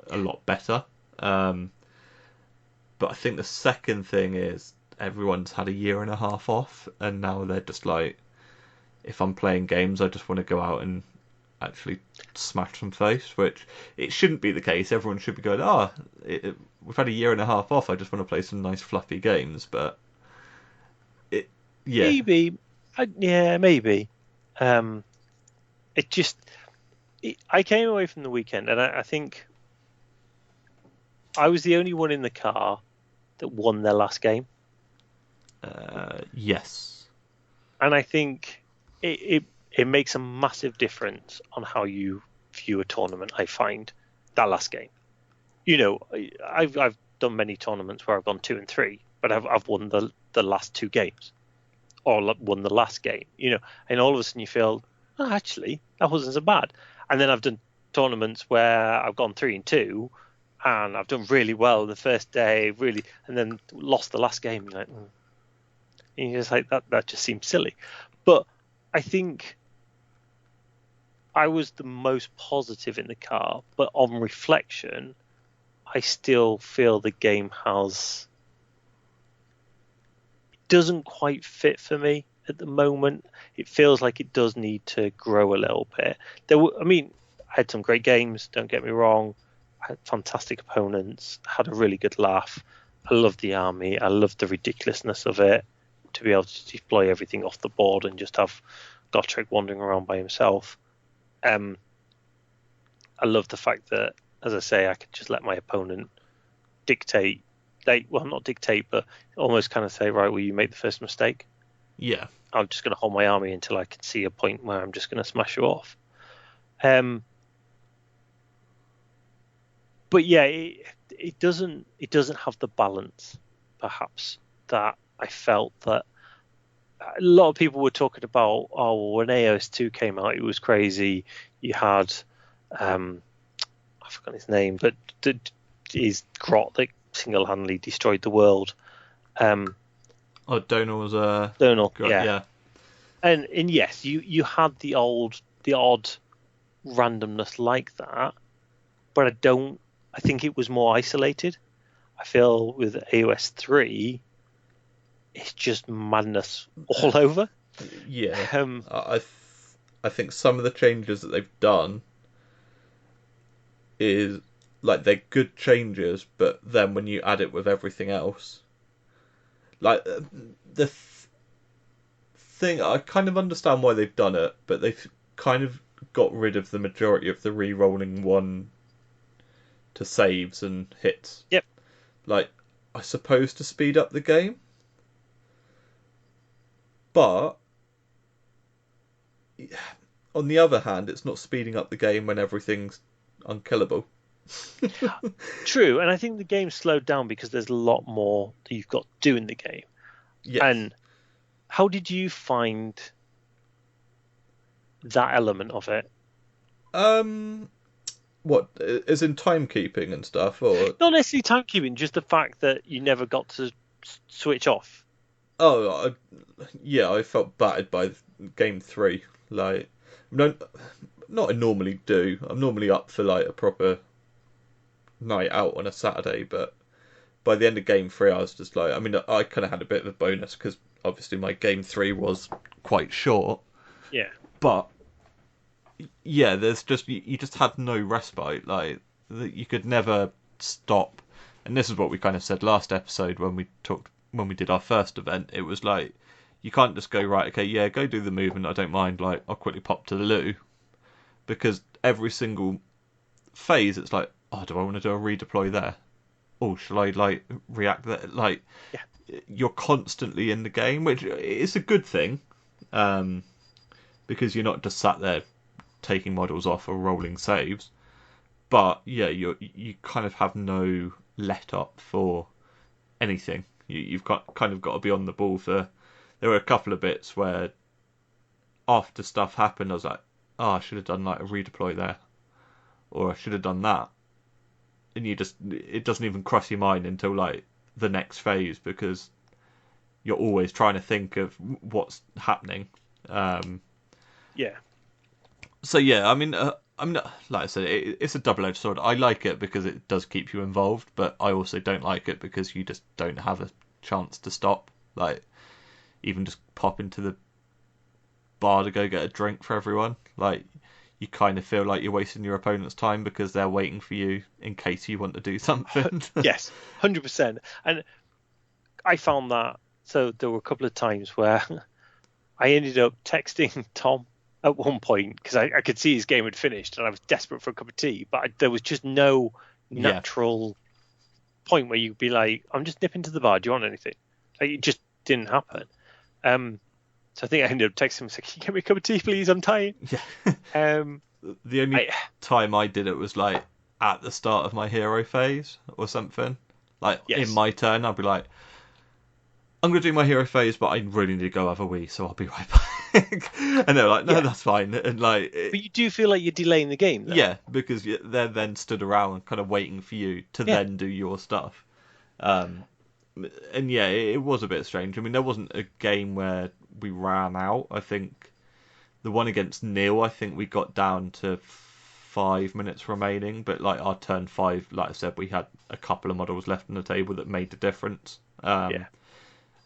a lot better. But I think the second thing is everyone's had a year and a half off, and now they're just like, if I'm playing games, I just want to go out and actually smash some face, which it shouldn't be the case. Everyone should be going, we've had a year and a half off, I just want to play some nice fluffy games. But maybe. I came away from the weekend and I think I was the only one in the car that won their last game. Yes. And I think it makes a massive difference on how you view a tournament. I find that last game. I've done many tournaments where I've gone 2 and 3, but I've won the last 2 games, or won the last game. And all of a sudden you feel, actually that wasn't so bad. And then I've done tournaments where I've gone 3 and 2, and I've done really well the first day, really, and then lost the last game. You're like, and you're just like that just seems silly. But I think I was the most positive in the car, but on reflection, I still feel the game doesn't quite fit for me at the moment. It feels like it does need to grow a little bit. I had some great games, don't get me wrong. I had fantastic opponents, had a really good laugh. I loved the army. I loved the ridiculousness of it, to be able to deploy everything off the board and just have Gotrek wandering around by himself. I love the fact that, as I say, I could just let my opponent dictate. Not dictate, but almost kind of say, right, well, you make the first mistake. Yeah. I'm just going to hold my army until I can see a point where I'm just going to smash you off. But yeah, it doesn't have the balance, perhaps, that I felt that a lot of people were talking about. When AOS 2 came out, it was crazy. You had, I forgot his name, but his Grot that single-handedly destroyed the world. Donal was Donal, yeah. And yes, you had the odd randomness like that, but I think it was more isolated. I feel with AOS 3, it's just madness all over. Yeah. I think some of the changes that they've done is like they're good changes, but then when you add it with everything else, like the thing, I kind of understand why they've done it, but they've kind of got rid of the majority of the re-rolling 1 to saves and hits. Yep. Like, I suppose to speed up the game, but on the other hand, it's not speeding up the game when everything's unkillable. True, and I think the game slowed down because there's a lot more that you've got to do in the game. Yes. And how did you find that element of it? What, as in timekeeping and stuff, or not necessarily timekeeping, just the fact that you never got to switch off? I felt battered by game 3. Like, not I normally do. I'm normally up for like a proper night out on a Saturday, but by the end of game 3, I was just like, I mean, I kind of had a bit of a bonus because obviously my game 3 was quite short. Yeah. But yeah, there's just you just had no respite. Like you could never stop. And this is what we kind of said last episode when we did our first event. It was like you can't just go, right, okay, yeah, go do the movement. I don't mind. Like I'll quickly pop to the loo, because every single phase it's like, oh, do I want to do a redeploy there? Oh, shall I like react there? Like you're constantly in the game, which is a good thing, because you're not just sat there taking models off or rolling saves. But yeah, you kind of have no let up for anything. You've kind of got to be on the ball for. There were a couple of bits where after stuff happened, I was like, oh, I should have done like a redeploy there, or I should have done that, and it doesn't even cross your mind until like the next phase, because you're always trying to think of what's happening. Yeah. So yeah, I mean, like I said, it's a double-edged sword. I like it because it does keep you involved, but I also don't like it because you just don't have a chance to stop. Like, even just pop into the bar to go get a drink for everyone. Like, you kind of feel like you're wasting your opponent's time because they're waiting for you in case you want to do something. Yes, 100%. And I found that, so there were a couple of times where I ended up texting Tom at one point because I could see his game had finished and I was desperate for a cup of tea, but there was just no natural point where you'd be like, I'm just nipping to the bar, do you want anything? Like, it just didn't happen. So I think I ended up texting him, like, can you get me a cup of tea, please? I'm tired. Yeah. The only time I did it was like at the start of my hero phase or something. Like in my turn, I'd be like, I'm going to do my hero phase, but I really need to go have a wee, so I'll be right back. And they're like, no, that's fine. And like, but you do feel like you're delaying the game, though. Yeah, because they're then stood around kind of waiting for you to then do your stuff. And yeah, it was a bit strange. I mean, there wasn't a game where we ran out. I think the one against Neil, I think we got down to 5 minutes remaining, but like our turn 5, like I said, we had a couple of models left on the table that made the difference.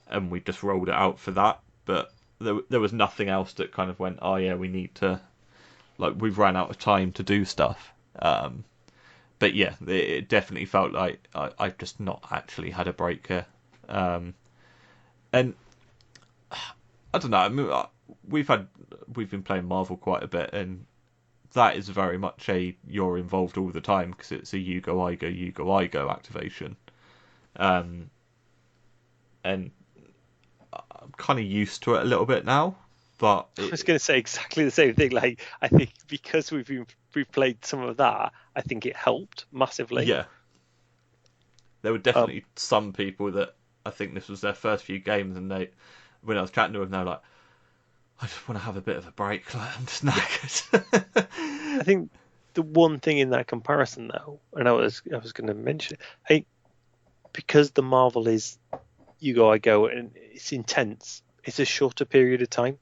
And we just rolled it out for that. But there was nothing else that kind of went, oh yeah, we need to, like, we've run out of time to do stuff. But yeah, it definitely felt like I've just not actually had a break here. And I don't know. I mean, we've been playing Marvel quite a bit, and that is very much you're involved all the time because it's a you go I go activation. And I'm kind of used to it a little bit now. But I was going to say exactly the same thing. Like, I think because we've played some of that, I think it helped massively. Yeah. There were definitely some people that I think this was their first few games, and when I was chatting to them, they were like, I just want to have a bit of a break. Like, I'm just knackered. I think the one thing in that comparison, though, and I was going to mention it, because the Marvel is you go, I go, and it's intense, it's a shorter period of time.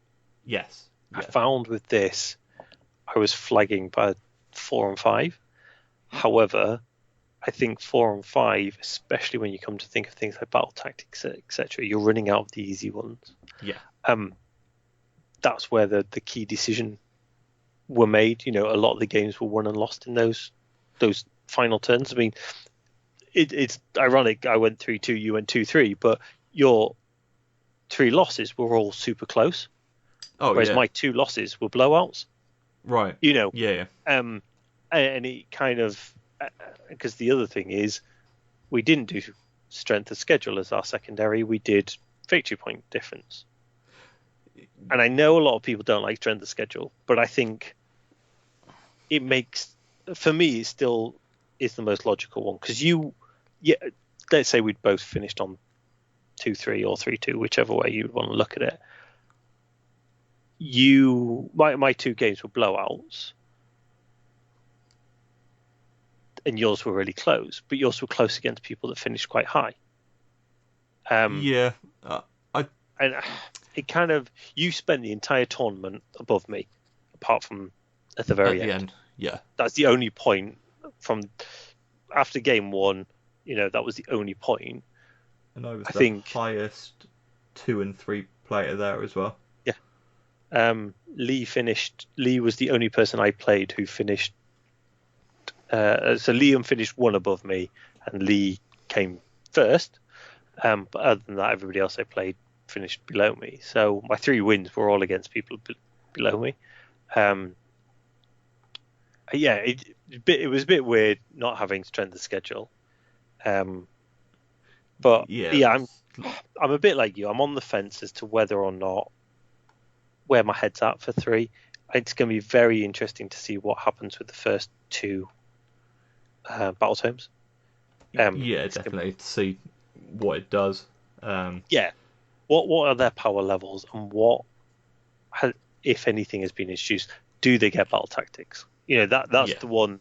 Yes. I found with this, I was flagging by 4 and 5. However, I think 4 and 5, especially when you come to think of things like battle tactics, etc., you're running out of the easy ones. Yeah. That's where the key decision were made. You know, a lot of the games were won and lost in those final turns. I mean, it's ironic. I went 3-2, you went 2-3, but your 3 losses were all super close. Whereas my 2 losses were blowouts. Right. You know. Yeah. And it kind of, because the other thing is, we didn't do strength of schedule as our secondary. We did victory point difference. And I know a lot of people don't like strength of schedule, but I think it makes, for me, it still is the most logical one. Because let's say we'd both finished on 2-3 or 3-2, whichever way you'd want to look at it. My 2 games were blowouts, and yours were really close, but yours were close against people that finished quite high. And it kind of, you spent the entire tournament above me, apart from at the at very the end. end. Yeah. That's the only point from after game one. That was the only point. And I was I the think highest 2 and 3 player there as well. yeah. Lee was the only person I played who finished. So Liam finished one above me, and Lee came first. But other than that, everybody else I played finished below me. So my 3 wins were all against people below me. Yeah, it was a bit weird not having strength of schedule. But yeah, I'm a bit like you. I'm on the fence as to whether or not where my head's at for 3. It's going to be very interesting to see what happens with the first 2 battle tomes. Yeah, definitely to see what it does. Yeah, what are their power levels, and what, if anything, has been introduced? Do they get battle tactics? That's the one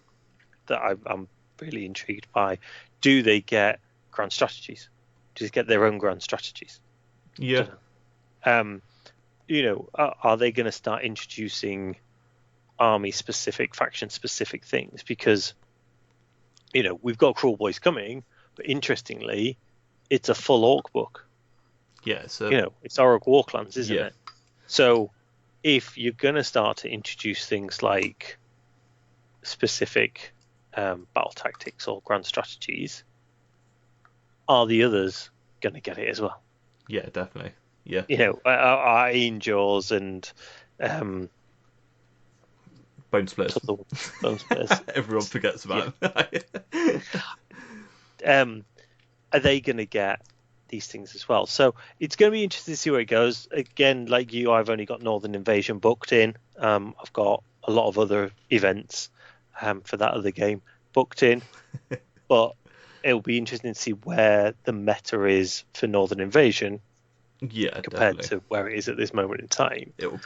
that I'm really intrigued by. Do they get grand strategies? Do they get their own grand strategies? Yeah. Are they going to start introducing army-specific, faction-specific things? Because we've got Cruel Boys coming, but interestingly, it's a full orc book. Yeah, so it's Orc Warclans, isn't yeah. it? So if you're going to start to introduce things like specific battle tactics or grand strategies, are the others going to get it as well? Yeah, definitely. Yeah. Our Angels and Bone Splitters. Bone Splitters. Everyone forgets about them. Are they going to get these things as well? So it's going to be interesting to see where it goes. Again, like you, I've only got Northern Invasion booked in. I've got a lot of other events for that other game booked in, but it'll be interesting to see where the meta is for Northern Invasion. Yeah, compared definitely. to where it is at this moment in time. It'll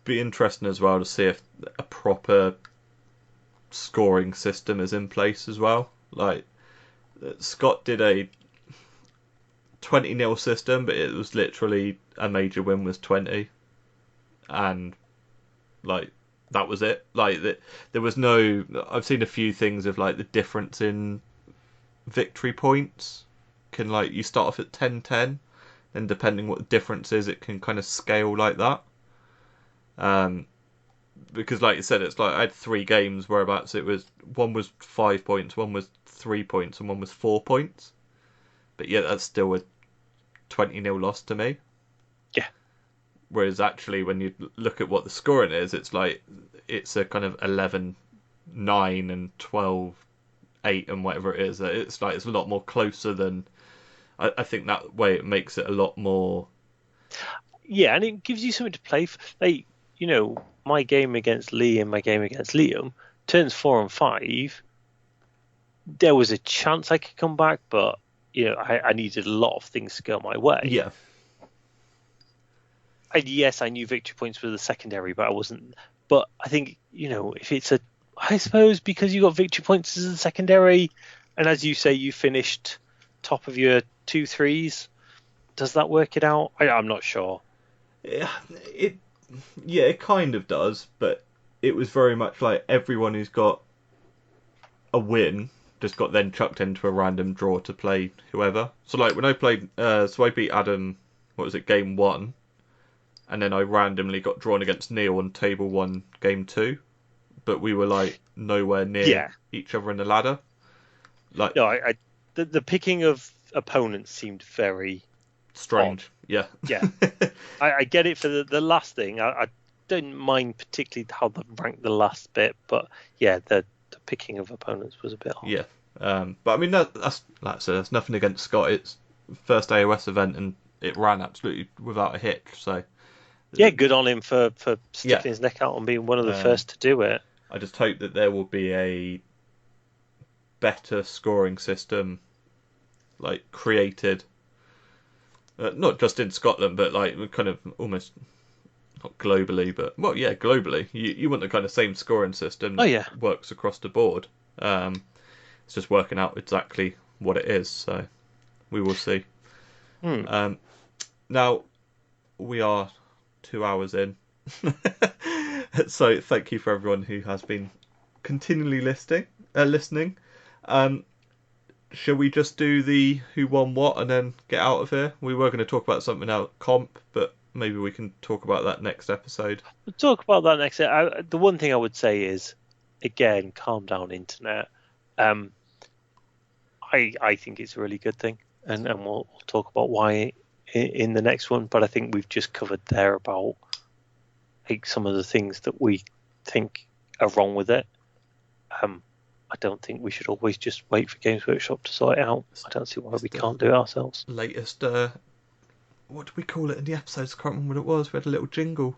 be interesting as well to see if a proper scoring system is in place as well. Like Scott did a 20-0 system, but it was literally a major win was 20, and like that was it. Like there was no. I've seen a few things of like the difference in victory points. Can like you start off at 10-10, and depending what the difference is, it can kind of scale like that. Because like you said, it's like I had 3 games whereabouts it was one was 5 points, one was 3 points, and one was 4 points. But yeah, that's still a 20-0 loss to me. Yeah. Whereas actually, when you look at what the scoring is, it's like it's a kind of 11-9 and 12-8 and whatever it is. It's like it's a lot more closer than. I think that way it makes it a lot more. Yeah, and it gives you something to play for. Like, my game against Lee and my game against Liam, turns 4 and 5, there was a chance I could come back, but I needed a lot of things to go my way. Yeah. And yes, I knew victory points were the secondary, but I wasn't. But I think if it's I suppose because you got victory points as a secondary, and as you say, you finished top of your 2-3s. Does that work it out? I'm not sure. Yeah, it kind of does, but it was very much like everyone who's got a win just got then chucked into a random draw to play whoever. So like when I played, so I beat Adam, what was it, game 1, and then I randomly got drawn against Neil on table 1, game 2, but we were like nowhere near each other in the ladder. Like no, the picking of opponents seemed very strange. Odd. Yeah. I get it for the last thing. I don't mind particularly how they rank the last bit, but yeah, the picking of opponents was a bit odd. Yeah, but I mean that's nothing against Scott. It's first AOS event and it ran absolutely without a hitch. So yeah, good on him for sticking his neck out and being one of the first to do it. I just hope that there will be a better scoring system, like created, not just in Scotland, but like kind of almost not globally, but globally. You want the kind of same scoring system that works across the board. It's just working out exactly what it is, so we will see. Now we are 2 hours in. So thank you for everyone who has been continually listening. Um, shall we just do the who won what and then get out of here? We were going to talk about something else, comp, but maybe we can talk about that next episode. We'll talk about that next. The one thing I would say is, again, calm down, internet. I think it's a really good thing, and we'll talk about why in the next one. But I think we've just covered there about like some of the things that we think are wrong with it. I don't think we should always just wait for Games Workshop to sort it out. I don't see why we can't do it ourselves. Latest, what did we call it in the episodes? I can't remember what it was. We had a little jingle.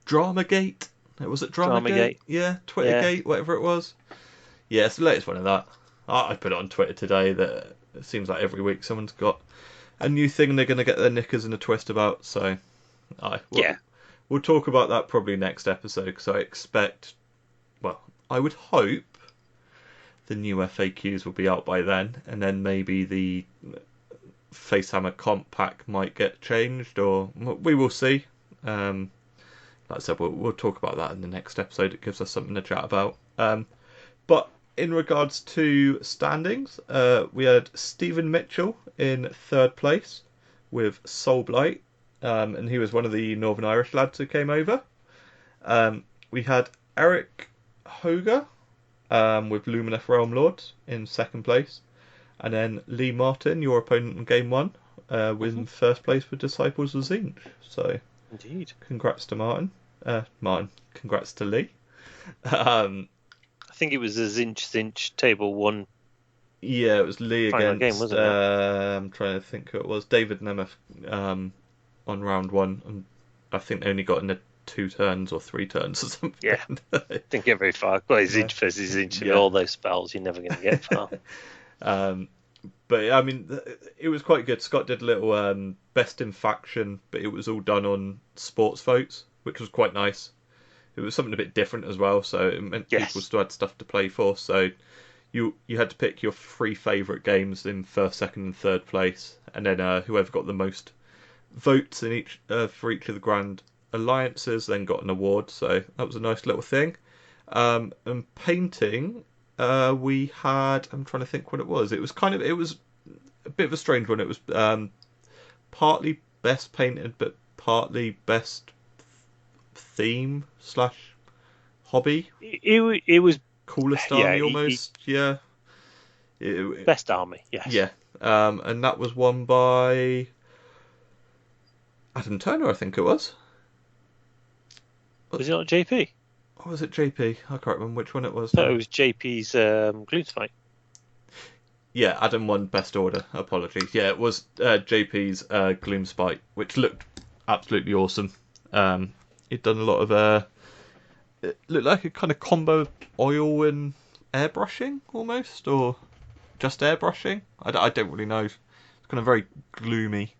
Dramagate. Was it Dramagate? Yeah, Twittergate, whatever it was. Yeah, it's the latest one of that. I put it on Twitter today that it seems like every week someone's got a new thing they're going to get their knickers in a twist about. So, we'll talk about that probably next episode because I expect, well, I would hope the new FAQs will be out by then, and then maybe the Facehammer comp pack might get changed, or we will see. Like I said, we'll talk about that in the next episode. It gives us something to chat about. But in regards to standings, we had Stephen Mitchell in third place with Soulblight, and he was one of the Northern Irish lads who came over. We had Eric Hoger with Lumineth Realm Lords in second place, and then Lee Martin, your opponent in Game 1, in first place with Disciples of Zinj. So, indeed, congrats to Martin. Congrats to Lee. I think it was a Zinj table 1. Yeah, it was Lee against. Game, wasn't it? I'm trying to think who it was. David Nemeth on round 1, and I think they only got in 2 turns or 3 turns or something. Yeah, didn't get very far. Well, Zinj versus Zinj with all those spells, you're never going to get far. But I mean, it was quite good. Scott did a little best in faction, but it was all done on sports votes, which was quite nice. It was something a bit different as well, so it meant people still had stuff to play for. So you had to pick your 3 favourite games in first, second, and third place, and then whoever got the most votes in each for each of the grand alliances then got an award. So that was a nice little thing. And painting, we had. I'm trying to think what it was. It was a bit of a strange one. It was partly best painted, but partly best theme / hobby. It was coolest army almost. Best army. Yes. Yeah. And that was won by Adam Turner, I think it was. Was it not JP? Or was it JP? I can't remember which one it was. No, it was JP's Gloom's Fight. Yeah, Adam won best order. Apologies. Yeah, it was JP's Gloomspite, which looked absolutely awesome. He'd done a lot of it looked like a kind of combo of oil and airbrushing almost, or just airbrushing. I don't really know. It's kind of very gloomy.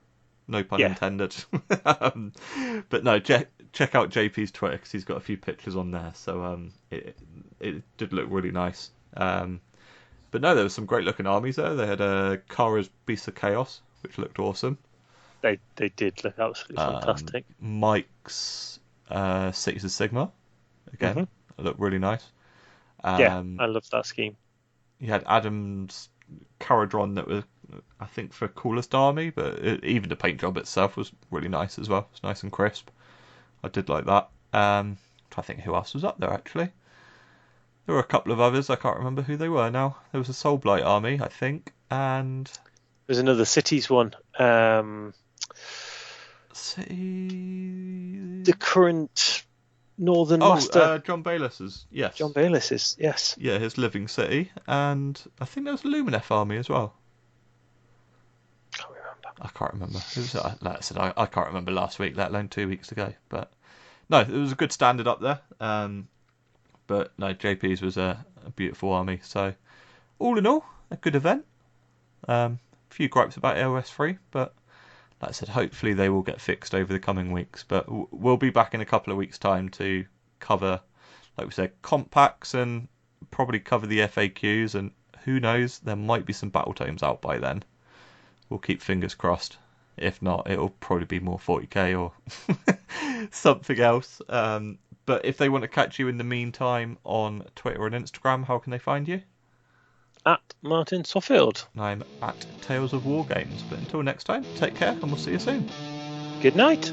No pun intended. But no, check out JP's Twitter because he's got a few pictures on there. So it did look really nice. But no, there were some great looking armies there. They had Kara's Beast of Chaos, which looked awesome. They did look absolutely fantastic. Mike's Cities of Sigmar, again, looked really nice. I loved that scheme. You had Adam's Caradron that was, I think, for coolest army, but even the paint job itself was really nice as well. It's nice and crisp. I did like that. I think who else was up there actually. There were a couple of others. I can't remember who they were now. There was a Soulblight army, I think, and there's another Cities one. City. The current Northern Master. John Bayless's. Yes. John Bayless's. Yes. Yeah, his Living City, and I think there was a Lumineth army as well. I can't remember. It was, like I said, I can't remember last week, let alone 2 weeks ago. But no, it was a good standard up there. But no, JP's was a beautiful army. So all in all, a good event. A few gripes about AOS 3, but like I said, hopefully they will get fixed over the coming weeks. But we'll be back in a couple of weeks' time to cover, like we said, comp packs and probably cover the FAQs. And who knows, there might be some battle tomes out by then. We'll keep fingers crossed. If not, it'll probably be more 40k or something else. But if they want to catch you in the meantime on Twitter and Instagram, how can they find you? At martinswaffield. And I'm at Tales of Wargames. But until next time, take care and we'll see you soon. Good night.